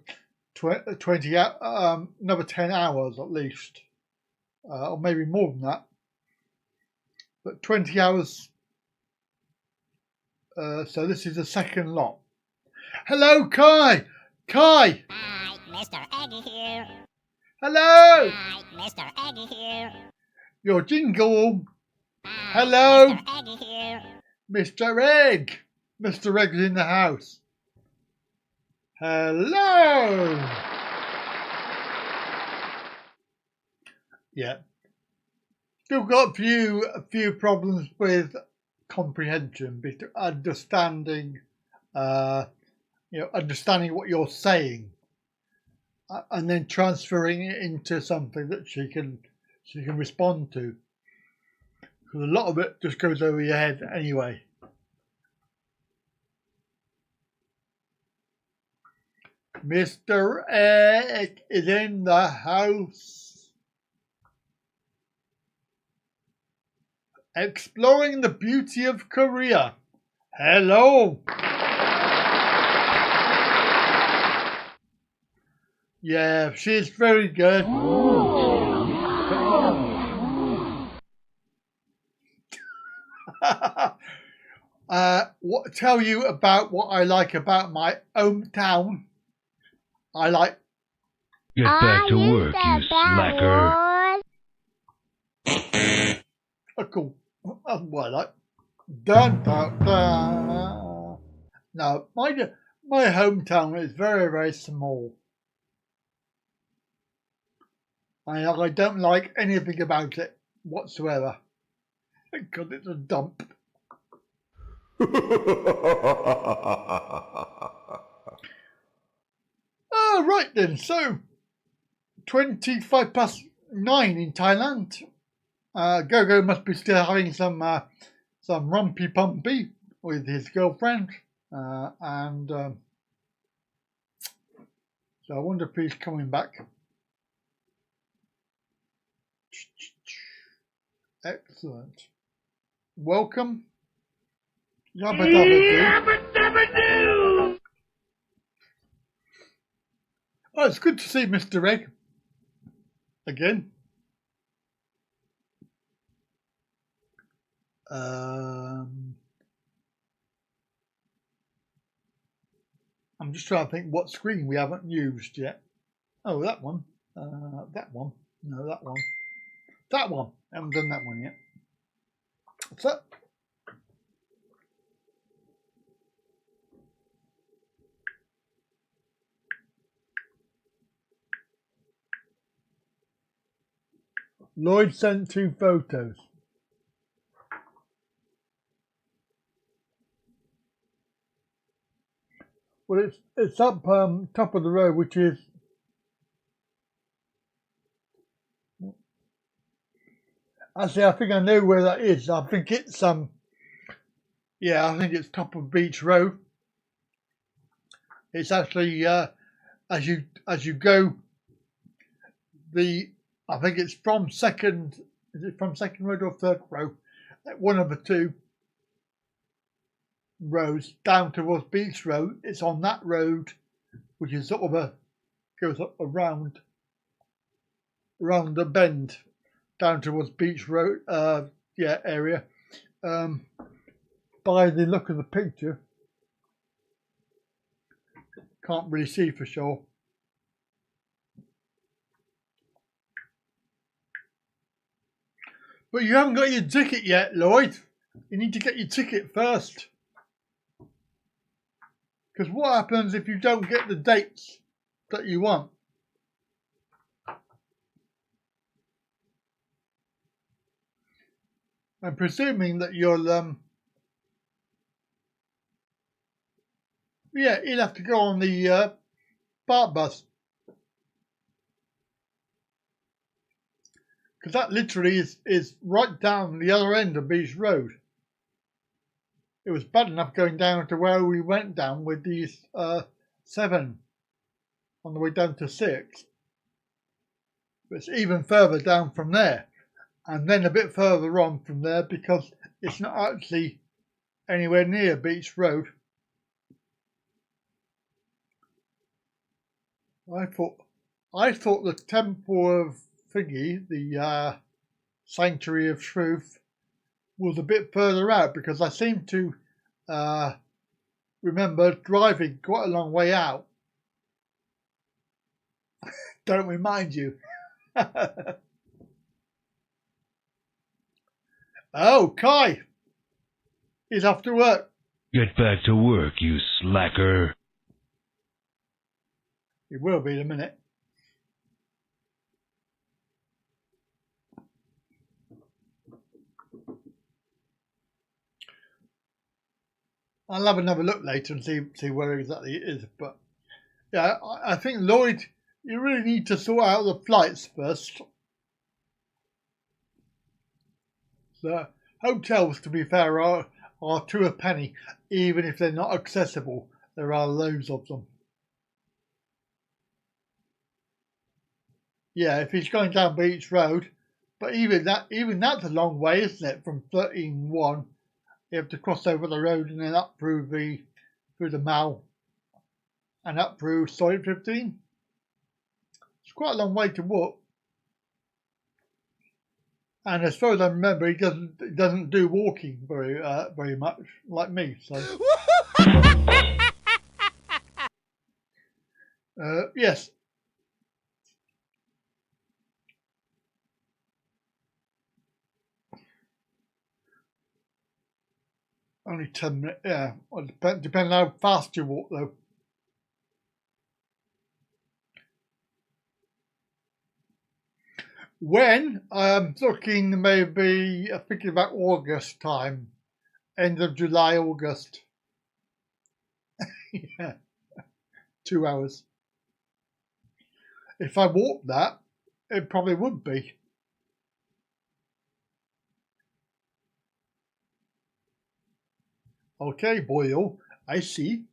S1: 20 another 10 hours at least, or maybe more than that, but 20 hours. So this is the second lot. Hello, Kai. Hi,
S17: Mr. Eggy here.
S1: Hello.
S17: Hi, Mr. Eggy here.
S1: Your jingle. Hello,
S17: Mr. Eggy here.
S1: Mr. Egg. Mr. Egg's in the house. Hello. Yeah. Still got a few problems with comprehension, understanding, understanding what you're saying, and then transferring it into something that she can respond to. Because a lot of it just goes over your head anyway. Mr. Egg is in the house. Exploring the beauty of Korea. Hello. Yeah, she's very good. Tell you about what I like about my hometown. I like.
S4: Get back to work, you slacker.
S1: Oh, cool. Well, I like. Dun, dun, dun. No, my hometown is very, very small. I don't like anything about it whatsoever, because it's a dump. Right then, so 25 + 9 in Thailand. Gogo must be still having some rumpy pumpy with his girlfriend, and so I wonder if he's coming back. Excellent. Welcome. Yabba dabba doo. Oh, it's good to see Mr. Egg again. I'm just trying to think what screen we haven't used yet. Oh, that one. That one. No, that one. That one. I haven't done that one yet. What's that? Lloyd sent 2 photos. Well, it's up top of the road, which is actually I think I know where that is. I think it's yeah, I think it's top of Beach Road. It's actually as you go I think it's from second. Is it from second road or third row? One of the 2 roads down towards Beach Road. It's on that road, which is sort of goes up around the bend down towards Beach Road. Yeah, area. By the look of the picture, can't really see for sure. But you haven't got your ticket yet, Lloyd. You need to get your ticket first. Because what happens if you don't get the dates that you want? I'm presuming that you'll yeah, you'll have to go on the BART bus. Because that literally is right down the other end of Beach Road. It was bad enough going down to where we went down with these 7 on the way down to 6. But it's even further down from there. And then a bit further on from there because it's not actually anywhere near Beach Road. I thought the Temple of Thingy, the Sanctuary of Truth, was a bit further out because I seem to remember driving quite a long way out. Don't remind you. Oh, Kai! He's off to work.
S4: Get back to work, you slacker.
S1: He will be in a minute. I'll have another look later and see where exactly it is. But yeah, I think Lloyd, you really need to sort out the flights first. The hotels, to be fair, are 2 a penny, even if they're not accessible. There are loads of them. Yeah, if he's going down Beach Road, but even that's a long way, isn't it? From 13-1, you have to cross over the road and then up through the Mall and up through Solid 15. It's quite a long way to walk. And as far as I remember, he doesn't do walking very much like me. So yes. Only 10 minutes. Yeah, well, depending how fast you walk, though. When I'm looking, maybe thinking about August time, end of July, August. Yeah, 2 hours. If I walked that, it probably would be. Okay, Boyle, I see.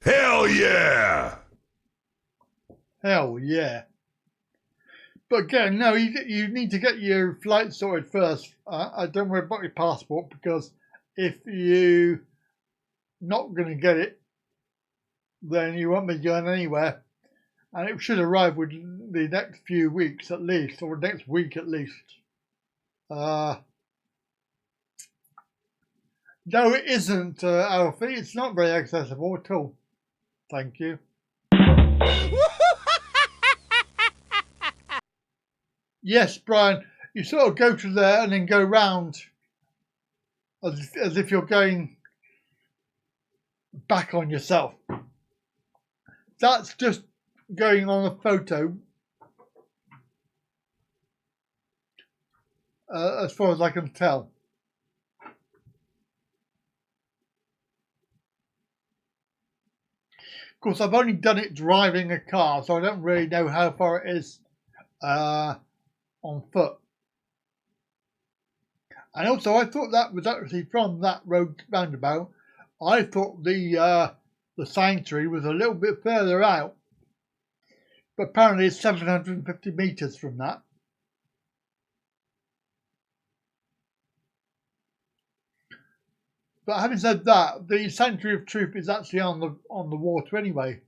S5: Hell yeah!
S1: Hell yeah. But again, no, you need to get your flight sorted first. Don't worry about your passport, because if you not going to get it, then you won't be going anywhere. And it should arrive within the next few weeks at least, or next week at least. No, it isn't, Alfie. It's not very accessible at all. Thank you. Yes, Brian, you sort of go to there and then go round as if you're going back on yourself. That's just going on a photo, as far as I can tell. Of course, I've only done it driving a car, so I don't really know how far it is on foot. And also, I thought that was actually from that road roundabout. I thought the sanctuary was a little bit further out, but apparently it's 750 meters from that. But having said that, the Sanctuary of Truth is actually on the water anyway,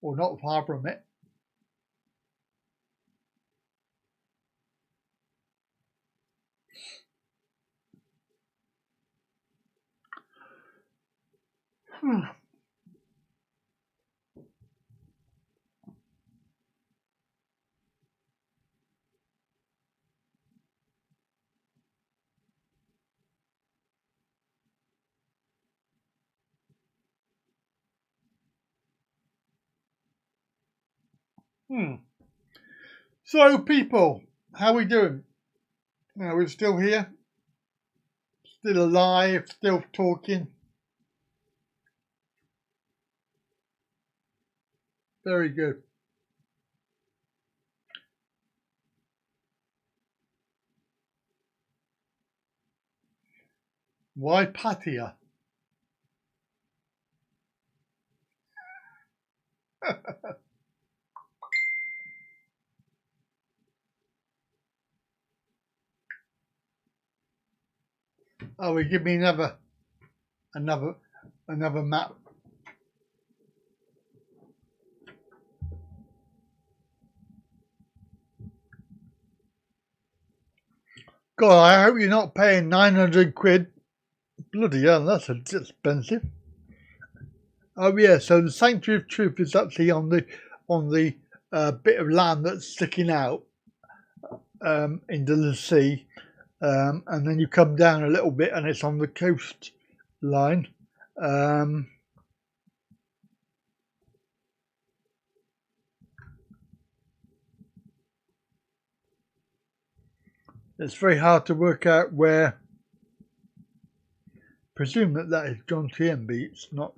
S1: or not far from it. So, people, how are we doing? Now, we're still here, still alive, still talking. Very good. Why Patia? Oh, we give me another map. God, I hope you're not paying 900 quid. Bloody hell, that's expensive. Oh yeah, so the Sanctuary of Truth is actually on the bit of land that's sticking out into the sea, and then you come down a little bit and it's on the coastline. It's very hard to work out where. Presume that is John TM Beats, not.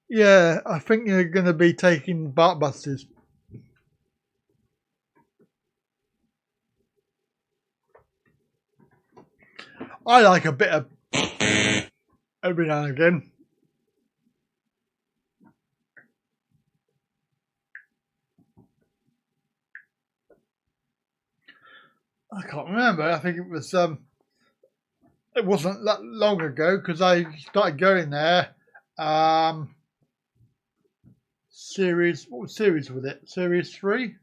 S1: Yeah, I think you're going to be taking BART buses. I like a bit of every now and again. I can't remember. I think it was it wasn't that long ago because I started going there. Series, what series was it? Series 3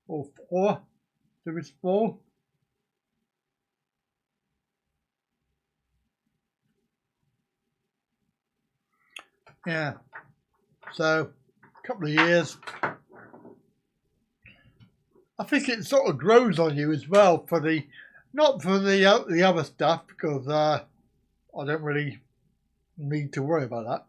S1: or 4? Series 4. Yeah. So a couple of years. I think it sort of grows on you as well for the, not for the other stuff, because I don't really need to worry about that.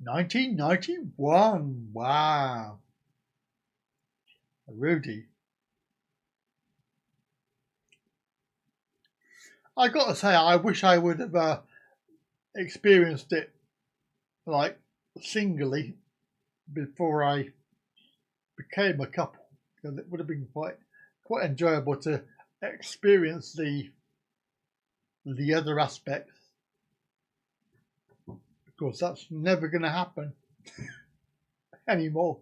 S1: $1991. Wow. Rudy. I got to say, I wish I would have experienced it like singly before I became a couple, because it would have been quite enjoyable to experience the other aspects. Of course, that's never going to happen anymore.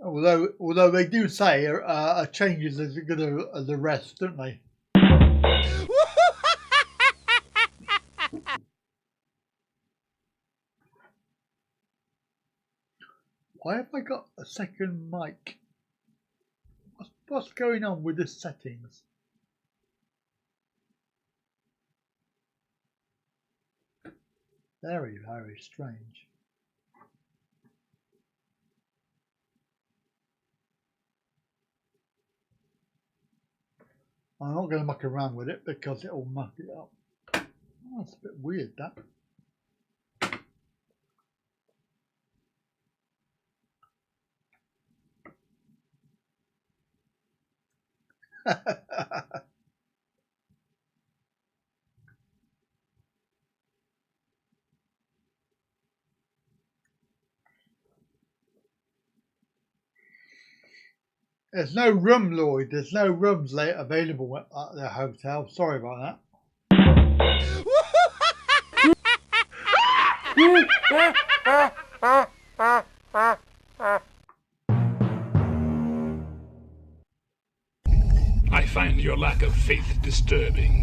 S1: Although they do say a change is as good as a rest, don't they? Why have I got a second mic? What's going on with the settings? Very, very strange. I'm not going to muck around with it because it'll muck it up. Oh, that's a bit weird, that. There's no room, Lloyd. There's no rooms available at the hotel. Sorry about that.
S5: I find your lack of faith disturbing.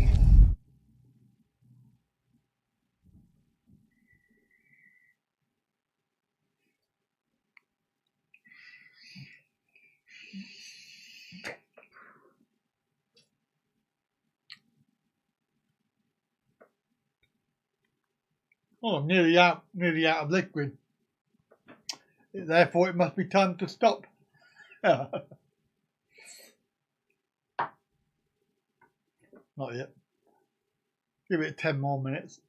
S1: Oh, I'm nearly out of liquid. Therefore, it must be time to stop. Not yet. Give it 10 more minutes.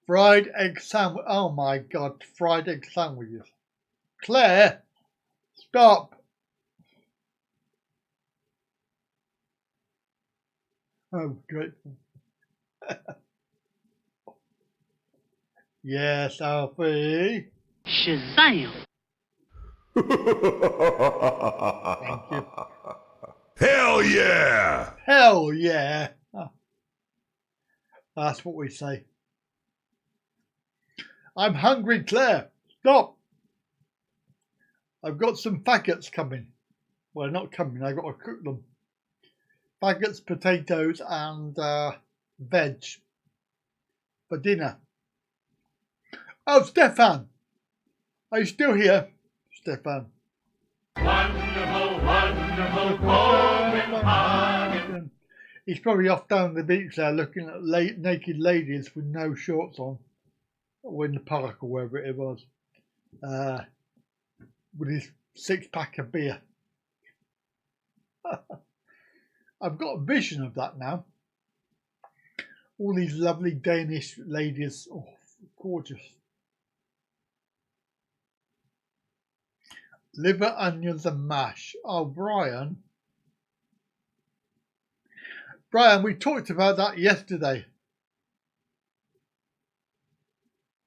S1: Fried egg sandwich. Oh my God, fried egg sandwiches. Claire, stop. Oh, grateful. Yes, Alfie.
S15: Shazam!
S1: Thank you.
S5: Hell yeah!
S1: Hell yeah! Oh. That's what we say. I'm hungry, Claire. Stop. I've got some faggots coming. Well, not coming. I've got to cook them. Faggots, potatoes, and veg for dinner. Oh, Stefan! Are you still here, Stefan?
S8: Wonderful, wonderful Copenhagen.
S1: He's probably off down the beach there looking at naked ladies with no shorts on, or in the park or wherever it was, with his 6-pack of beer. I've got a vision of that now. All these lovely Danish ladies, oh, gorgeous. Liver, onions and mash. Oh, Brian. Brian, we talked about that yesterday.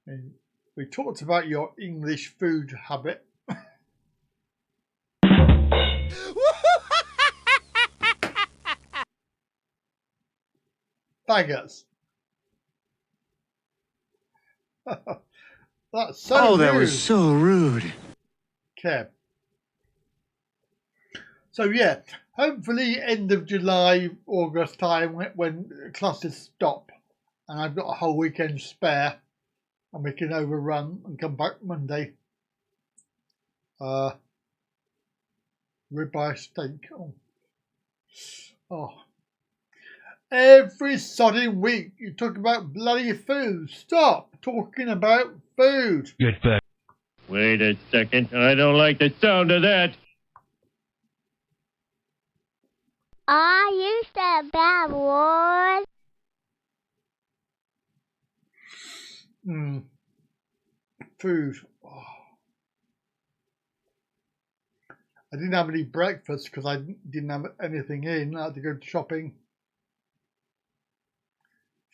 S1: And we talked about your English food habit. Faggots. That's so rude.
S14: That was so rude.
S1: Kev. So yeah, hopefully end of July, August time when classes stop and I've got a whole weekend spare and we can overrun and come back Monday. Ribeye steak. Oh. Every sodding week you talk about bloody food. Stop talking about food.
S4: Get back.
S8: Wait a second. I don't like the sound of that.
S17: Aw, you said bad word.
S1: Food. Oh. I didn't have any breakfast because I didn't have anything in. I had to go shopping.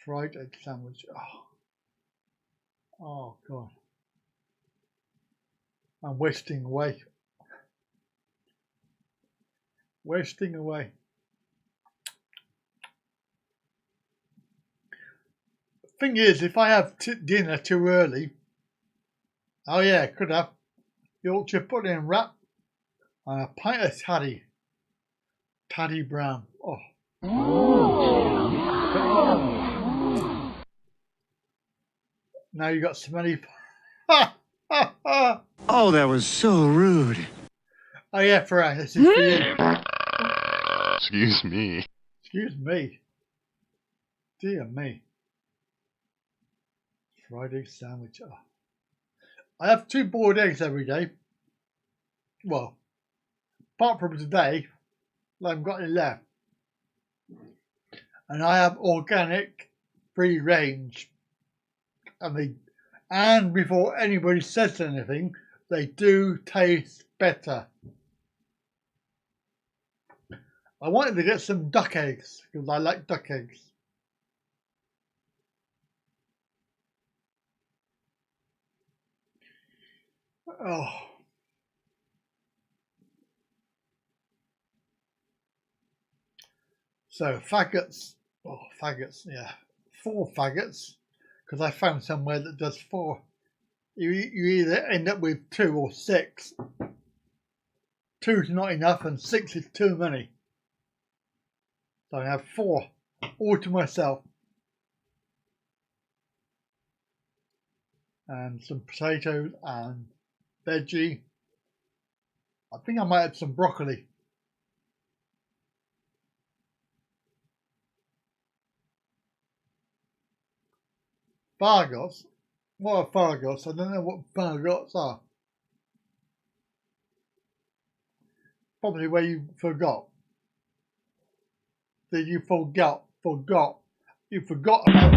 S1: Fried egg sandwich. Oh God. I'm wasting away. Wasting away. Thing is, if I have dinner too early, oh yeah, could have Yorkshire pudding wrap and a pint of Taddy Brown. Oh. Now you got smelly.
S14: Oh, that was so rude.
S1: Oh yeah, Farah, this is for you.
S11: Excuse me.
S1: Excuse me. Dear me. Fried egg sandwich. Oh. I have 2 boiled eggs every day. Well, apart from today, I haven't got any left. And I have organic, free range. And before anybody says anything, they do taste better. I wanted to get some duck eggs because I like duck eggs. Oh. So faggots. Oh, faggots, yeah. 4 faggots. Because I found somewhere that does 4. You either end up with 2 or 6. 2's not enough and 6 is too many. So I have 4 all to myself. And some potatoes and veggie. I think I might have some broccoli. Fargots? What are fargots? I don't know what fargots are. Probably where you forgot. Did you forgot? You forgot about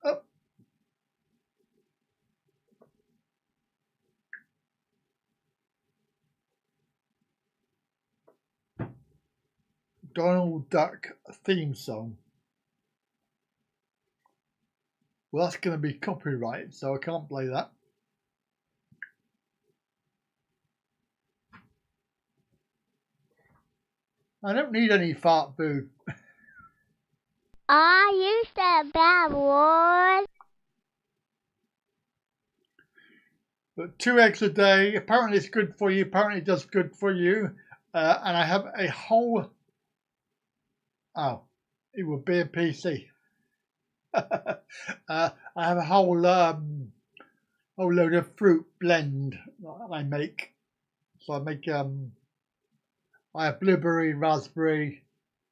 S1: oh. Donald Duck theme song. Well, that's going to be copyright, so I can't play that. I don't need any fart food.
S17: You said bad word.
S1: But 2 eggs a day, apparently it's good for you, apparently it does good for you. And I have a whole, it would be a PC. I have a whole load of fruit blend that I make. So I make, I have blueberry, raspberry,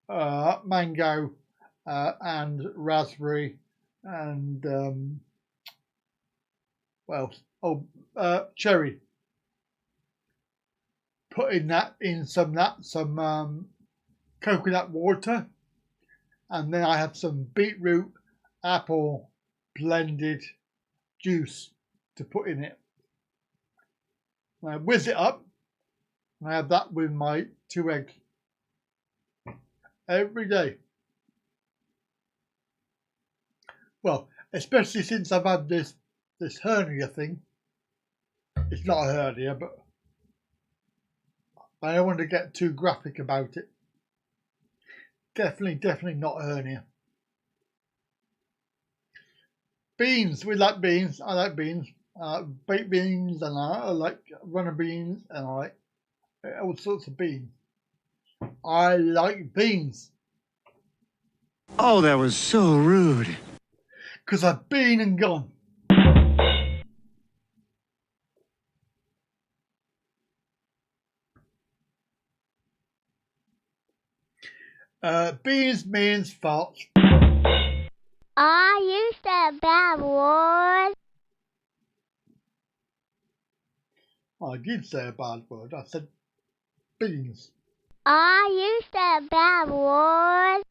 S1: mango, and raspberry, and what else? Oh, cherry. Putting that in some coconut water, and then I have some beetroot, apple blended juice to put in it. And I whiz it up, and I have that with my 2 eggs every day. Well, especially since I've had this hernia thing. It's not a hernia, but I don't want to get too graphic about it. Definitely not a hernia. Beans, we like beans. I like beans. Baked beans, and I like runner beans, and I like all sorts of beans. I like beans.
S14: Oh, that was so rude.
S1: Because I've been and gone. Beans means farts.
S17: You said bad word.
S1: I did say a bad word. I said beans.
S17: You said bad word.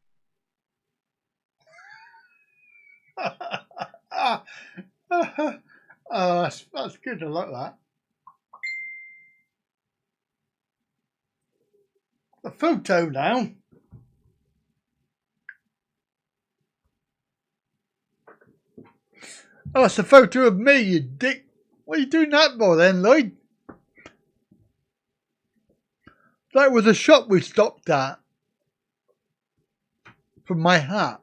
S1: That's good. I like that. the photo now. Oh, it's a photo of me, you dick. What are you doing that for then, Lloyd? That was a shop we stopped at for my hat.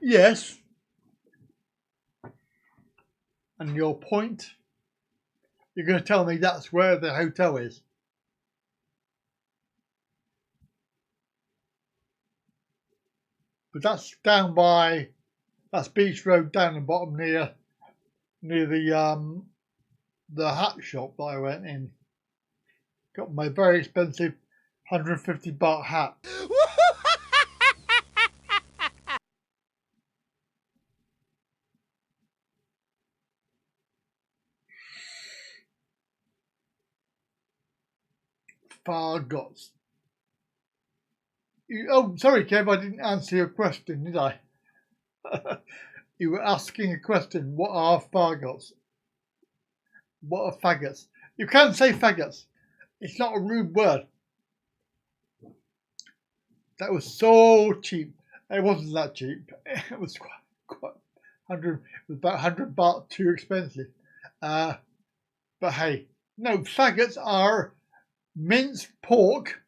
S1: Yes. And your point? You're going to tell me that's where the hotel is? But that's down by, that's Beach Road down the bottom near the hat shop that I went in. Got my very expensive 150 baht hat. Fargots. Oh, sorry, Kev, I didn't answer your question, did I? You were asking a question. What are fargots? What are faggots? You can't say faggots. It's not a rude word. That was so cheap. It wasn't that cheap. It was quite 100. It was about 100 baht too expensive. But hey, no, faggots are minced pork,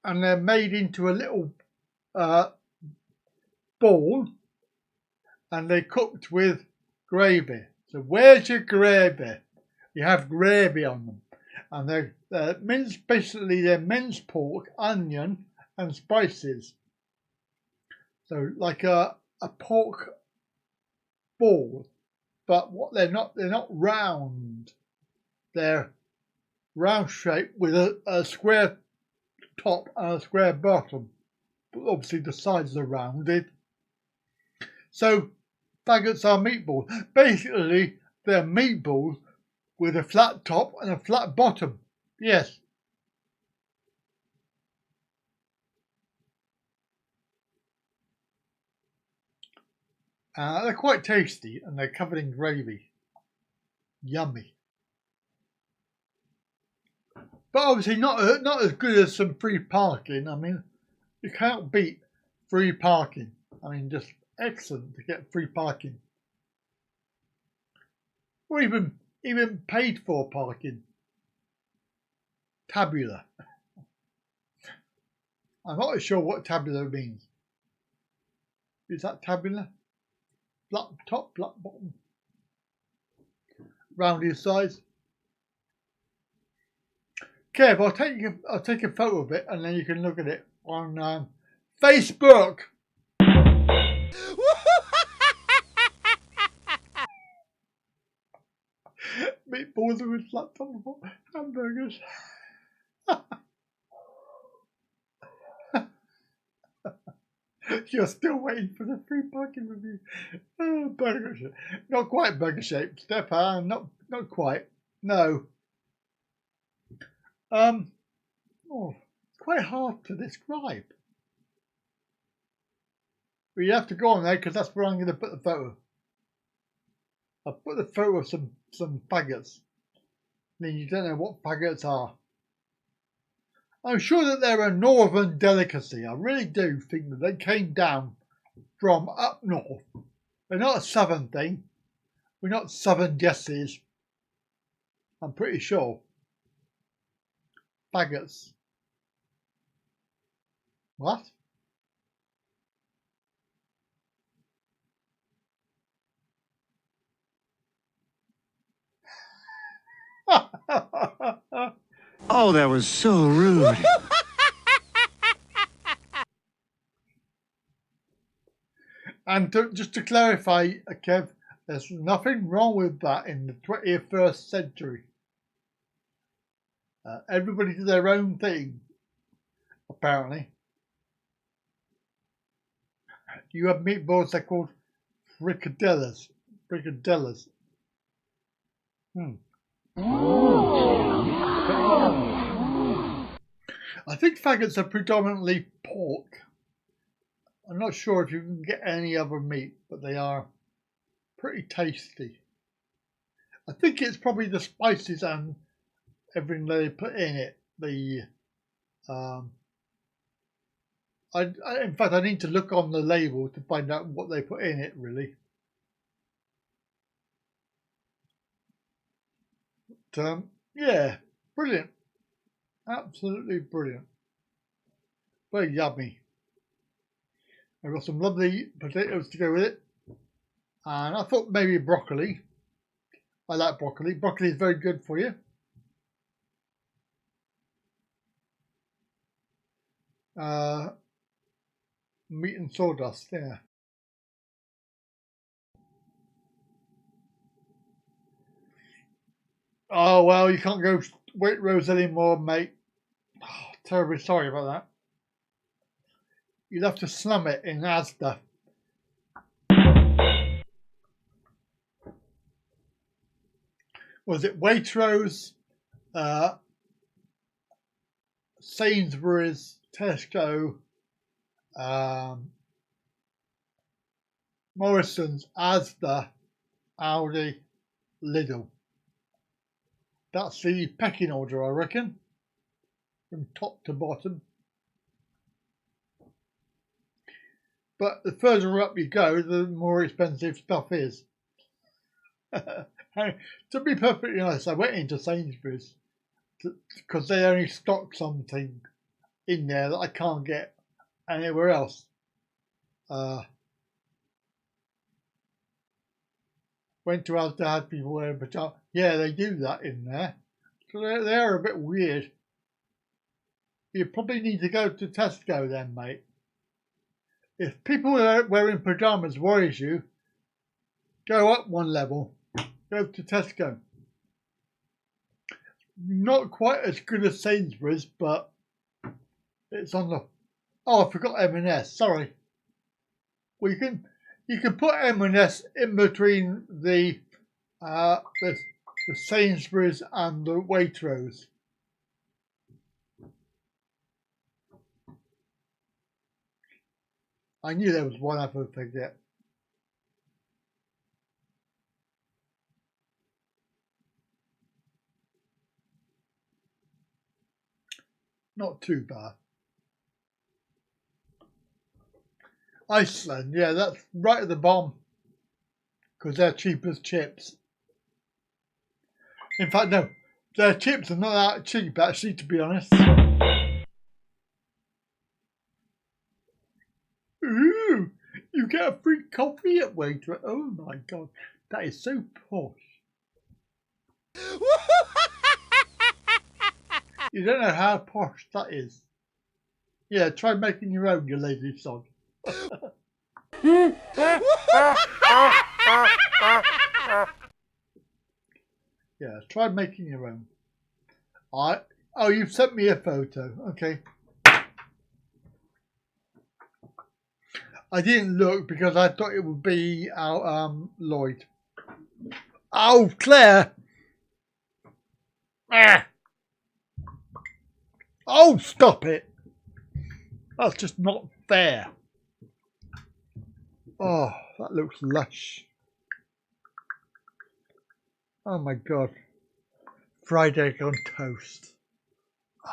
S1: and they're made into a little ball, and they're cooked with gravy. So where's your gravy? You have gravy on them, and they're minced. Basically, they're minced pork, onion, and spices. So like a pork ball, but what they're not round. They're round shape with a square top and a square bottom. But obviously the sides are rounded. So faggots are meatballs. Basically, they're meatballs with a flat top and a flat bottom. Yes. They're quite tasty, and they're covered in gravy. Yummy. But obviously not as good as some free parking. I mean, you can't beat free parking. I mean, just excellent to get free parking. Or even paid for parking. Tabular. I'm not sure what tabular means. Is that tabular? Flat top, flat bottom. Rounded sides. Kev, I'll take a photo of it, and then you can look at it on Facebook. Meatballs with flat top hamburgers. You're still waiting for the free parking review. Oh, burger shape. Not quite burger shaped, Stefan. Not quite. No. It's quite hard to describe. But you have to go on there because that's where I'm going to put the photo. I'll put the photo of some faggots. Then you don't know what faggots are. I'm sure that they're a northern delicacy. I really do think that they came down from up north. They're not a southern thing. We're not southern Jessies. I'm pretty sure. Faggots. What?
S14: Oh, that was so rude.
S1: And just to clarify, Kev, there's nothing wrong with that in the 21st century. Everybody does their own thing, apparently. You have meatballs, they're called frikadellas. Frikadellas. I think faggots are predominantly pork. I'm not sure if you can get any other meat, but they are pretty tasty. I think it's probably the spices and everything they put in it. In fact, I need to look on the label to find out what they put in it, really. But, yeah, brilliant. Absolutely brilliant. Very yummy. I've got some lovely potatoes to go with it. And I thought maybe broccoli. I like broccoli. Broccoli is very good for you. Meat and sawdust, yeah. Oh, well, you can't go Waitrose anymore, mate. Oh, terribly sorry about that. You'd have to slum it in Asda. Was it Waitrose, Sainsbury's, Tesco, Morrison's, Asda, Aldi, Lidl. That's the pecking order, I reckon, from top to bottom. But the further up you go, the more expensive stuff is. To be perfectly honest, I went into Sainsbury's because they only stock something in there that I can't get anywhere else. Went to Asda, had people wearing pajamas. Yeah, they do that in there. So they're a bit weird. You probably need to go to Tesco then, mate. If people wearing pajamas worries you, go up one level. Go to Tesco. Not quite as good as Sainsbury's, but it's on the... Oh, I forgot M&S. Sorry. Well, you can put M&S in between the Sainsbury's and the Waitrose. I knew there was one other thing yet. Not too bad. Iceland, yeah, that's right at the bottom because they're cheap as chips. In fact, no, their chips are not that cheap, actually, to be honest. Ooh, you get a free coffee at Waitrose. Oh my God, that is so posh. You don't know how posh that is. Yeah, try making your own, you lazy sod. Yeah, try making your own. Oh, you've sent me a photo. Okay. I didn't look because I thought it would be our Lloyd. Oh, Claire! Ah. Oh, stop it! That's just not fair. Oh, that looks lush. Oh my God. Fried egg on toast. Oh,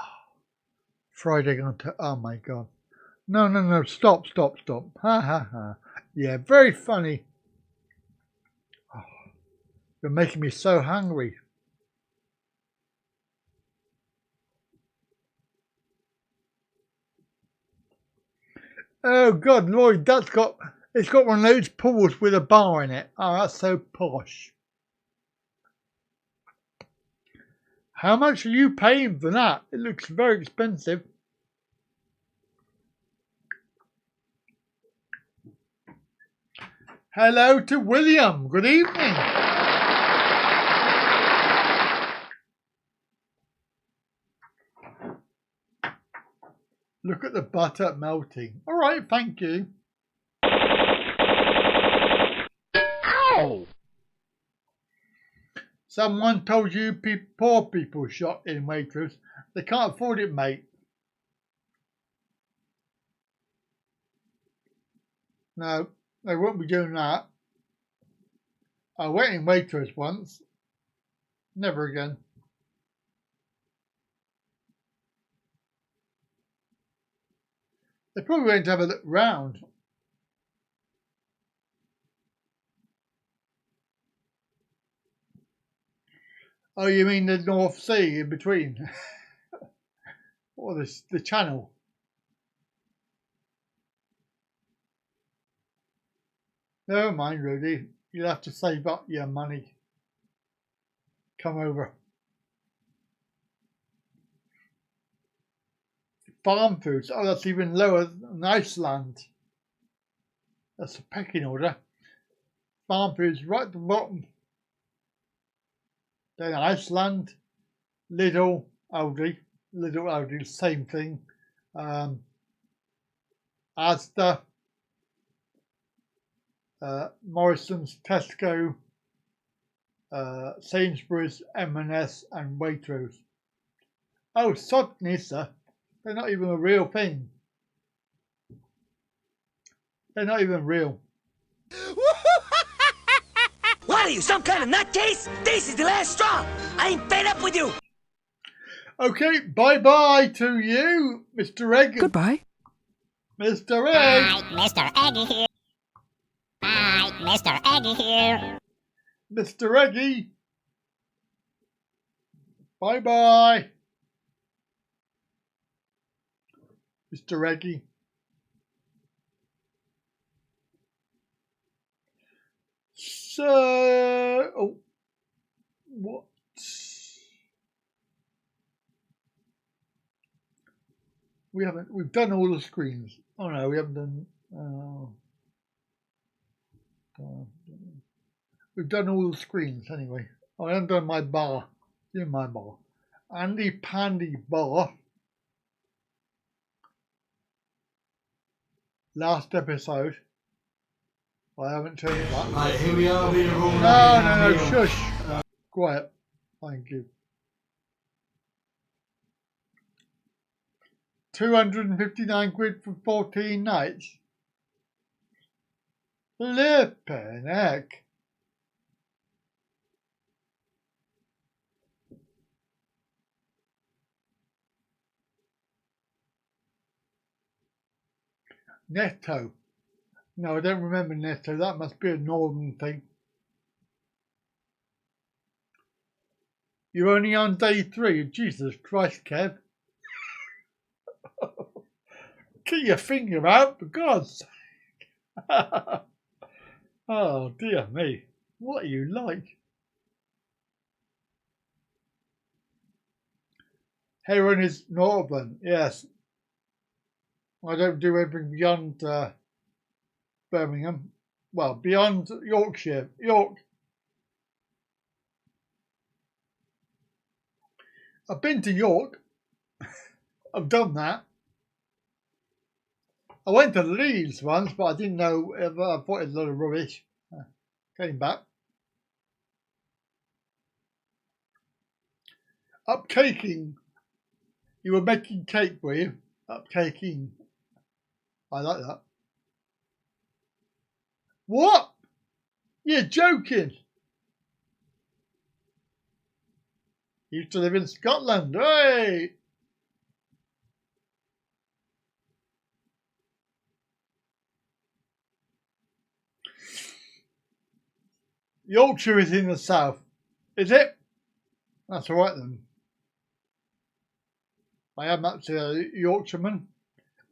S1: fried egg on toast. Oh my God. No. Stop. Ha ha ha. Yeah, very funny. Oh, you're making me so hungry. Oh God, Lloyd, it's got one of those pools with a bar in it. Oh, that's so posh. How much are you paying for that? It looks very expensive. Hello to William. Good evening. Look at the butter melting. All right, thank you. Ow! Someone told you poor people shop in Waitrose. They can't afford it, mate. No, they won't be doing that. I went in Waitrose once Never again. They're probably going to have a look round. Oh, you mean the North Sea in between? Or the channel? Never mind, Rudy. You'll have to save up your money. Come over. Farm foods. Oh, that's even lower than Iceland. That's the pecking order. Farm foods right at the bottom. Then Iceland, Lidl, Aldi, same thing. Asda, Morrison's, Tesco, Sainsbury's, M&S, and Waitrose. Oh, Sodnissa, they're not even a real thing. They're not even real.
S18: What are you, some kind of nutcase? This is the last straw. I ain't fed up with you.
S1: Okay, bye-bye to you, Mr. Egg.
S19: Goodbye.
S1: Mr. Egg.
S17: Bye, Mr. Eggy here. Bye, Mr. Eggy here.
S1: Mr. Eggy. Bye-bye. Mr. Eggy. So, oh, what? We've done all the screens. Oh no, we haven't done, we've done all the screens anyway. I haven't done my bar, in my bar. Andy Pandy bar. Last episode. I haven't turned it back.
S7: Right, here we are.
S1: No, shush. Quiet. Thank you. 259 quid for 14 nights. Flippin' heck. Netto. No, I don't remember Netto. That must be a northern thing. You're only on day 3. Jesus Christ, Kev. Get your finger out, for God's sake. Oh, dear me. What are you like? Heron is northern, yes. I don't do anything beyond Birmingham. Well, beyond Yorkshire. York. I've been to York. I've done that. I went to Leeds once, but I didn't know. I thought it was a lot of rubbish. Came back. Upcaking. You were making cake, were you? Upcaking. I like that. What? You're joking. You used to live in Scotland. Hey! Yorkshire is in the south. Is it? That's all right then. I am actually a Yorkshireman,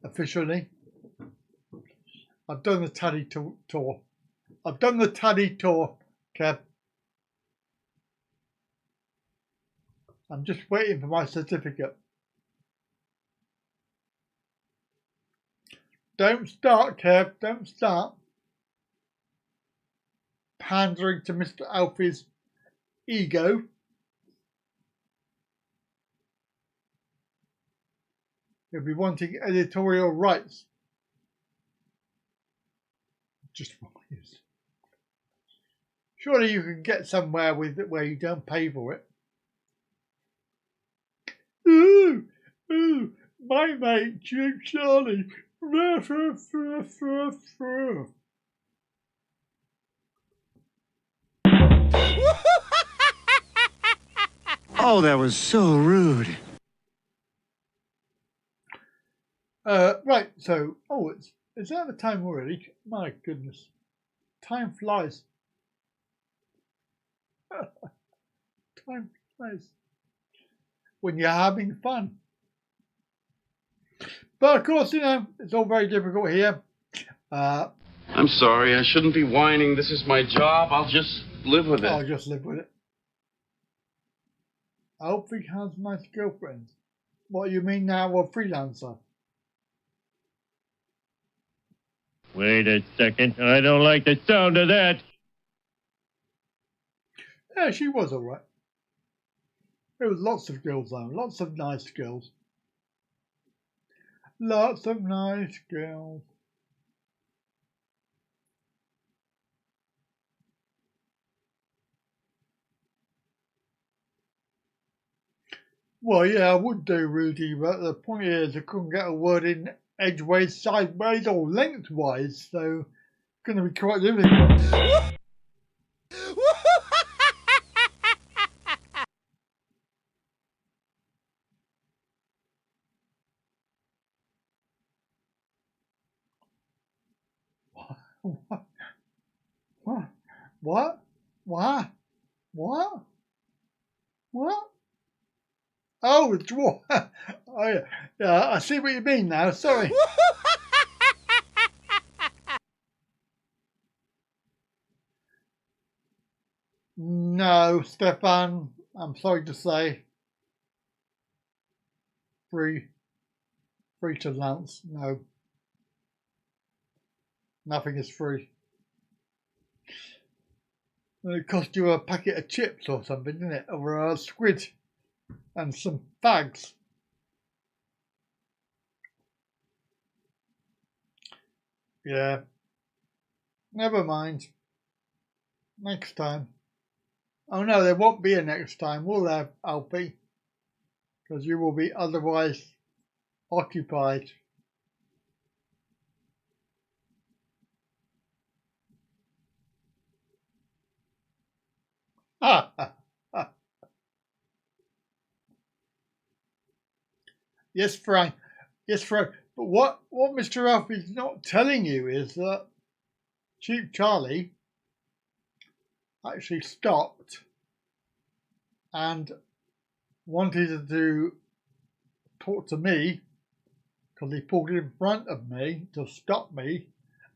S1: officially. I've done the Taddy tour. I've done the Taddy tour, Kev. I'm just waiting for my certificate. Don't start, Kev. Don't start. Pandering to Mr. Alfie's ego. He'll be wanting editorial rights. Just wise. Surely you can get somewhere with it where you don't pay for it. Ooh, my mate Jim Charlie.
S14: Oh, that was so rude.
S1: Right, so, is that the time already? My goodness. Time flies. Time flies. When you're having fun. But of course, you know, it's all very difficult here.
S5: I'm sorry, I shouldn't be whining. This is my job. I'll just live with it.
S1: I'll just live with it. I hope he has nice girlfriends. What, you mean now a freelancer?
S8: Wait a second. I don't like the sound of that.
S1: Yeah, she was alright. There was lots of girls though. Lots of nice girls. Lots of nice girls. Well, yeah, I would do, Rudy, but the point is I couldn't get a word in edgeways, sideways, or lengthwise, so it's going to be quite difficult. What? Oh, the dwarf. Oh, yeah, I see what you mean now. Sorry. No, Stefan, I'm sorry to say. Free to announce. No. Nothing is free. It cost you a packet of chips or something, didn't it? Or a squid and some fags. Yeah. Never mind. Next time. Oh no, there won't be a next time, will there, Alfie? Because you will be otherwise occupied. Yes, Frank. Yes, Frank. But what Mr. Alfie's not telling you is that Cheap Charlie actually stopped and wanted to talk to me because he pulled in front of me to stop me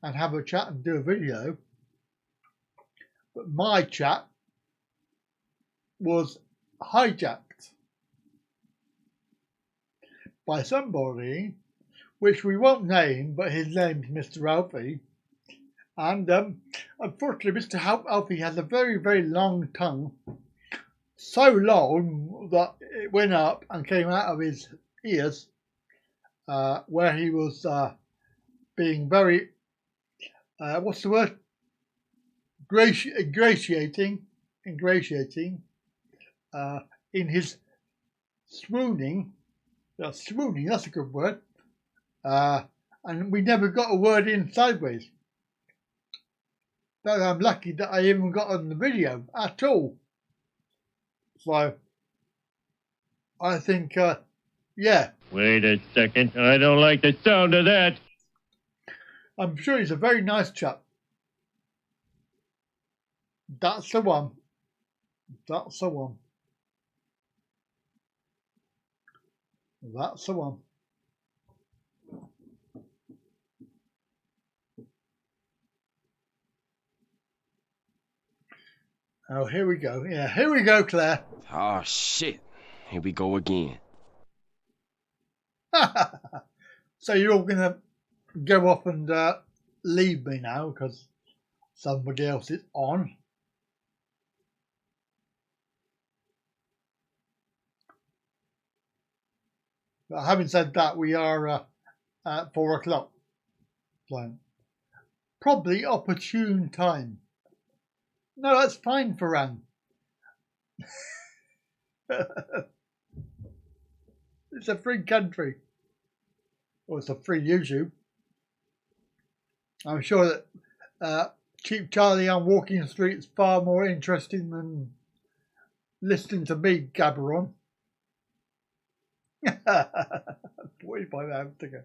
S1: and have a chat and do a video. But my chat was hijacked by somebody which we won't name, but his name's Mr. Alfie. And unfortunately, Mr. Alfie has a very, very long tongue. So long that it went up and came out of his ears, where he was being very, what's the word? Ingratiating in his swooning. Swooning, that's a good word. And we never got a word in sideways. But I'm lucky that I even got on the video at all. So, I think, yeah.
S8: Wait a second. I don't like the sound of that.
S1: I'm sure he's a very nice chap. That's the one. That's the one. That's the one. Oh, here we go. Yeah, here we go, Claire.
S10: Oh, shit. Here we go again.
S1: So you're all going to go off and leave me now because somebody else is on. But having said that, we are at 4 o'clock. So probably opportune time. No, that's fine, Farhan. It's a free country. Or it's a free YouTube. I'm sure that Cheap Charlie on Walking Street is far more interesting than listening to me gabber on. 45 hours to go.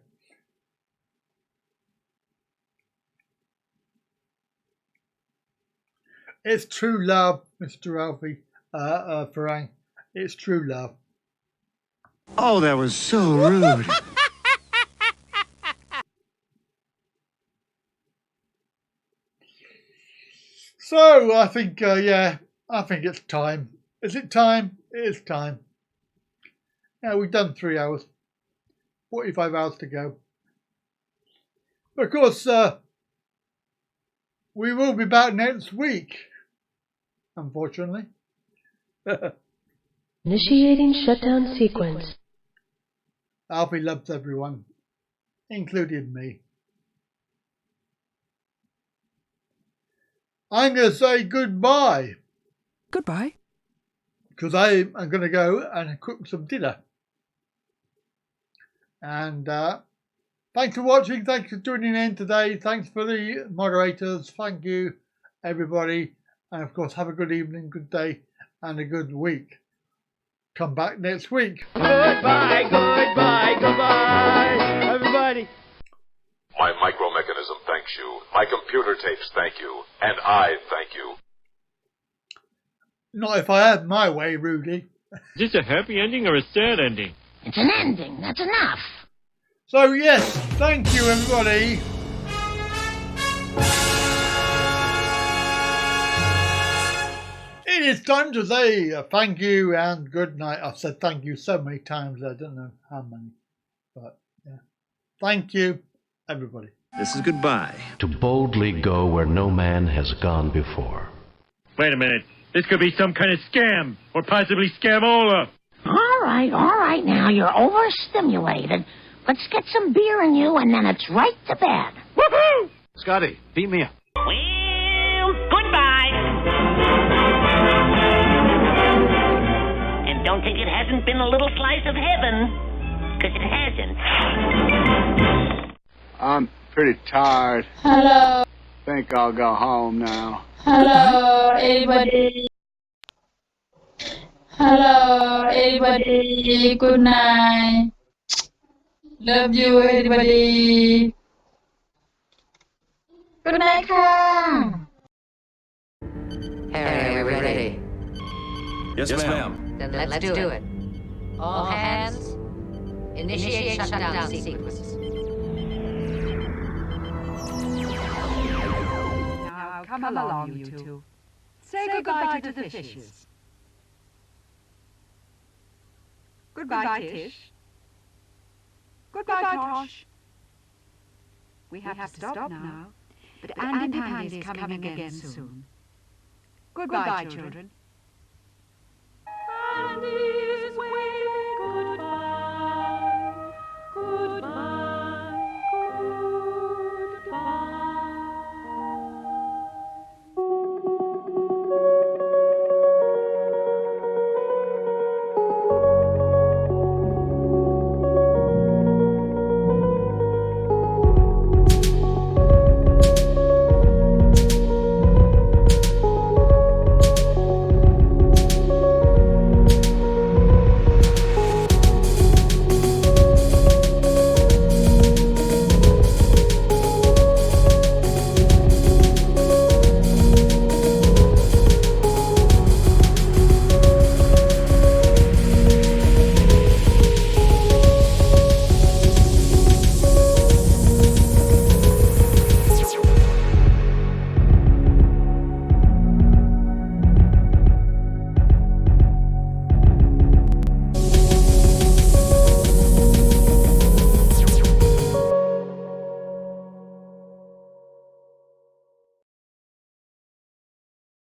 S1: It's true love, Mr. Alfie, Farang. It's true love.
S14: Oh, that was so rude.
S1: So I think, yeah, I think it's time. Is it time? It is time. Now we've done 3 hours, 45 hours to go. Of course, we will be back next week, unfortunately.
S19: Initiating shutdown sequence.
S1: Alfie loves everyone, including me. I'm going to say goodbye.
S19: Goodbye.
S1: Because I'm going to go and cook some dinner. And thanks for watching. Thanks for tuning in today. Thanks for the moderators. Thank you, everybody. And of course, have a good evening, good day, and a good week. Come back next week.
S8: Goodbye, goodbye, goodbye, everybody.
S11: My micro-mechanism thanks you. My computer tapes thank you. And I thank you.
S1: Not if I had my way, Rudy.
S8: Is this a happy ending or a sad ending?
S17: It's an ending. That's enough.
S1: So, yes, thank you, everybody. It is time to say thank you and good night. I've said thank you so many times, I don't know how many. But, yeah. Thank you, everybody.
S14: This is goodbye.
S4: To boldly go where no man has gone before.
S8: Wait a minute. This could be some kind of scam, or possibly scamola.
S17: All right, now you're overstimulated. Let's get some beer in you, and then it's right to bed.
S8: Woohoo!
S14: Scotty, beat me up.
S18: Well, goodbye. And don't think it hasn't been a little slice of heaven, because it hasn't.
S14: I'm pretty tired.
S9: Hello.
S14: Think I'll go home now.
S9: Hello, everybody. Hello, everybody. Good night. Love you, everybody. Good night, ka.
S13: Harry, are we ready?
S6: Yes, ma'am.
S13: Then let's do it. All hands, initiate shutdown sequence.
S19: Now come along, you two. Say goodbye to the fishes. Goodbye, Tish. Goodbye, Tosh. We have to stop now, but Andy Pandy's coming again soon. Goodbye, children.